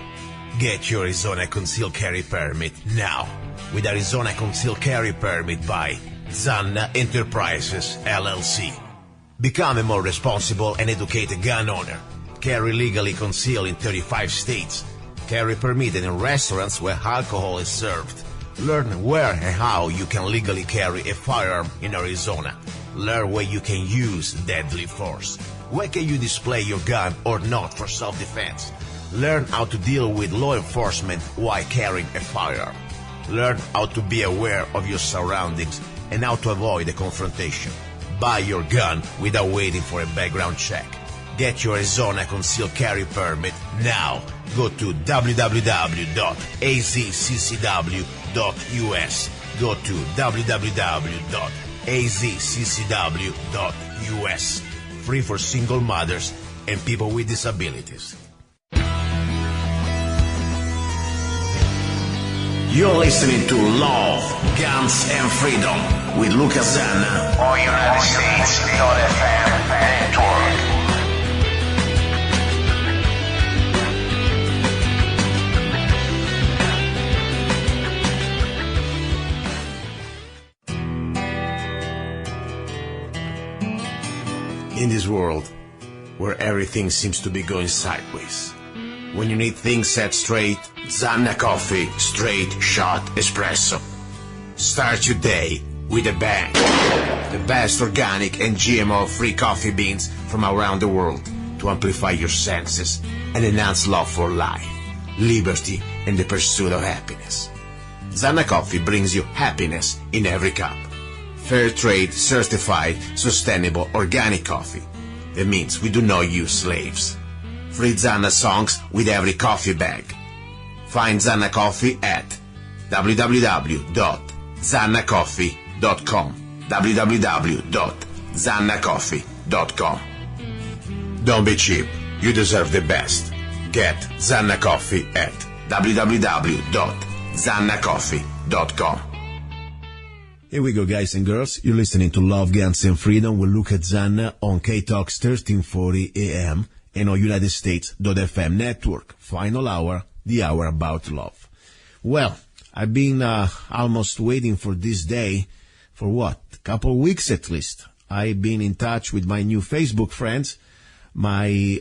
Get your Arizona Concealed Carry Permit now with Arizona Concealed Carry Permit by Zanna Enterprises, LLC. Become a more responsible and educated gun owner. Carry legally concealed in 35 states. Carry permitted in restaurants where alcohol is served. Learn where and how you can legally carry a firearm in Arizona. Learn where you can use deadly force. Where can you display your gun or not for self-defense? Learn how to deal with law enforcement while carrying a firearm. Learn how to be aware of your surroundings and how to avoid a confrontation. Buy your gun without waiting for a background check. Get your Arizona Concealed Carry Permit now. Go to www.azccw.us. Go to www.azccw.us. Free for single mothers and people with disabilities. You're listening to Love, Guns, and Freedom with luca-zanna on United States.FM network. In this world where everything seems to be going sideways, when you need things set straight, Zanna Coffee Straight Shot Espresso. Start your day with a bang. The best organic and GMO-free coffee beans from around the world to amplify your senses and enhance love for life, liberty, and the pursuit of happiness. Zanna Coffee brings you happiness in every cup. Fair trade, certified, sustainable, organic coffee. That means we do not use slaves. Free Zanna songs with every coffee bag. Find Zanna Coffee at www.zannacoffee.com. www.zannacoffee.com. Don't be cheap. You deserve the best. Get Zanna Coffee at www.zannacoffee.com. Here we go, guys and girls. You're listening to Love, Guns, and Freedom with luca-zanna on KTOX 1340 AM and on United States.FM network. Final hour, the hour about love. Well, I've been almost waiting for this day for what? A couple of weeks at least. I've been in touch with my new Facebook friends. My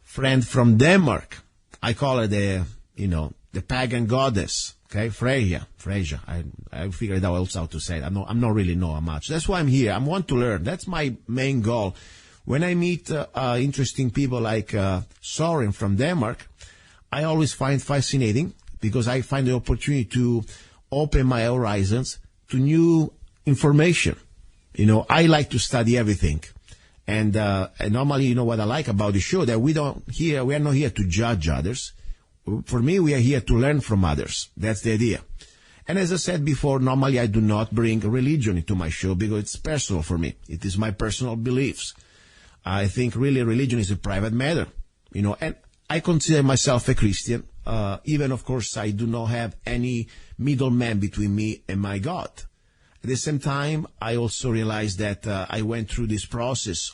friend from Denmark. I call her the pagan goddess. Okay, Freya. I figured out also how to say it. I'm not really know much. That's why I'm here. I want to learn. That's my main goal. When I meet interesting people like Soren from Denmark, I always find fascinating because I find the opportunity to open my horizons to new information. I like to study everything. And normally, what I like about the show, that we are not here to judge others. For me, we are here to learn from others. That's the idea. And as I said before, normally I do not bring religion into my show because it's personal for me. It is my personal beliefs. I think really religion is a private matter, and I consider myself a Christian. Even, of course, I do not have any middleman between me and my God. At the same time, I also realized that I went through this process.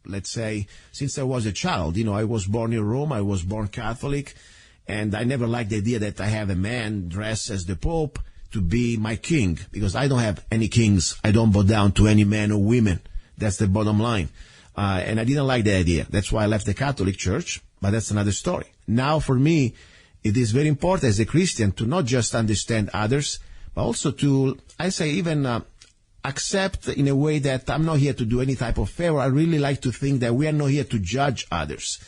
Let's say, since I was a child, I was born in Rome, I was born Catholic, and I never liked the idea that I have a man dressed as the Pope to be my king, because I don't have any kings. I don't bow down to any man or women. That's the bottom line. And I didn't like the idea. That's why I left the Catholic Church, but that's another story. Now, for me, it is very important as a Christian to not just understand others, but also to, I say, even accept in a way that I'm not here to do any type of favor. I really like to think that we are not here to judge others.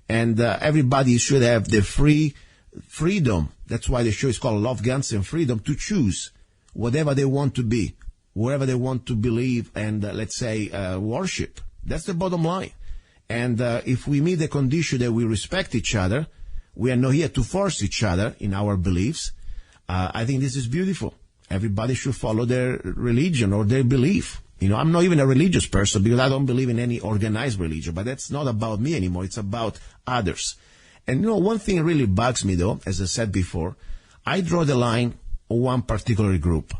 And everybody should have the freedom. That's why the show is called Love, Guns, and Freedom, to choose whatever they want to be, wherever they want to believe and, let's say, worship. That's the bottom line. And if we meet the condition that we respect each other, we are not here to force each other in our beliefs. I think this is beautiful. Everybody should follow their religion or their belief. You know, I'm not even a religious person because I don't believe in any organized religion, but that's not about me anymore. It's about others. And, you know, one thing really bugs me, though, as I said before, I draw the line on one particular group.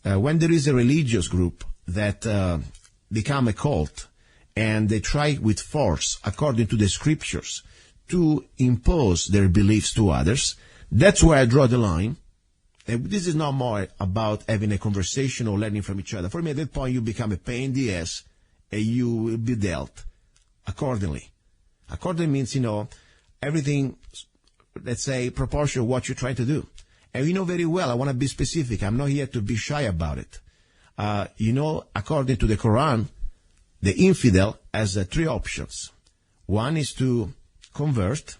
When there is a religious group that become a cult and they try with force, according to the scriptures, to impose their beliefs to others, that's where I draw the line. And this is not more about having a conversation or learning from each other. For me, at that point, you become a pain in the ass and you will be dealt accordingly. Accordingly means, you know, everything, let's say, proportional to what you're trying to do. And you know very well, I want to be specific. I'm not here to be shy about it. You know, according to the Quran, the infidel has 3 options. One is to convert.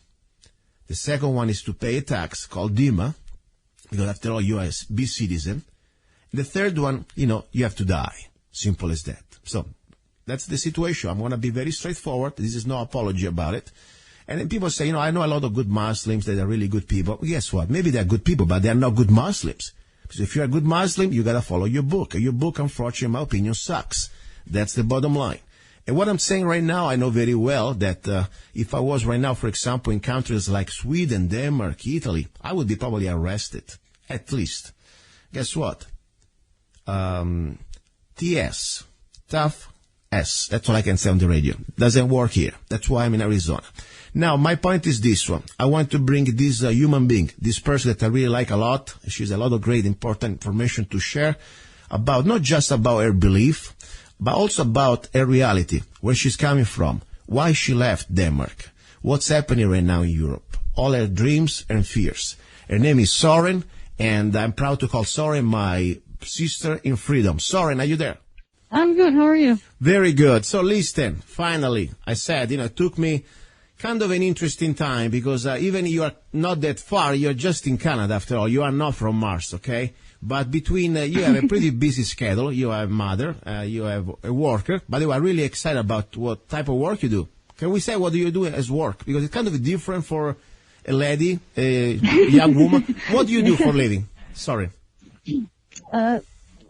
The second one is to pay a tax called Dima, because after all, you are a B citizen. The third one, you know, you have to die. Simple as that. So that's the situation. I'm going to be very straightforward. This is no apology about it. And then people say, you know, I know a lot of good Muslims that are really good people. Well, guess what? Maybe they're good people, but they're not good Muslims. Because if you're a good Muslim, you got to follow your book. And your book, unfortunately, in my opinion, sucks. That's the bottom line. And what I'm saying right now, I know very well that if I was right now, for example, in countries like Sweden, Denmark, Italy, I would be probably arrested, at least. Guess what? TS, tough S. That's all I can say on the radio. Doesn't work here. That's why I'm in Arizona. Now, my point is this one. I want to bring this human being, this person that I really like a lot. She has a lot of great, important information to share about, not just about her belief, but also about her reality, where she's coming from, why she left Denmark, what's happening right now in Europe, all her dreams and fears. Her name is Soren, and I'm proud to call Soren my sister in freedom. Soren, are you there? I'm good. How are you? Very good. So listen, finally, I said, you know, it took me kind of an interesting time because even you are not that far, you're just in Canada after all. You are not from Mars, okay? But between, you have a pretty busy schedule. You have a mother, you have a worker. By the way, I'm really excited about what type of work you do. Can we say what do you do as work? Because it's kind of different for a lady, a young woman. What do you do for a living? Sorry.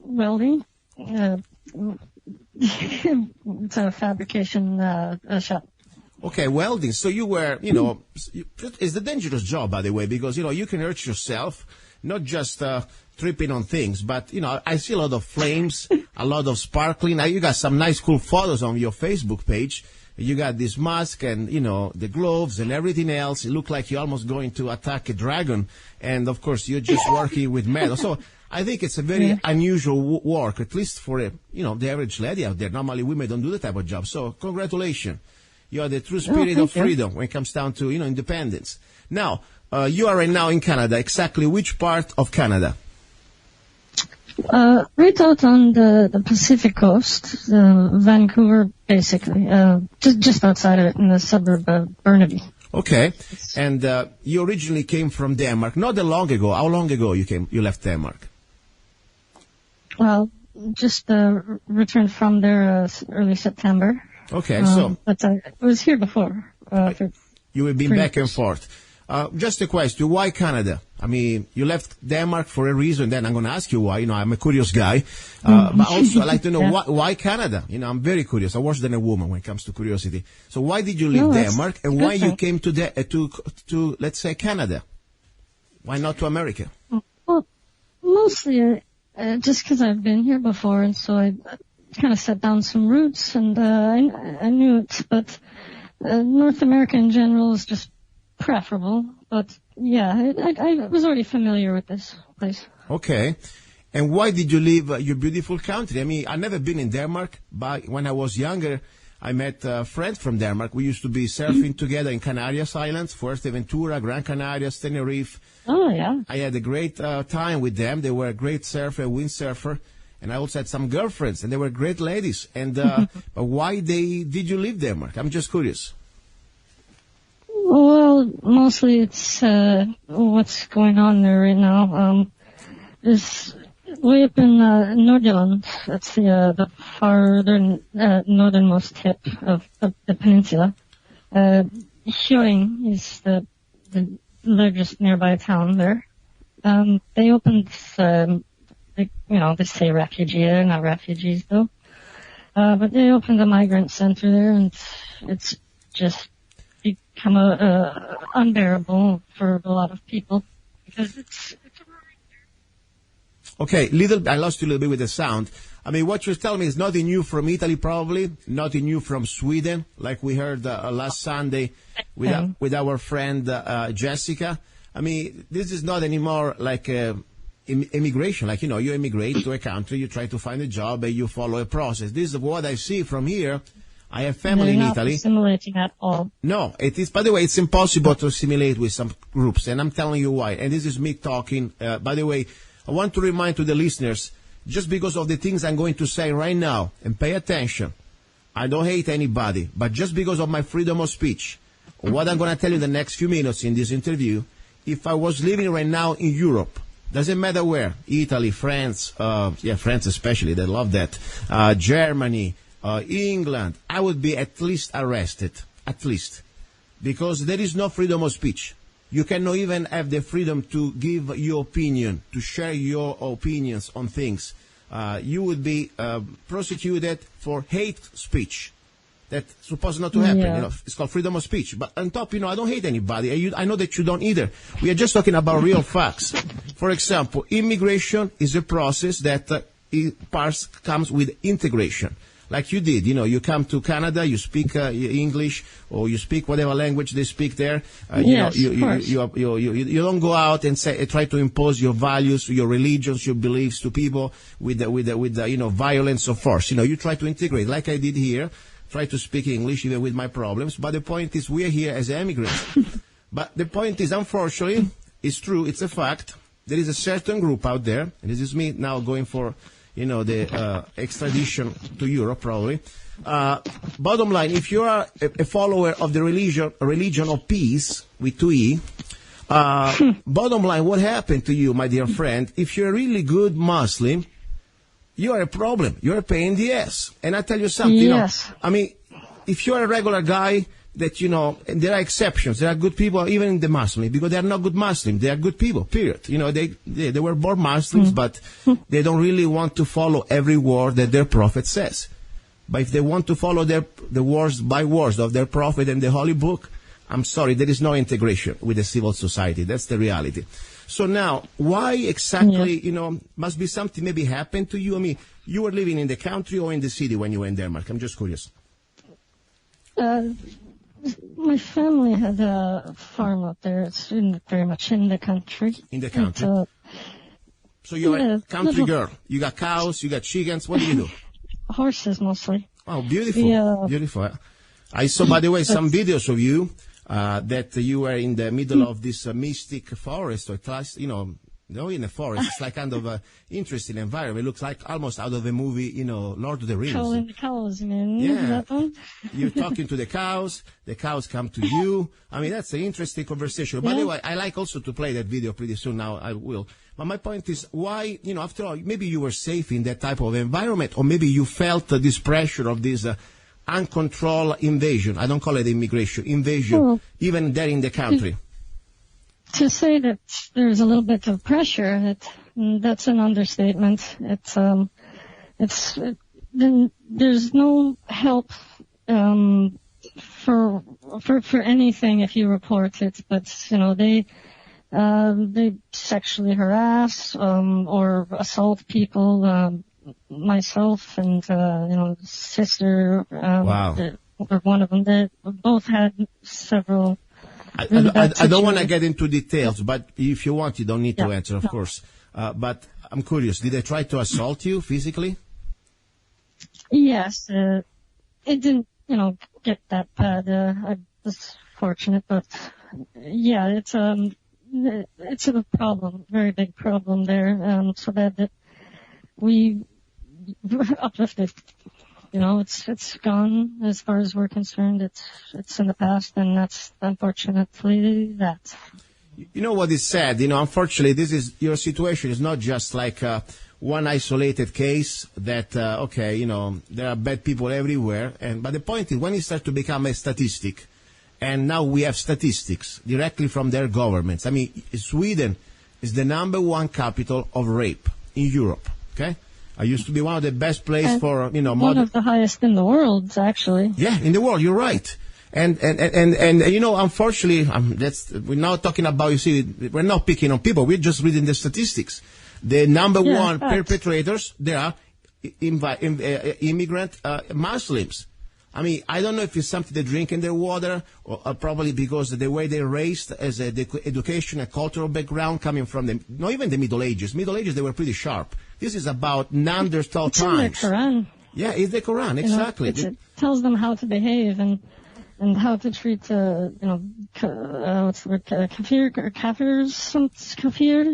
Welding. It's a fabrication shop. Okay, welding. So you were, you know, it's a dangerous job, by the way, because, you know, you can hurt yourself, not just tripping on things, but, you know, I see a lot of flames, a lot of sparkling. Now, you got some nice, cool photos on your Facebook page. You got this mask and, you know, the gloves and everything else. It looked like you're almost going to attack a dragon. And, of course, you're just working with metal. So I think it's a very unusual work, at least for, you know, the average lady out there. Normally, women don't do that type of job. So congratulations. You are the true spirit of freedom when it comes down to, you know, independence. Now, you are right now in Canada. Exactly which part of Canada? Right out on the Pacific coast, Vancouver, basically. Just outside of it, in the suburb of Burnaby. Okay. And you originally came from Denmark. Not that long ago. How long ago you left Denmark? Well, just returned from there early September. Okay, so... But I was here before. You have been back and forth. Just a question, why Canada? I mean, you left Denmark for a reason, then I'm going to ask you why. You know, I'm a curious guy. But also, I'd like to know why Canada? You know, I'm very curious. I'm worse than a woman when it comes to curiosity. So why did you leave Denmark, and why you came to, let's say, Canada? Why not to America? Well, mostly just because I've been here before, and so I kind of set down some roots, and I knew it, but North America in general is just preferable. But yeah, I was already familiar with this place. Okay. And why did you leave your beautiful country? I mean, I've never been in Denmark, but when I was younger, I met a friend from Denmark. We used to be surfing together in Canarias Islands, Fuerteventura, Gran Canarias, Tenerife. Oh, yeah. I had a great time with them. They were a great surfer, windsurfer. And I also had some girlfriends, and they were great ladies. And but why did you leave Denmark? I'm just curious. Well, mostly it's what's going on there right now. Is way up in Nordjylland. That's the farther northernmost tip of the peninsula. Hjoing is the largest nearby town there. They opened, they say refugee. They're not refugees though. But they opened a migrant center there, and it's just become unbearable for a lot of people because it's Okay, I lost you a little bit with the sound. I mean, what you're telling me is nothing new from Italy, probably, nothing new from Sweden, like we heard last Sunday with our friend Jessica. I mean, this is not anymore like immigration. Like, you immigrate to a country, you try to find a job, and you follow a process. This is what I see from here. I have family in Italy. Not assimilating at all. No, it is. By the way, it's impossible to assimilate with some groups, and I'm telling you why. And this is me talking. By the way, I want to remind to the listeners, just because of the things I'm going to say right now, and pay attention, I don't hate anybody, but just because of my freedom of speech, what I'm going to tell you in the next few minutes in this interview, if I was living right now in Europe, doesn't matter where, Italy, France, France especially, they love that, Germany, England, I would be at least arrested, at least, because there is no freedom of speech. You cannot even have the freedom to give your opinion, to share your opinions on things. You would be prosecuted for hate speech. That's supposed not to happen. Yeah. It's called freedom of speech. But on top, I don't hate anybody. I know that you don't either. We are just talking about real facts. For example, immigration is a process that comes with integration. Like you did, you come to Canada, you speak English, or you speak whatever language they speak there. Yes, you don't go out and try to impose your values, your religions, your beliefs to people with violence or force. You try to integrate, like I did here. Try to speak English even with my problems. But the point is, we are here as immigrants. But the point is, unfortunately, it's true, it's a fact. There is a certain group out there, and this is me now going for the extradition to Europe, probably. Bottom line, if you are a follower of the religion of peace, with 2E, bottom line, what happened to you, my dear friend, if you're a really good Muslim, you are a problem. You're a pain in the ass. And I tell you something, yes. If you're a regular guy, that, and there are exceptions. There are good people, even in the Muslim, because they are not good Muslims. They are good people, period. They were born Muslims, but they don't really want to follow every word that their prophet says. But if they want to follow the words by words of their prophet and the Holy Book, I'm sorry, there is no integration with the civil society. That's the reality. So now, why exactly, must be something maybe happened to you? You were living in the country or in the city when you were in Denmark? I'm just curious. My family had a farm out there. It's very much in the country. In the country? So you're a country girl. You got cows, you got chickens. What do you do? Horses, mostly. Oh, beautiful. Yeah. Beautiful. I saw, by the way, some videos of you that you were in the middle of this mystic forest, or in a forest. It's like kind of an interesting environment. It looks like almost out of a movie, Lord of the Rings. Calling the cows, man. Yeah. That one? You're talking to the cows come to you. That's an interesting conversation. By the way, I like also to play that video pretty soon. Now I will. But my point is, why, after all, maybe you were safe in that type of environment, or maybe you felt this pressure of this uncontrolled invasion. I don't call it immigration, invasion, even there in the country. To say that there's a little bit of pressure, that's an understatement. There's no help for anything if you report it, but they sexually harass or assault people. Myself and sister, wow. or one of them, they both had several. I don't want to get into details, but if you want, you don't need to answer, of course. But I'm curious, did they try to assault you physically? Yes. It didn't, get that bad. I was fortunate, but yeah, it's a problem, very big problem there. So that we uplifted. It's gone as far as we're concerned. It's in the past, and that's unfortunately that. You know what is sad? Unfortunately, your situation is not just like one isolated case that, there are bad people everywhere. But the point is, when it starts to become a statistic, and now we have statistics directly from their governments. I mean, Sweden is the #1 capital of rape in Europe, okay? I used to be one of the best places for, one of the highest in the world, actually. Yeah, in the world, you're right. And unfortunately, we're not talking about, we're not picking on people, we're just reading the statistics. The #1 perpetrators, they are immigrant Muslims. I mean, I don't know if it's something they drink in their water, or probably because the way they're raised as the education and cultural background coming from not even the Middle Ages. Middle Ages, they were pretty sharp. This is about Neanderthal times. It's in the Quran. Yeah, it's the Quran, exactly. It tells them how to behave and how to treat, what's the word, kafir,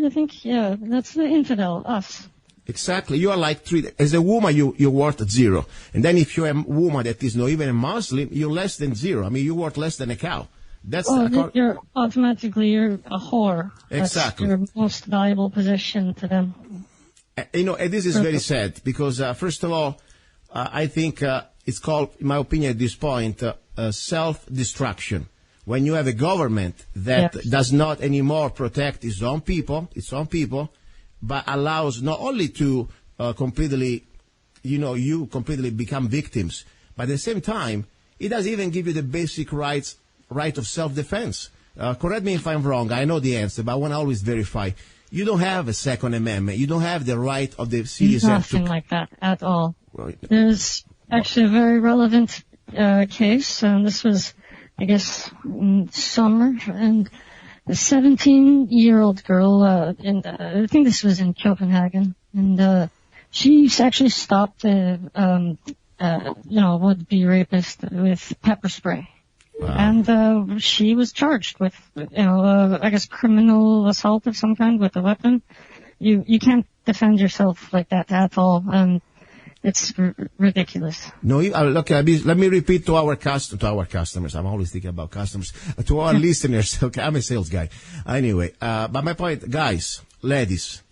I think? Yeah, that's the infidel, us. Exactly. You are like treated. As a woman, you're worth 0. And then if you're a woman that is not even a Muslim, you're less than 0. I mean, you're worth less than a cow. That's you're a whore. Exactly. That's your most valuable position to them. And this is very sad because, first of all, I think it's called, in my opinion at this point, self-destruction. When you have a government that does not anymore protect its own people, but allows not only to completely become victims, but at the same time, it doesn't even give you the basic right of self-defense. Correct me if I'm wrong. I know the answer, but I want to always verify. You don't have a Second Amendment. You don't have the right of the citizen. Nothing like that at all. Right. There's actually a very relevant case. This was, I guess, in summer, and a 17-year-old girl, and I think this was in Copenhagen, and she actually stopped a would-be rapist with pepper spray. Wow. And she was charged with, I guess, criminal assault of some kind with a weapon. You can't defend yourself like that at all, and it's ridiculous. No, look, let me repeat to our customers. I'm always thinking about customers. To our listeners, okay, I'm a sales guy. Anyway, but my point, guys, ladies,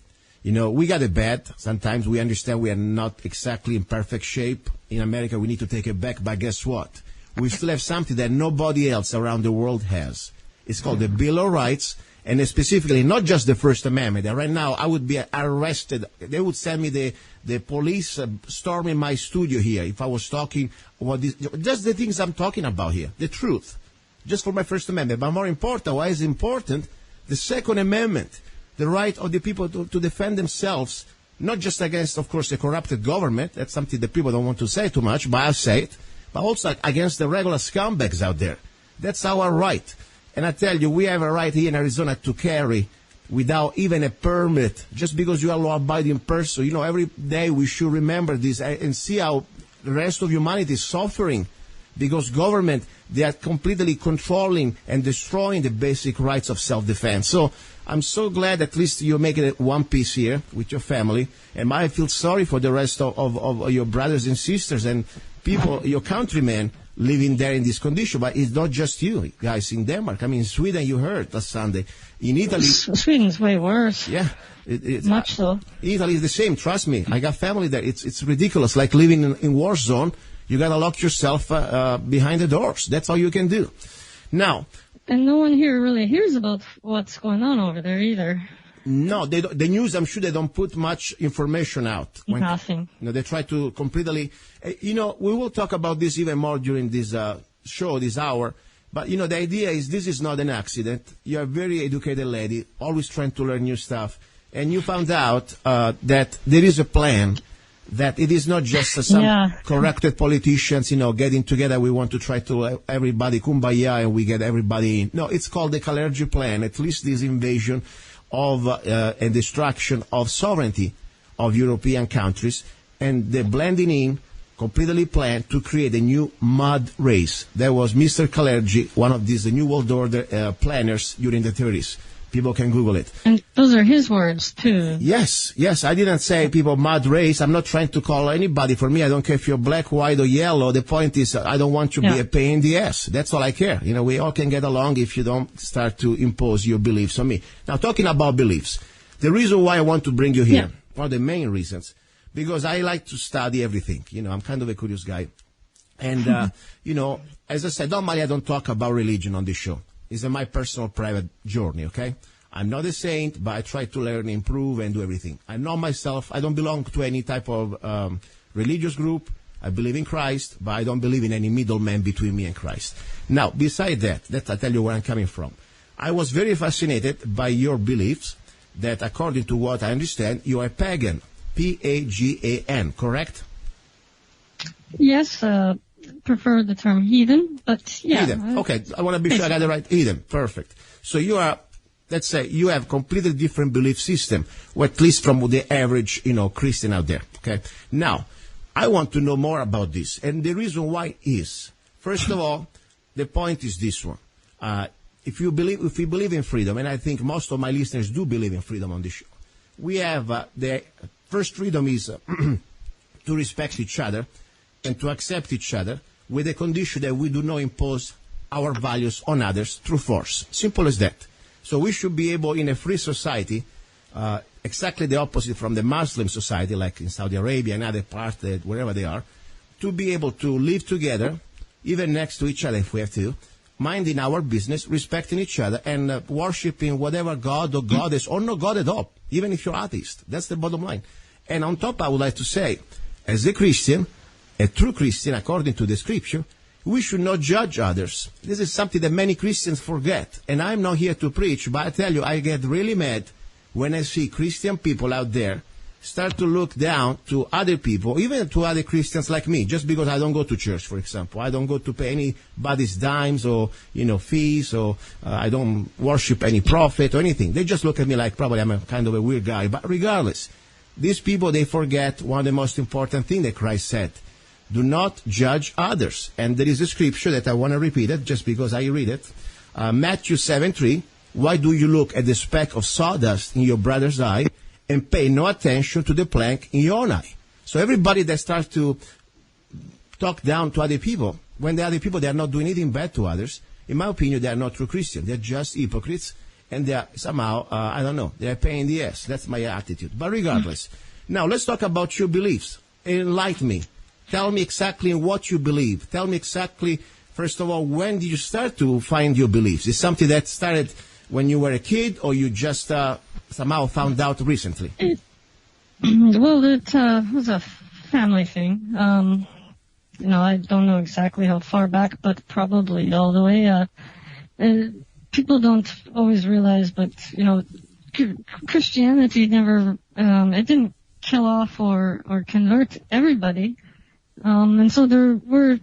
we got it bad. Sometimes we understand we are not exactly in perfect shape. In America, we need to take it back, but guess what? We still have something that nobody else around the world has. It's called the Bill of Rights, and specifically not just the First Amendment. And right now, I would be arrested. They would send me the police storming my studio here if I was talking about this. Just the things I'm talking about here, the truth, just for my First Amendment. But more important, why is important, the Second Amendment, the right of the people to defend themselves, not just against, of course, the corrupted government. That's something that people don't want to say too much, but I'll say it. But also against the regular scumbags out there. That's our right. And I tell you, we have a right here in Arizona to carry without even a permit, just because you are a law-abiding person. Every day we should remember this and see how the rest of humanity is suffering because government, they are completely controlling and destroying the basic rights of self-defense. So I'm so glad at least you're making it one piece here with your family. And I feel sorry for the rest of your brothers and sisters and people, your countrymen, living there in this condition. But it's not just you guys in Denmark. I mean, in Sweden, you heard last Sunday. In Italy, Sweden's way worse. Yeah, it's much so. Italy is the same. Trust me, I got family there. It's ridiculous. Like living in war zone. You gotta lock yourself behind the doors. That's all you can do. Now, and no one here really hears about what's going on over there either. No, they don't, the news, I'm sure they don't put much information out. Nothing. They try to completely, we will talk about this even more during this show, this hour. But, the idea is this is not an accident. You're a very educated lady, always trying to learn new stuff. And you found out that there is a plan, that it is not just some corrupted politicians, getting together. We want to try to everybody kumbaya and we get everybody in. No, it's called the Kalergi plan, at least this invasion of and destruction of sovereignty of European countries and the blending in completely planned to create a new mud race. That was Mr. Kalergi, one of these New World Order planners during the 30s. People can Google it. And those are his words, too. Yes. I didn't say people mud race. I'm not trying to call anybody. For me, I don't care if you're black, white, or yellow. The point is, I don't want you to be a pain in the ass. That's all I care. We all can get along if you don't start to impose your beliefs on me. Now, talking about beliefs, the reason why I want to bring you here, one of the main reasons, because I like to study everything. I'm kind of a curious guy. And, as I said, normally I don't talk about religion on this show. It's my personal private journey, okay? I'm not a saint, but I try to learn, improve, and do everything. I know myself. I don't belong to any type of religious group. I believe in Christ, but I don't believe in any middleman between me and Christ. Now, beside that I tell you where I'm coming from. I was very fascinated by your beliefs that, according to what I understand, you are pagan. P-A-G-A-N, correct? Yes, prefer the term heathen, but yeah. Heathen. Okay, I want to be sure I got it right. Heathen, perfect. So you are, let's say, you have completely different belief system, or at least from the average, Christian out there. Okay. Now, I want to know more about this, and the reason why is, first of all, the point is this one. If we believe in freedom, and I think most of my listeners do believe in freedom on this show, we have the first freedom is to respect each other and to accept each other with the condition that we do not impose our values on others through force. Simple as that. So we should be able, in a free society, exactly the opposite from the Muslim society, like in Saudi Arabia and other parts, wherever they are, to be able to live together, even next to each other if we have to, minding our business, respecting each other, and worshiping whatever God or goddess, or no God at all, even if you're atheist. That's the bottom line. And on top, I would like to say, as a Christian, a true Christian, according to the scripture, we should not judge others. This is something that many Christians forget. And I'm not here to preach, but I tell you, I get really mad when I see Christian people out there start to look down to other people, even to other Christians like me, just because I don't go to church, for example. I don't go to pay anybody's dimes or, fees, or I don't worship any prophet or anything. They just look at me like probably I'm a kind of a weird guy. But regardless, these people, they forget one of the most important things that Christ said. Do not judge others. And there is a scripture that I want to repeat it just because I read it. Matthew 7:3. Why do you look at the speck of sawdust in your brother's eye and pay no attention to the plank in your own eye? So everybody that starts to talk down to other people, when the other people, they are not doing anything bad to others, in my opinion, they are not true Christians. They're just hypocrites. And they are somehow, I don't know, they are paying in the ass. That's my attitude. But regardless, now let's talk about your beliefs. Enlighten me. Tell me exactly what you believe. Tell me exactly, first of all, when did you start to find your beliefs? Is something that started when you were a kid, or you just somehow found out recently? Well, it was a family thing. I don't know exactly how far back, but probably all the way. People don't always realize, but, Christianity never, it didn't kill off or convert everybody. And so there were,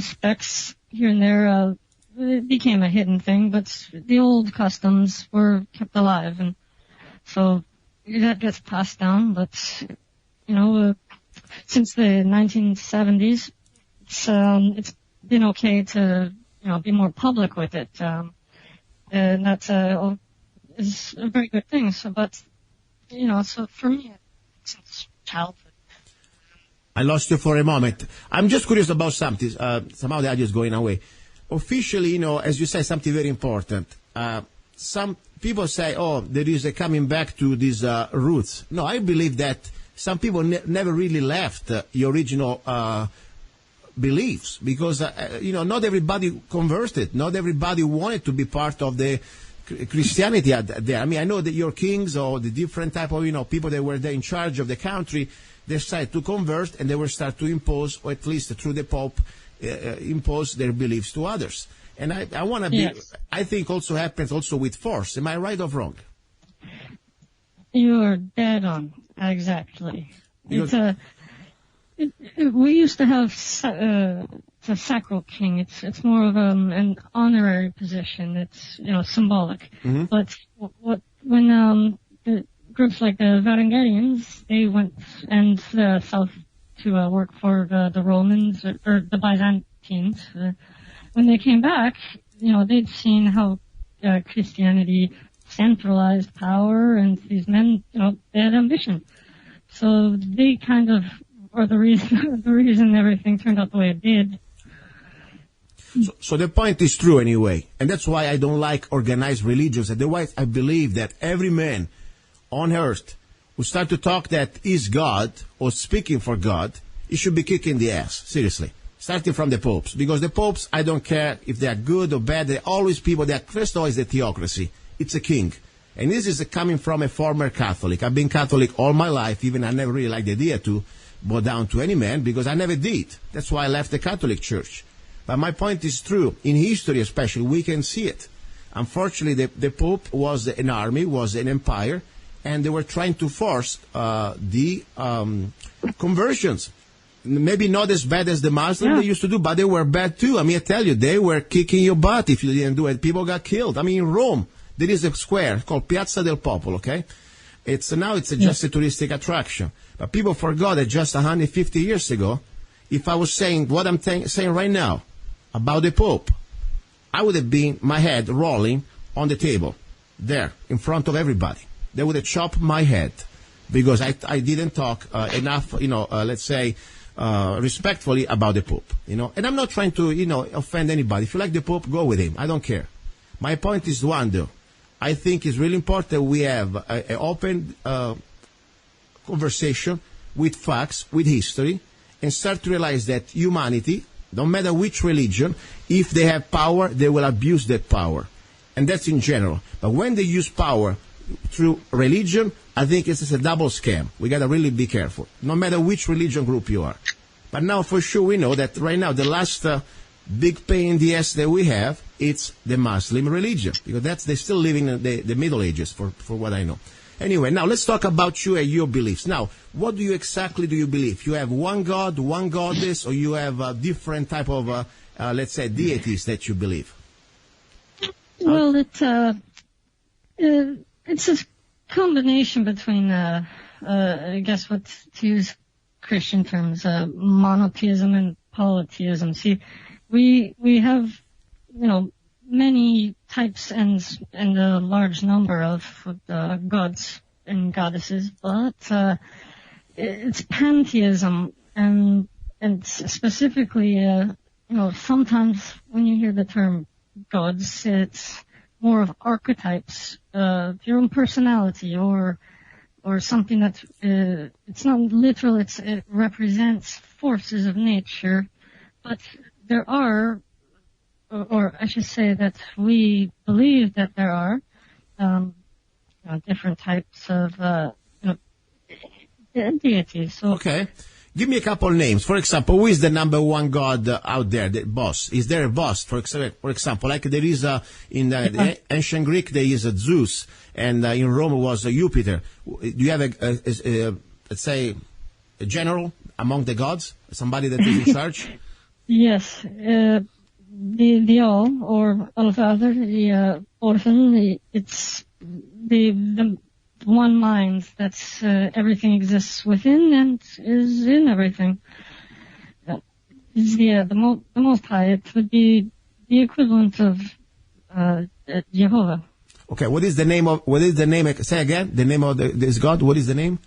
specks here and there. It became a hidden thing, but the old customs were kept alive. And so that gets passed down. But, since the 1970s, it's been okay to, be more public with it. And that's is a very good thing. So, but, so for me, since childhood. I lost you for a moment. I'm just curious about something. Somehow the audio is going away. Officially, as you say, something very important. Some people say, there is a coming back to these roots. No, I believe that some people never really left the original beliefs because, not everybody converted. Not everybody wanted to be part of the Christianity there. I mean, I know that your kings or the different type of, people that were there in charge of the country, they started to convert and they will start to impose, or at least through the Pope, impose their beliefs to others. And I want to be, yes. I think also happens also with force. Am I right or wrong? You're dead on. Exactly. It's we used to have the sacral king. It's more of an honorary position. It's symbolic. Mm-hmm. But when the groups like the Varangarians, they went, and the South to work for the Romans or the Byzantines. When they came back, they'd seen how Christianity centralized power, and these men, they had ambition. So they kind of are the reason everything turned out the way it did. So the point is true anyway, and that's why I don't like organized religions. Otherwise, I believe that every man on earth who start to talk that is God or speaking for God, he should be kicking the ass, seriously. Starting from the popes, because the popes, I don't care if they are good or bad, they're always people that, first of all, is the theocracy. It's a king. And this is coming from a former Catholic. I've been Catholic all my life, even I never really liked the idea to bow down to any man, because I never did. That's why I left the Catholic Church. But my point is true. In history especially, we can see it. Unfortunately, the Pope was an army, was an empire, and they were trying to force the conversions. Maybe not as bad as the Muslims they used to do, but they were bad too. I mean, I tell you, they were kicking your butt if you didn't do it. People got killed. I mean, in Rome, there is a square called Piazza del Popolo, okay? Now it's just a touristic attraction. But people forgot that just 150 years ago, if I was saying what I'm saying right now about the Pope, I would have been my head rolling on the table there in front of everybody. They would have chopped my head because I didn't talk enough, let's say, respectfully about the Pope, And I'm not trying to, offend anybody. If you like the Pope, go with him. I don't care. My point is one, though. I think it's really important we have an open conversation with facts, with history, and start to realize that humanity, no matter which religion, if they have power, they will abuse that power. And that's in general. But when they use power through religion, I think it's a double scam. We got to really be careful, no matter which religion group you are. But now for sure we know that right now the last big pain in the ass that we have, it's the Muslim religion. Because they're still living in the Middle Ages, for what I know. Anyway, now let's talk about you and your beliefs. Now, what exactly do you believe? You have one God, one goddess, or you have a different type of, let's say, deities that you believe? Well, it's a combination between, I guess, to use Christian terms, monotheism and polytheism. See, we have, many types and a large number of gods and goddesses, but it's pantheism, and specifically, sometimes when you hear the term gods, it's more of archetypes of your own personality, or something that it's not literal. It represents forces of nature, but there are, or I should say that we believe that there are different types of deities. So, okay. Give me a couple names. For example, who is the number one god out there, the boss? Is there a boss, for example, like there is in the ancient Greek, there is a Zeus, and in Rome was a Jupiter. Do you have let's say, a general among the gods? Somebody that is in charge? Yes. The All, or Allfather, the Orphan, it's the one mind that's everything exists within and is in everything. Is the Most High. It would be the equivalent of Jehovah. Okay, what is the name? Say again, the name of this God. What is the name?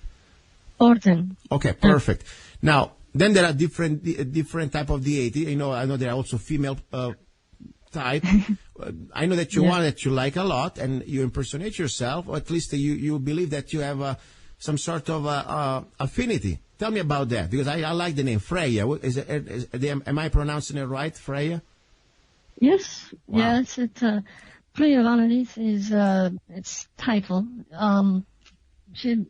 Orton. Okay, perfect. Now, then there are different type of deity. I know there are also female type. I know that you one that you like a lot, and you impersonate yourself, or at least you believe that you have some sort of affinity. Tell me about that, because I like the name Freya. Am I pronouncing it right, Freya? Yes. Wow. Yes, it's Freya Vanadis is its title. She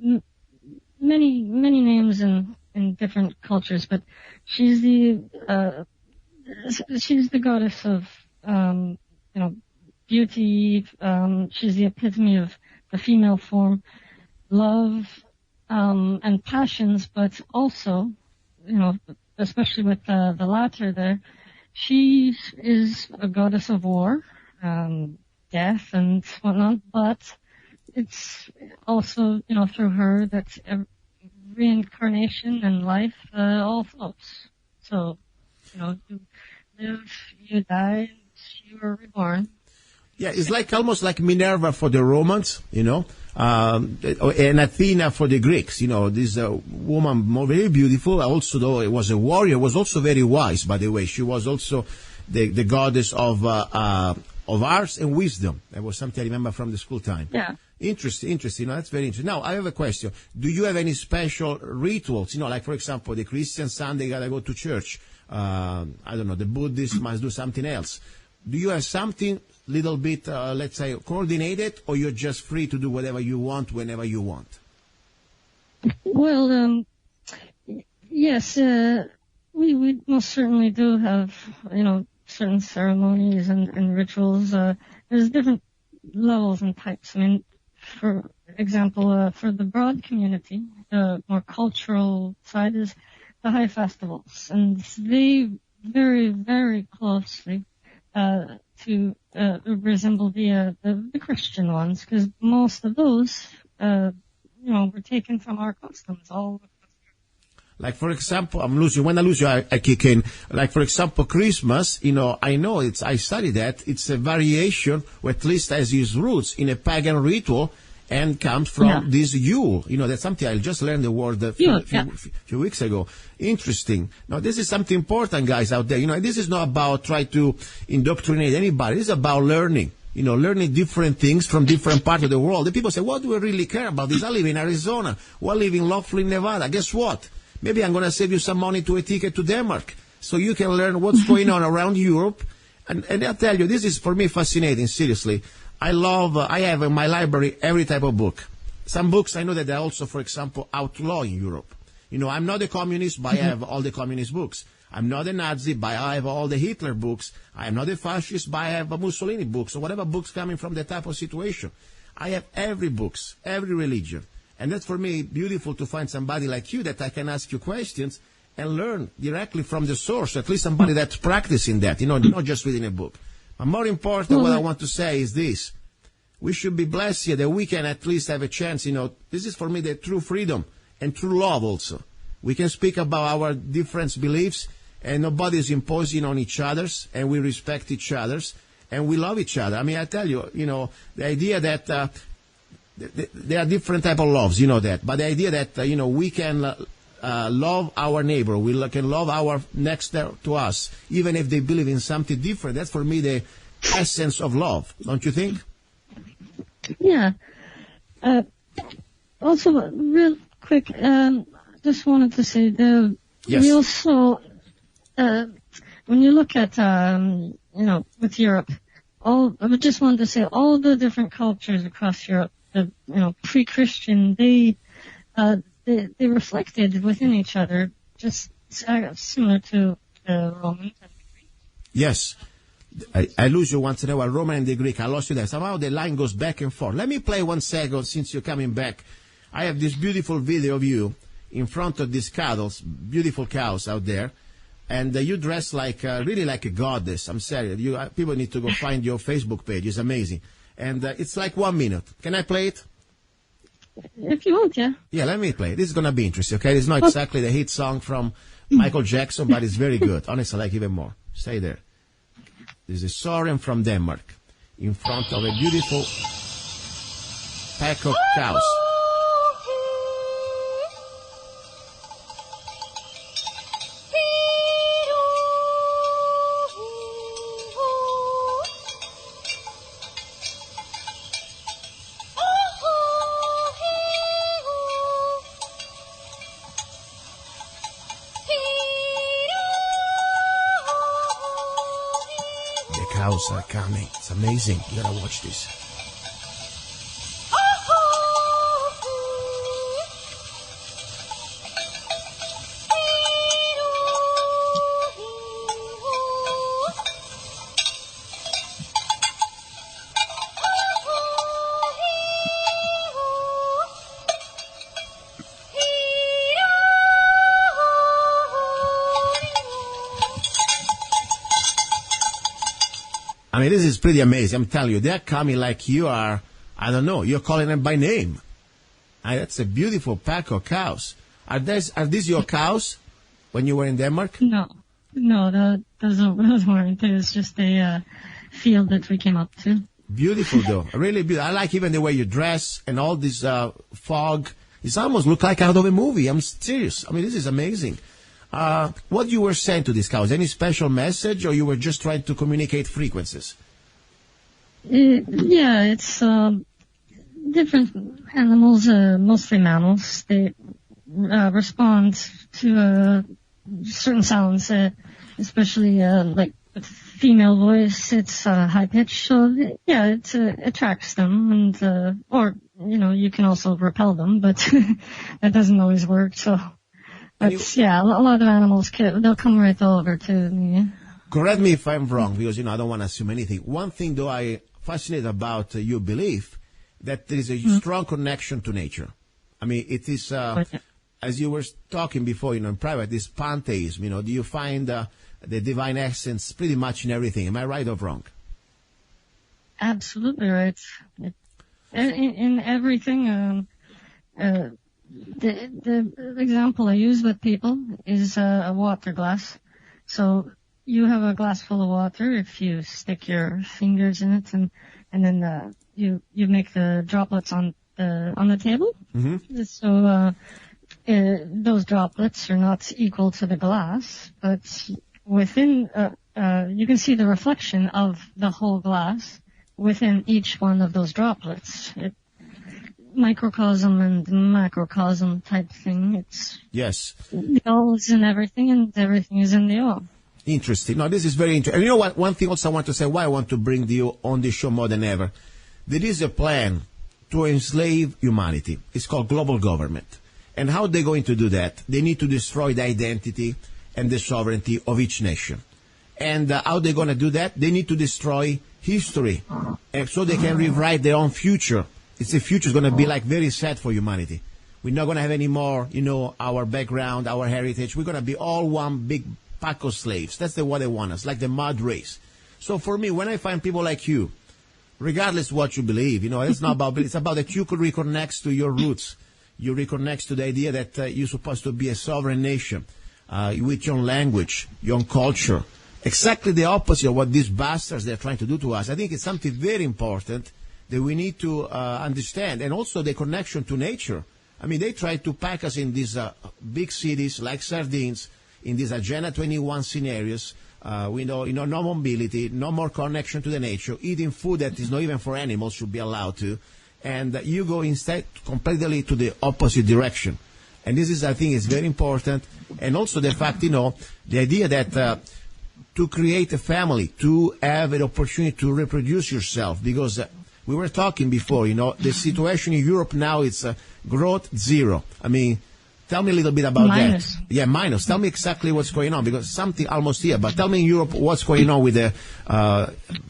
many names in different cultures, but she's the goddess of beauty. She's the epitome of the female form, love, and passions, but also, especially with the latter there, she is a goddess of war, death and whatnot, but it's also, through her that reincarnation and life all floats. So, you live, you die, you are reborn. Yeah, it's like almost like Minerva for the Romans, and Athena for the Greeks. This woman, very beautiful. Also, though it was a warrior, was also very wise. By the way, she was also the goddess of arts and wisdom. That was something I remember from the school time. Yeah. Interesting. That's very interesting. Now, I have a question. Do you have any special rituals? Like, for example, the Christian Sunday, gotta go to church. I don't know, the Buddhist must do something else. Do you have something little bit, let's say, coordinated, or you're just free to do whatever you want, whenever you want? Well, yes, we most certainly do have, certain ceremonies and rituals. There's different levels and types. I mean, for example, for the broad community, the more cultural side is the high festivals, and they very, very closely to resemble the Christian ones, because most of those, were taken from our customs. All. Like, for example, when I lose you, I kick in. Like, for example, Christmas, I know I study that. It's a variation, or at least has its roots in a pagan ritual, and comes from this Yule. That's something I just learned the word a few weeks ago. Interesting. Now, this is something important, guys, out there. This is not about trying to indoctrinate anybody. This is about learning. Learning different things from different parts of the world. The people say, what do we really care about this? I live in Arizona. I live in Laughlin, Nevada. Guess what? Maybe I'm going to save you some money to a ticket to Denmark, so you can learn what's going on around Europe. And I'll tell you, this is for me fascinating, seriously. I have in my library every type of book. Some books I know that they're also, for example, outlaw in Europe. I'm not a communist, but I have all the communist books. I'm not a Nazi, but I have all the Hitler books. I am not a fascist, but I have a Mussolini books, or whatever books coming from that type of situation. I have every books, every religion. And that's for me beautiful to find somebody like you that I can ask you questions and learn directly from the source, at least somebody that's practicing that, not just reading a book. But more important, what I want to say is this. We should be blessed here that we can at least have a chance, this is for me the true freedom and true love also. We can speak about our different beliefs, and nobody is imposing on each other's, and we respect each other's, and we love each other. I mean, I tell you, the idea that there are different type of loves, that. But the idea that, we can love our neighbor, we can love our next to us, even if they believe in something different. That's for me the essence of love, don't you think? Yeah. Also, real quick, just wanted to say we also, when you look at, with Europe, I just wanted to say all the different cultures across Europe, pre-Christian, they reflected within each other, just similar to the Romans and the Greeks. Yes. I lose you once in a while, Roman and the Greek. I lost you there. Somehow the line goes back and forth. Let me play 1 second since you're coming back. I have this beautiful video of you in front of these cows, beautiful cows out there. And you dress really like a goddess. I'm serious. People need to go find your Facebook page. It's amazing. And it's like 1 minute. Can I play it? If you want, yeah. Yeah, let me play it. This is going to be interesting, okay? It's not exactly the hit song from Michael Jackson, but it's very good. Honestly, I like even more. Stay there. This is Soren from Denmark in front of a beautiful pack of cows. Cows are coming. It's amazing. You gotta watch this. I mean, this is pretty amazing. I'm telling you, they're coming like you are, I don't know, you're calling them by name. That's a beautiful pack of cows. Are these your cows when you were in Denmark? No, those weren't. It was just a field that we came up to. Beautiful, though. Really beautiful. I like even the way you dress and all this fog. It almost look like out of a movie. I'm serious. I mean, this is amazing. What you were saying to these cows? Any special message, or you were just trying to communicate frequencies? Yeah, it's different animals, mostly mammals. They respond to certain sounds, especially like with female voice. It's high pitched, so yeah, it attracts them, and or you can also repel them, but that doesn't always work. So, but yeah, a lot of animals they'll come right over to me. Correct me if I'm wrong, because I don't want to assume anything. One thing, though, I fascinated about your belief that there is a strong connection to nature. I mean, it is. As you were talking before, in private, this pantheism, do you find the divine essence pretty much in everything? Am I right or wrong? Absolutely right. In everything, the example I use with people is a water glass. So you have a glass full of water. If you stick your fingers in it, and then you make the droplets on the table. Mm-hmm. So those droplets are not equal to the glass, but within you can see the reflection of the whole glass within each one of those droplets. Microcosm and macrocosm type thing. It's the all is in everything, and everything is in the all. Interesting. No, this is very interesting. And you know what? One thing also I want to say, why I want to bring you on this show more than ever. There is a plan to enslave humanity. It's called global government. And how are they going to do that? They need to destroy the identity and the sovereignty of each nation. And how are they going to do that? They need to destroy history, so they can rewrite their own future. The future is going to be very sad for humanity. We're not going to have any more, our background, our heritage. We're going to be all one big pack of slaves. That's what they want us, like the mud race. So for me, when I find people like you, regardless of what you believe, it's not about belief. It's about that you could reconnect to your roots. You reconnect to the idea that you're supposed to be a sovereign nation with your own language, your own culture. Exactly the opposite of what these bastards they're trying to do to us. I think it's something very important that we need to understand, and also the connection to nature. I mean, they try to pack us in these big cities like sardines, in these Agenda 21 scenarios. We know, no mobility, no more connection to the nature, eating food that is not even for animals should be allowed to, and you go instead completely to the opposite direction. And this is, I think, is very important. And also the fact, the idea that to create a family, to have an opportunity to reproduce yourself, because we were talking before, the situation in Europe now, it's growth zero. I mean, tell me a little bit about that. Yeah, minus. Tell me exactly what's going on, because something almost here. But tell me in Europe what's going on with the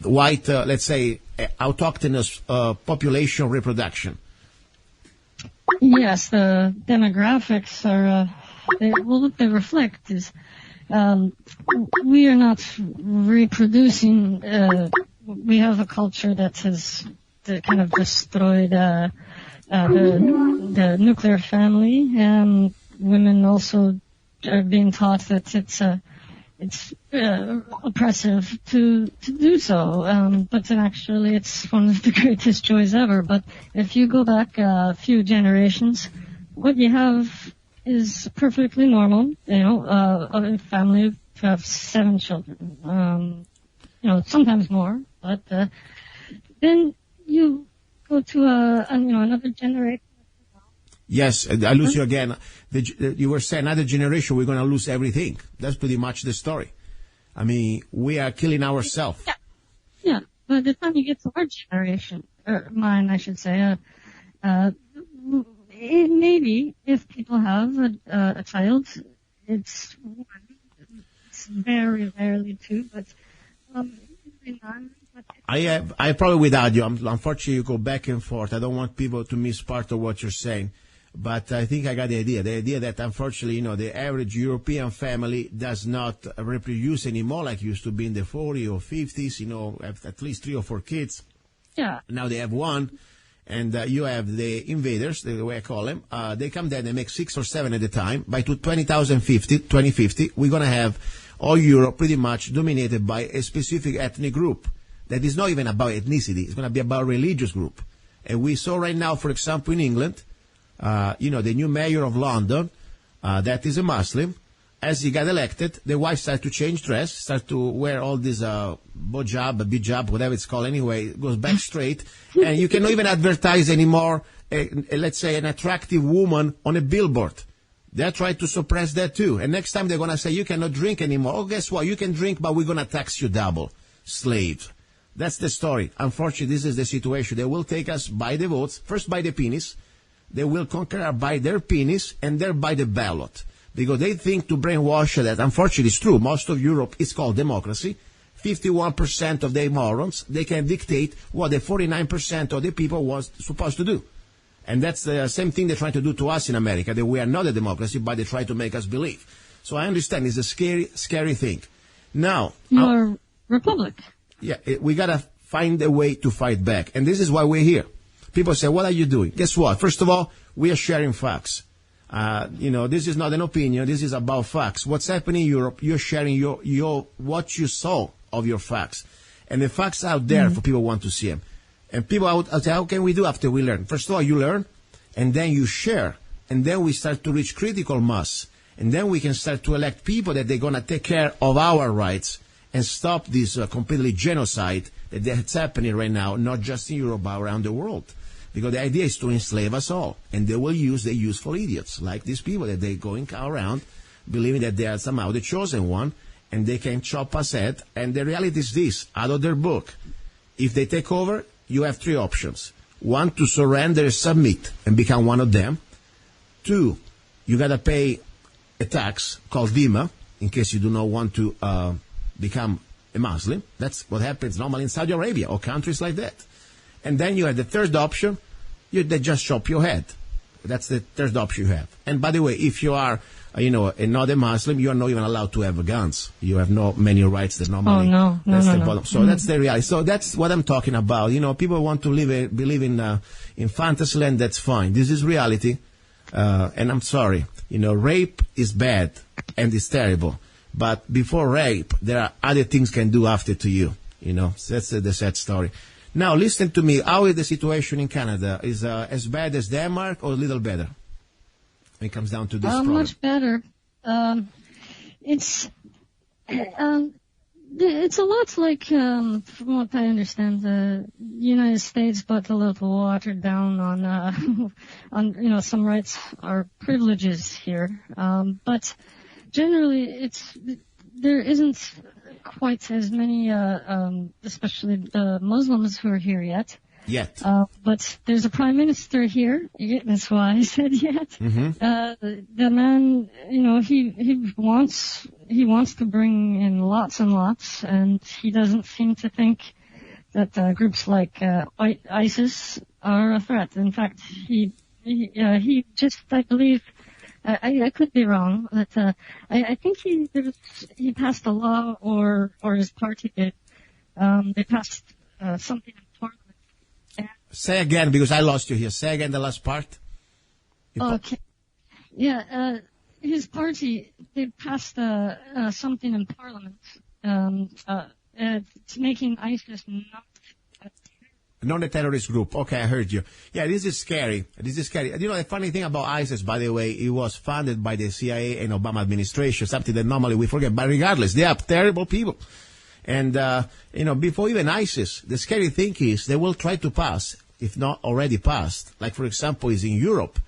white, let's say, autochthonous population reproduction. Yes, the demographics are, what they reflect is we are not reproducing. We have a culture that has kind of destroyed the nuclear family, and women also are being taught that it's oppressive to do so. But then actually it's one of the greatest joys ever. But if you go back a few generations, what you have is perfectly normal. A family to have 7 children. Sometimes more, but then you go to another generation. Yes, I lose you again. You were saying another generation, we're going to lose everything. That's pretty much the story. I mean, we are killing ourselves. Yeah. By the time you get to our generation, or mine, I should say, maybe if people have a child, it's very rarely 2, but I probably without you. Unfortunately, you go back and forth. I don't want people to miss part of what you're saying. But I think I got the idea. The idea that, unfortunately, the average European family does not reproduce anymore like used to be in the 40s or 50s, have at least 3 or 4 kids. Yeah. Now they have 1. And you have the invaders, the way I call them. They come there, they make 6 or 7 at a time. By 2050, we're going to have all Europe pretty much dominated by a specific ethnic group. That is not even about ethnicity. It's going to be about religious group. And we saw right now, for example, in England, the new mayor of London, that is a Muslim. As he got elected, the wife started to change dress, started to wear all this bijab, whatever it's called anyway, it goes back straight. And you cannot even advertise anymore, let's say, an attractive woman on a billboard. They're trying to suppress that too. And next time they're going to say, you cannot drink anymore. Oh, guess what? You can drink, but we're going to tax you double. Slave. That's the story. Unfortunately, this is the situation. They will take us by the votes, first by the penis. They will conquer us by their penis and then by the ballot. Because they think to brainwash that, unfortunately it's true, most of Europe is called democracy. 51% of the morons, they can dictate what the 49% of the people was supposed to do. And that's the same thing they're trying to do to us in America, that we are not a democracy, but they try to make us believe. So I understand it's a scary, scary thing. Now... You're a republic. Yeah, we got to find a way to fight back. And this is why we're here. People say, what are you doing? Guess what? First of all, we are sharing facts. This is not an opinion. This is about facts. What's happening in Europe, you're sharing what you saw of your facts. And the facts out there for people who want to see them. And people I'll say, how can we do after we learn? First of all, you learn, and then you share. And then we start to reach critical mass. And then we can start to elect people that they're going to take care of our rights and stop this completely genocide that's happening right now, not just in Europe, but around the world. Because the idea is to enslave us all. And they will use the useful idiots, like these people that they're going around believing that they are somehow the chosen one, and they can chop us head. And the reality is this, out of their book, if they take over, you have 3 options. 1, to surrender and submit and become one of them. 2, you got to pay a tax called DIMA, in case you do not want to become a Muslim. That's what happens normally in Saudi Arabia or countries like that. And then you have the third option, they just chop your head. That's the third option you have. And by the way, if you are, not a Muslim, you are not even allowed to have guns. You have no many rights that normally. Oh, no. That's the bottom. So that's the reality. So that's what I'm talking about. People want to believe in fantasy land. That's fine. This is reality. And I'm sorry. Rape is bad and it's terrible. But before rape, there are other things can do after to you. So that's the sad story. Now, listen to me. How is the situation in Canada? Is as bad as Denmark or a little better? When it comes down to this problem. Much better. It's a lot like, from what I understand, the United States, but a little watered down on some rights or privileges here. But generally, there isn't quite as many, especially the Muslims who are here yet. But there's a prime minister here. That's why I said yet. The man, he wants to bring in lots and lots, and he doesn't seem to think that groups like ISIS are a threat. In fact, he just, I believe. I could be wrong, but I think he passed a law, or his party did. They passed something in Parliament. Say again, because I lost you here. Say again the last part. Okay. Yeah, his party, they passed something in Parliament making ISIS not a terrorist group. Okay, I heard you. Yeah, this is scary. The funny thing about ISIS, by the way, it was funded by the CIA and Obama administration, something that normally we forget. But regardless, they are terrible people. And, before even ISIS, the scary thing is they will try to pass, if not already passed, like, for example, is in Europe,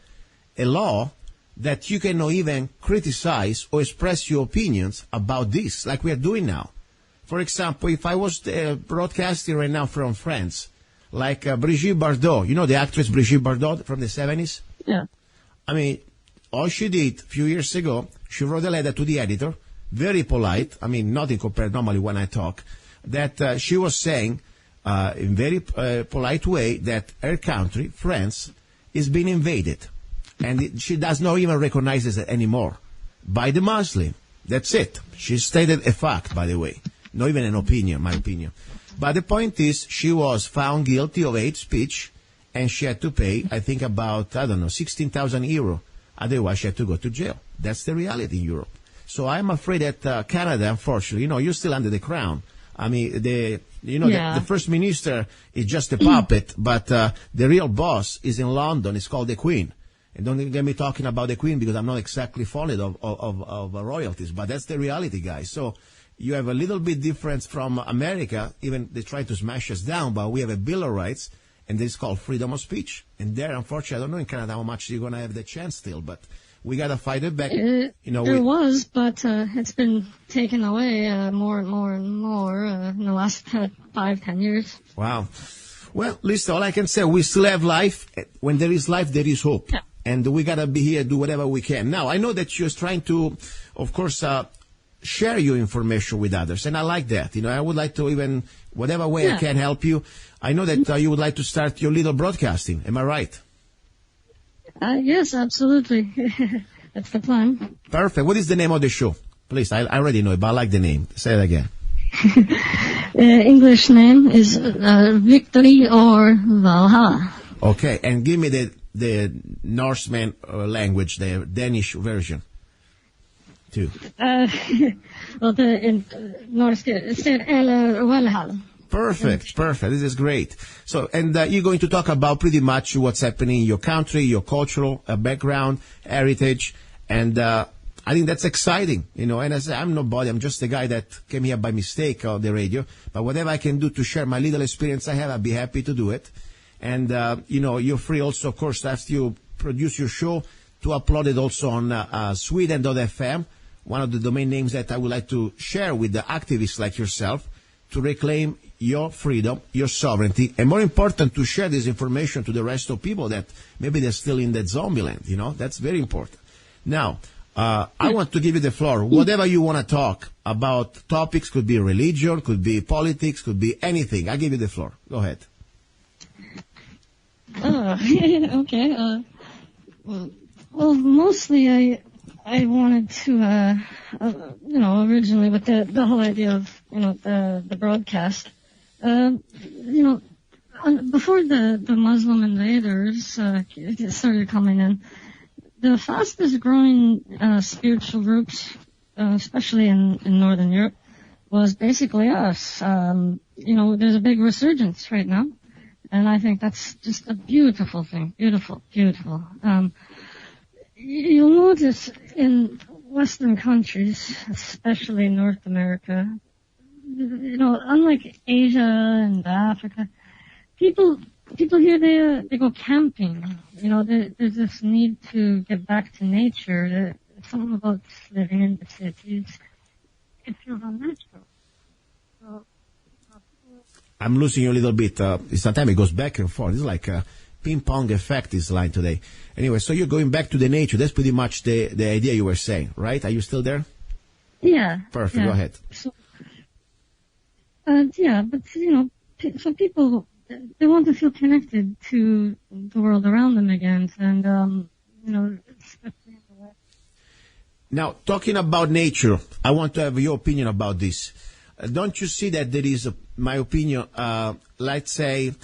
a law that you cannot even criticize or express your opinions about this, like we are doing now. For example, if I was broadcasting right now from France, like Brigitte Bardot, the actress Brigitte Bardot from the 70s? Yeah. I mean, all she did a few years ago, she wrote a letter to the editor, very polite, nothing compared normally when I talk, that she was saying in very polite way that her country, France, is being invaded. And she does not even recognize it anymore by the Muslim. That's it. She stated a fact, by the way. Not even an opinion, my opinion. But the point is, she was found guilty of hate speech, and she had to pay, I think, about, 16,000 euro. Otherwise, she had to go to jail. That's the reality in Europe. So I'm afraid that Canada, unfortunately, you're still under the crown. I mean, the First Minister is just a puppet, but the real boss is in London. It's called the Queen. And don't get me talking about the Queen because I'm not exactly fond of royalties, but that's the reality, guys. So you have a little bit difference from America. Even they try to smash us down, but we have a Bill of Rights, and this is called freedom of speech. And there, unfortunately, I don't know in Canada how much you're going to have the chance still, but we got to fight it back. There was, but it's been taken away more and more and more in the last 5-10 years. Wow. Well, listen, all I can say, we still have life. When there is life, there is hope. Yeah. And we got to be here, do whatever we can. Now, I know that you're trying to, of course, share your information with others. And I like that. I would like to even, whatever way I can help you. I know that you would like to start your little broadcasting. Am I right? Yes, absolutely. That's the plan. Perfect. What is the name of the show? Please, I already know it, but I like the name. Say it again. English name is Victory or Valhalla. Okay, and give me the Norseman language, the Danish version, too. Well, in Norse, it's Valhalla. Perfect. This is great. So, and you're going to talk about pretty much what's happening in your country, your cultural background, heritage, and I think that's exciting, And I say, I'm nobody. I'm just a guy that came here by mistake on the radio. But whatever I can do to share my little experience I have, I'd be happy to do it. And, you're free also, of course, after you produce your show, to upload it also on Sweden.fm, one of the domain names that I would like to share with the activists like yourself to reclaim your freedom, your sovereignty, and more important, to share this information to the rest of people that maybe they're still in that zombie land, That's very important. Now, I want to give you the floor. Whatever you want to talk about, topics, could be religion, could be politics, could be anything. I give you the floor. Go ahead. Okay. Well, mostly I wanted to, originally with the whole idea of, the broadcast, before the Muslim invaders started coming in, the fastest growing spiritual groups, especially in Northern Europe, was basically us. There's a big resurgence right now. And I think that's just a beautiful thing. Beautiful. You'll notice in Western countries, especially North America, unlike Asia and Africa, people here, they go camping. There's this need to get back to nature. There's something about living in the cities. It feels unnatural. So, I'm losing you a little bit. Sometimes it goes back and forth. It's like a ping-pong effect, this line today. Anyway, so you're going back to the nature. That's pretty much the idea you were saying, right? Are you still there? Yeah. Perfect. Yeah. Go ahead. So, but, some people, they want to feel connected to the world around them again. And, especially in the West. Now, talking about nature, I want to have your opinion about this. Don't you see that there is, my opinion, let's say,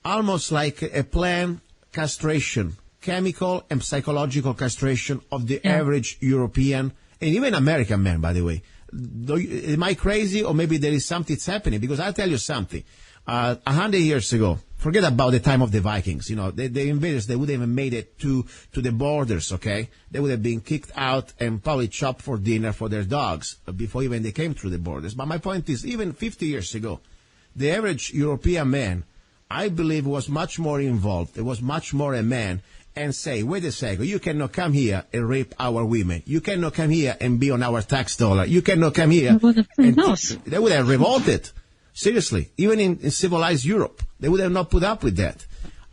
almost like a planned castration, chemical and psychological castration of the average European and even American man, by the way. Am I crazy, or maybe there is something that's happening? Because I'll tell you something. 100 years ago, forget about the time of the Vikings. The invaders, they would have even made it to the borders, okay? They would have been kicked out and probably chopped for dinner for their dogs before even they came through the borders. But my point is, even 50 years ago, the average European man, I believe, was much more involved. It was much more a man and say, wait a second, you cannot come here and rape our women. You cannot come here and be on our tax dollar. You cannot come here. They would have revolted. Seriously, even in civilized Europe, they would have not put up with that.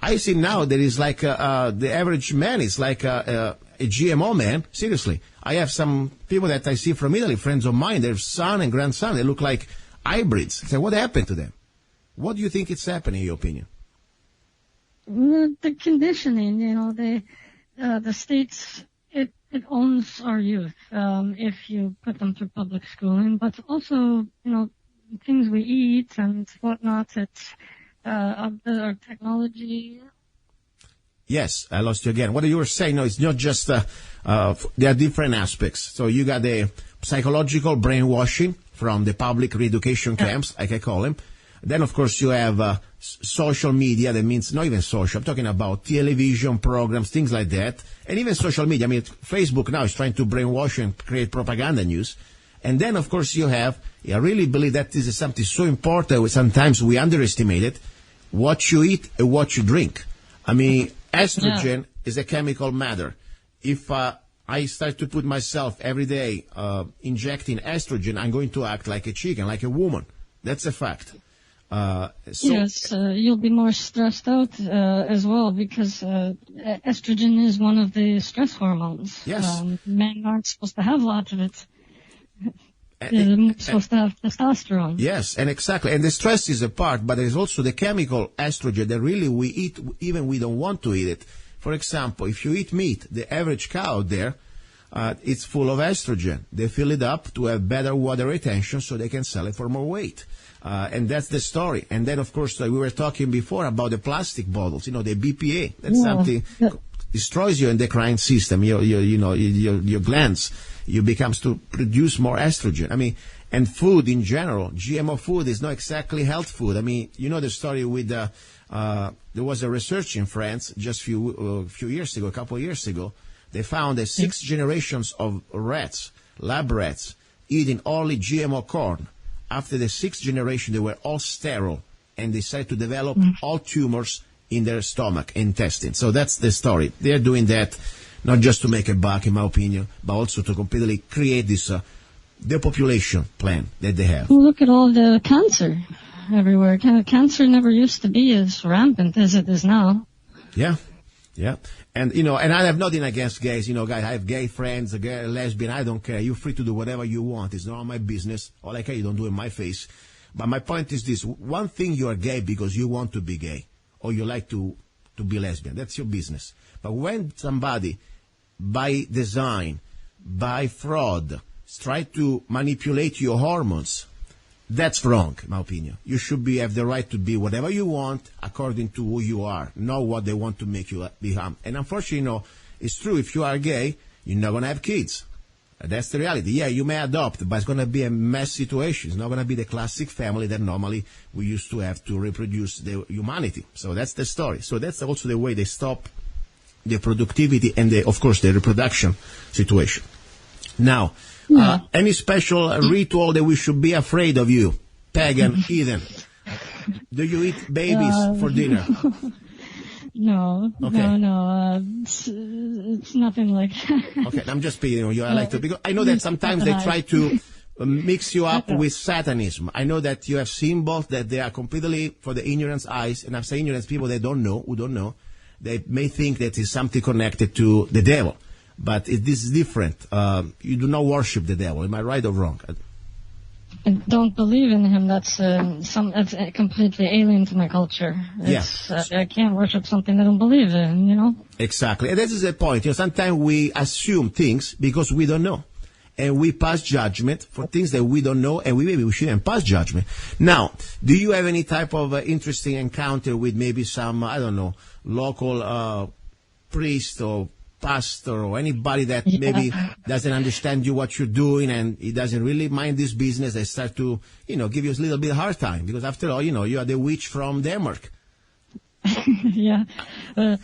I see now there is like the average man is like a GMO man. Seriously, I have some people that I see from Italy, friends of mine, their son and grandson, they look like hybrids. I say, what happened to them? What do you think is happening, in your opinion? The conditioning, the states, it owns our youth if you put them through public schooling, but also, things we eat and whatnot, it's our technology, Yes, I lost you again. What you were saying, no, it's not just, there are different aspects. So you got the psychological brainwashing from the public re-education camps, like I call them. Then, of course, you have social media. That means not even social. I'm talking about television programs, things like that. And even social media. I mean, Facebook now is trying to brainwash and create propaganda news. And then, of course, you have, I really believe that this is something so important. Sometimes we underestimate it. What you eat and what you drink. I mean, estrogen is a chemical matter. If I start to put myself every day injecting estrogen, I'm going to act like a chicken, like a woman. That's a fact. Yes, you'll be more stressed out as well because estrogen is one of the stress hormones. Yes. Men aren't supposed to have lots of it. They're supposed to have testosterone. Yes, and exactly. And the stress is a part, but there's also the chemical estrogen that really we eat, even we don't want to eat it. For example, if you eat meat, the average cow out there, it's full of estrogen. They fill it up to have better water retention so they can sell it for more weight. And that's the story. And then, of course, we were talking before about the plastic bottles, the BPA. That's something destroys your endocrine system, your glands. You becomes to produce more estrogen. I mean, and food in general, GMO food is not exactly health food. I mean, the story with there was a research in France just a couple of years ago. They found that 6 generations of rats, lab rats, eating only GMO corn. After the 6th generation, they were all sterile, and they started to develop all tumors in their stomach, intestine. So that's the story. They're doing that not just to make a buck, in my opinion, but also to completely create this depopulation plan that they have. Well, look at all the cancer everywhere. Cancer never used to be as rampant as it is now. Yeah. And, and I have nothing against gays. Guys, I have gay friends, a gay, lesbian. I don't care. You're free to do whatever you want. It's not my business. All I care, you don't do it in my face. But my point is this. One thing, you are gay because you want to be gay or you like to be lesbian. That's your business. But when somebody, by design, by fraud, try to manipulate your hormones, that's wrong, in my opinion. You should have the right to be whatever you want according to who you are, not what they want to make you become. And unfortunately, it's true. If you are gay, you're not going to have kids. That's the reality. Yeah, you may adopt, but it's going to be a mess situation. It's not going to be the classic family that normally we used to have to reproduce the humanity. So that's the story. So that's also the way they stop the productivity and, of course, the reproduction situation. Now, any special ritual that we should be afraid of you, pagan heathen? Do you eat babies for dinner? No, okay. No. It's nothing like that. Okay, I'm just being, I like to, because I know that sometimes they try to mix you up with Satanism. I know that you have symbols that they are completely for the ignorance eyes, and I'm saying ignorance people who don't know, they may think that it's something connected to the devil. But this is different. You do not worship the devil. Am I right or wrong? I don't believe in him. That's completely alien to my culture. I can't worship something I don't believe in, Exactly. And this is the point. Sometimes we assume things because we don't know. And we pass judgment for things that we don't know, and maybe we shouldn't pass judgment. Now, do you have any type of interesting encounter with maybe some, local priest or pastor or anybody that maybe doesn't understand what you're doing and he doesn't really mind this business? They start to, give you a little bit hard time because after all, you are the witch from Denmark. Yeah. That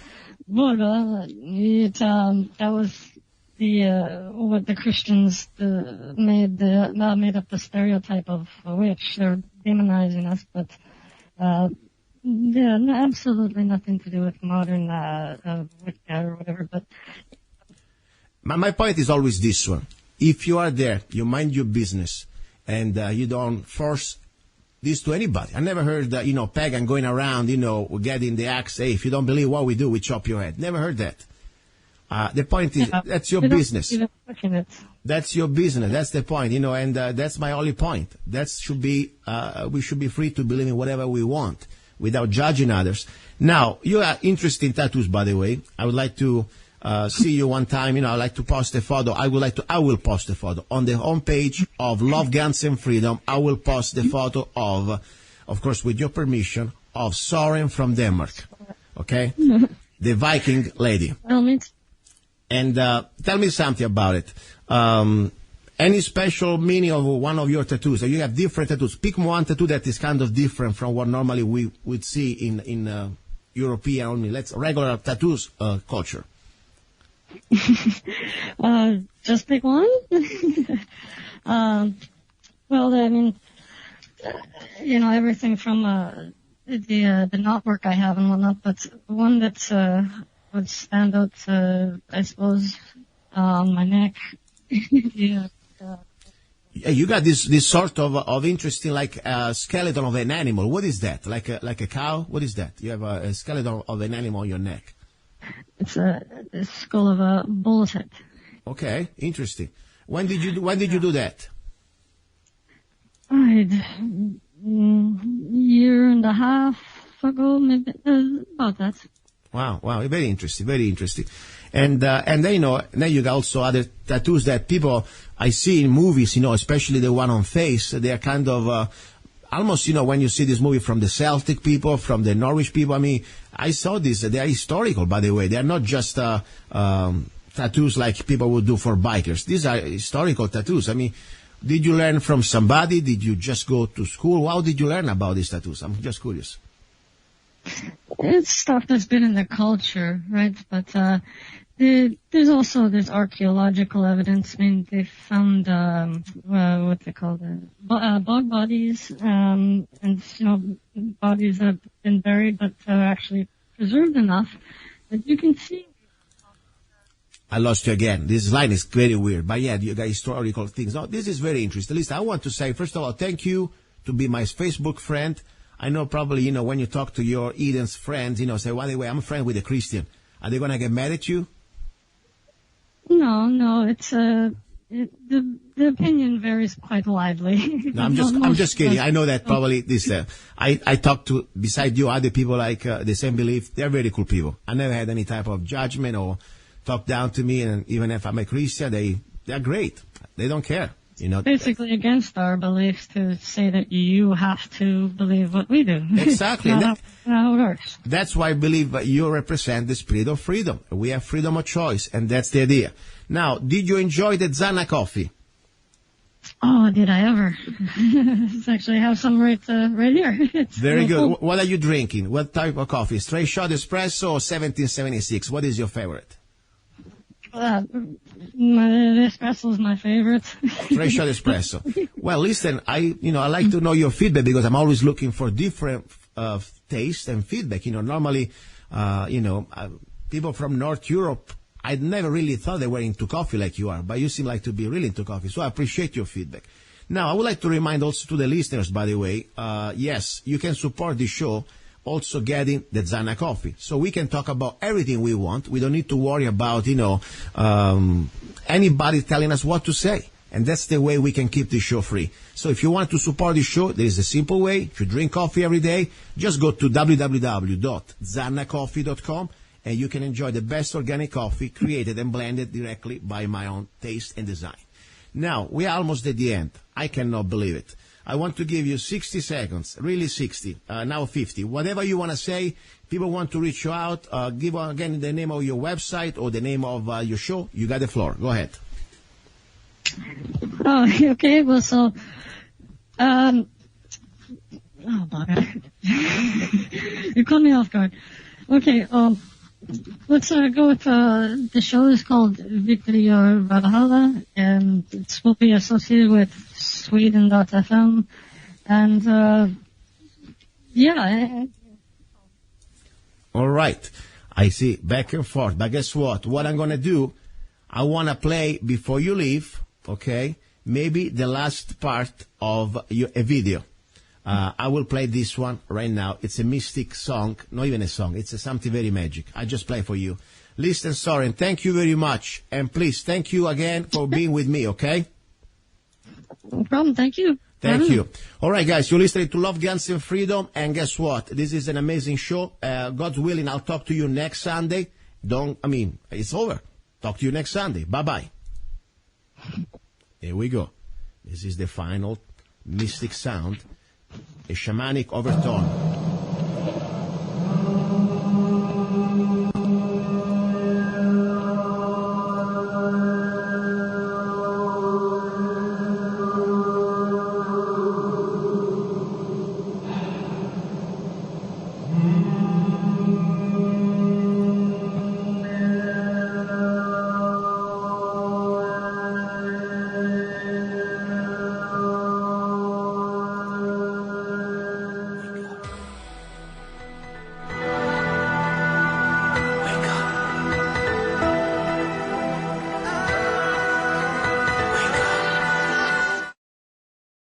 was what the Christians made up the stereotype of a witch. They're demonizing us, but absolutely nothing to do with modern Wicca or whatever. But my point is always this one: if you are there, you mind your business, and you don't force this to anybody. I never heard pagan going around, getting the axe. Hey, if you don't believe what we do, we chop your head. Never heard that. The point is, that's your business. That's your business. That's the point, and that's my only point. That should be, we should be free to believe in whatever we want without judging others. Now, you have interesting tattoos, by the way. I would like to see you one time. I'd like to post a photo. I will post a photo on the homepage of Love, Guns, and Freedom. I will post the photo of course, with your permission, of Soren from Denmark. Okay? The Viking lady. Well, And tell me something about it. Any special meaning of one of your tattoos? You have different tattoos. Pick one tattoo that is kind of different from what normally we would see in European, only regular tattoos culture. Just pick one? Well, I mean, everything from the knotwork I have and whatnot, but one that would stand out, I suppose, on my neck. Yeah. You got this sort of interesting, like skeleton of an animal. What is that? Like a cow? What is that? You have a skeleton of an animal on your neck. It's the skull of a bull's head. Okay, interesting. When did you do that? Year and a half ago, maybe, about that. Wow, very interesting, very interesting. And then, then you got also other tattoos that people I see in movies, especially the one on face. They are kind of, almost, when you see this movie from the Celtic people, from the Norwich people. I mean, I saw this. They are historical, by the way. They are not just, tattoos like people would do for bikers. These are historical tattoos. I mean, did you learn from somebody? Did you just go to school? How did you learn about these tattoos? I'm just curious. It's stuff that's been in the culture, right? But there's archaeological evidence. I mean, they found what they call bog bodies, and bodies that have been buried but actually preserved enough that you can see. I lost you again. This line is very weird, but yeah, you got historical things. No, this is very interesting. At least I want to say, first of all, thank you to be my Facebook friend. I know probably, when you talk to your Eden's friends, say, by the way, I'm a friend with a Christian. Are they going to get mad at you? No, it's, the opinion varies quite widely. No, I'm just kidding. I know that probably this, I talk to, beside you, other people like the same belief. They're very cool people. I never had any type of judgment or talk down to me. And even if I'm a Christian, they're great. They don't care. Basically against our beliefs to say that you have to believe what we do. Exactly. Not how it works. That's why I believe you represent the spirit of freedom. We have freedom of choice, and that's the idea. Now, did you enjoy the Zanna coffee? Oh, did I ever? Actually, I have some right here. It's very good. Cool. What are you drinking? What type of coffee? Straight shot espresso or 1776? What is your favorite? The espresso is my favorite. Straight shot espresso. Well, listen, I like to know your feedback because I'm always looking for different taste and feedback. Normally, people from North Europe, I never really thought they were into coffee like you are, but you seem like to be really into coffee. So I appreciate your feedback. Now, I would like to remind also to the listeners, by the way, yes, you can support the show also getting the Zanna coffee. So we can talk about everything we want. We don't need to worry about, anybody telling us what to say. And that's the way we can keep the show free. So if you want to support the show, there is a simple way. If you drink coffee every day, just go to www.zannacoffee.com and you can enjoy the best organic coffee created and blended directly by my own taste and design. Now, we are almost at the end. I cannot believe it. I want to give you 60 seconds, really 60, now 50. Whatever you want to say, people want to reach you out, give again the name of your website or the name of your show. You got the floor. Go ahead. Oh, okay. Well, so, oh, bugger. You caught me off guard. Okay, let's go with the show is called Victory or Valhalla, and it will be associated with Sweden.fm, and yeah. All right, I see back and forth, but guess what? What I'm gonna do, I wanna play before you leave, okay? Maybe the last part of a video. I will play this one right now. It's a mystic song, not even a song. It's something very magic. I just play for you. Listen, Soren, thank you very much. And please, thank you again for being with me, okay? No problem. Thank you. Thank you. All right, guys, you're listening to Love, Guns, and Freedom. And guess what? This is an amazing show. God willing, I'll talk to you next Sunday. It's over. Talk to you next Sunday. Bye-bye. Here we go. This is the final mystic sound. A shamanic overtone.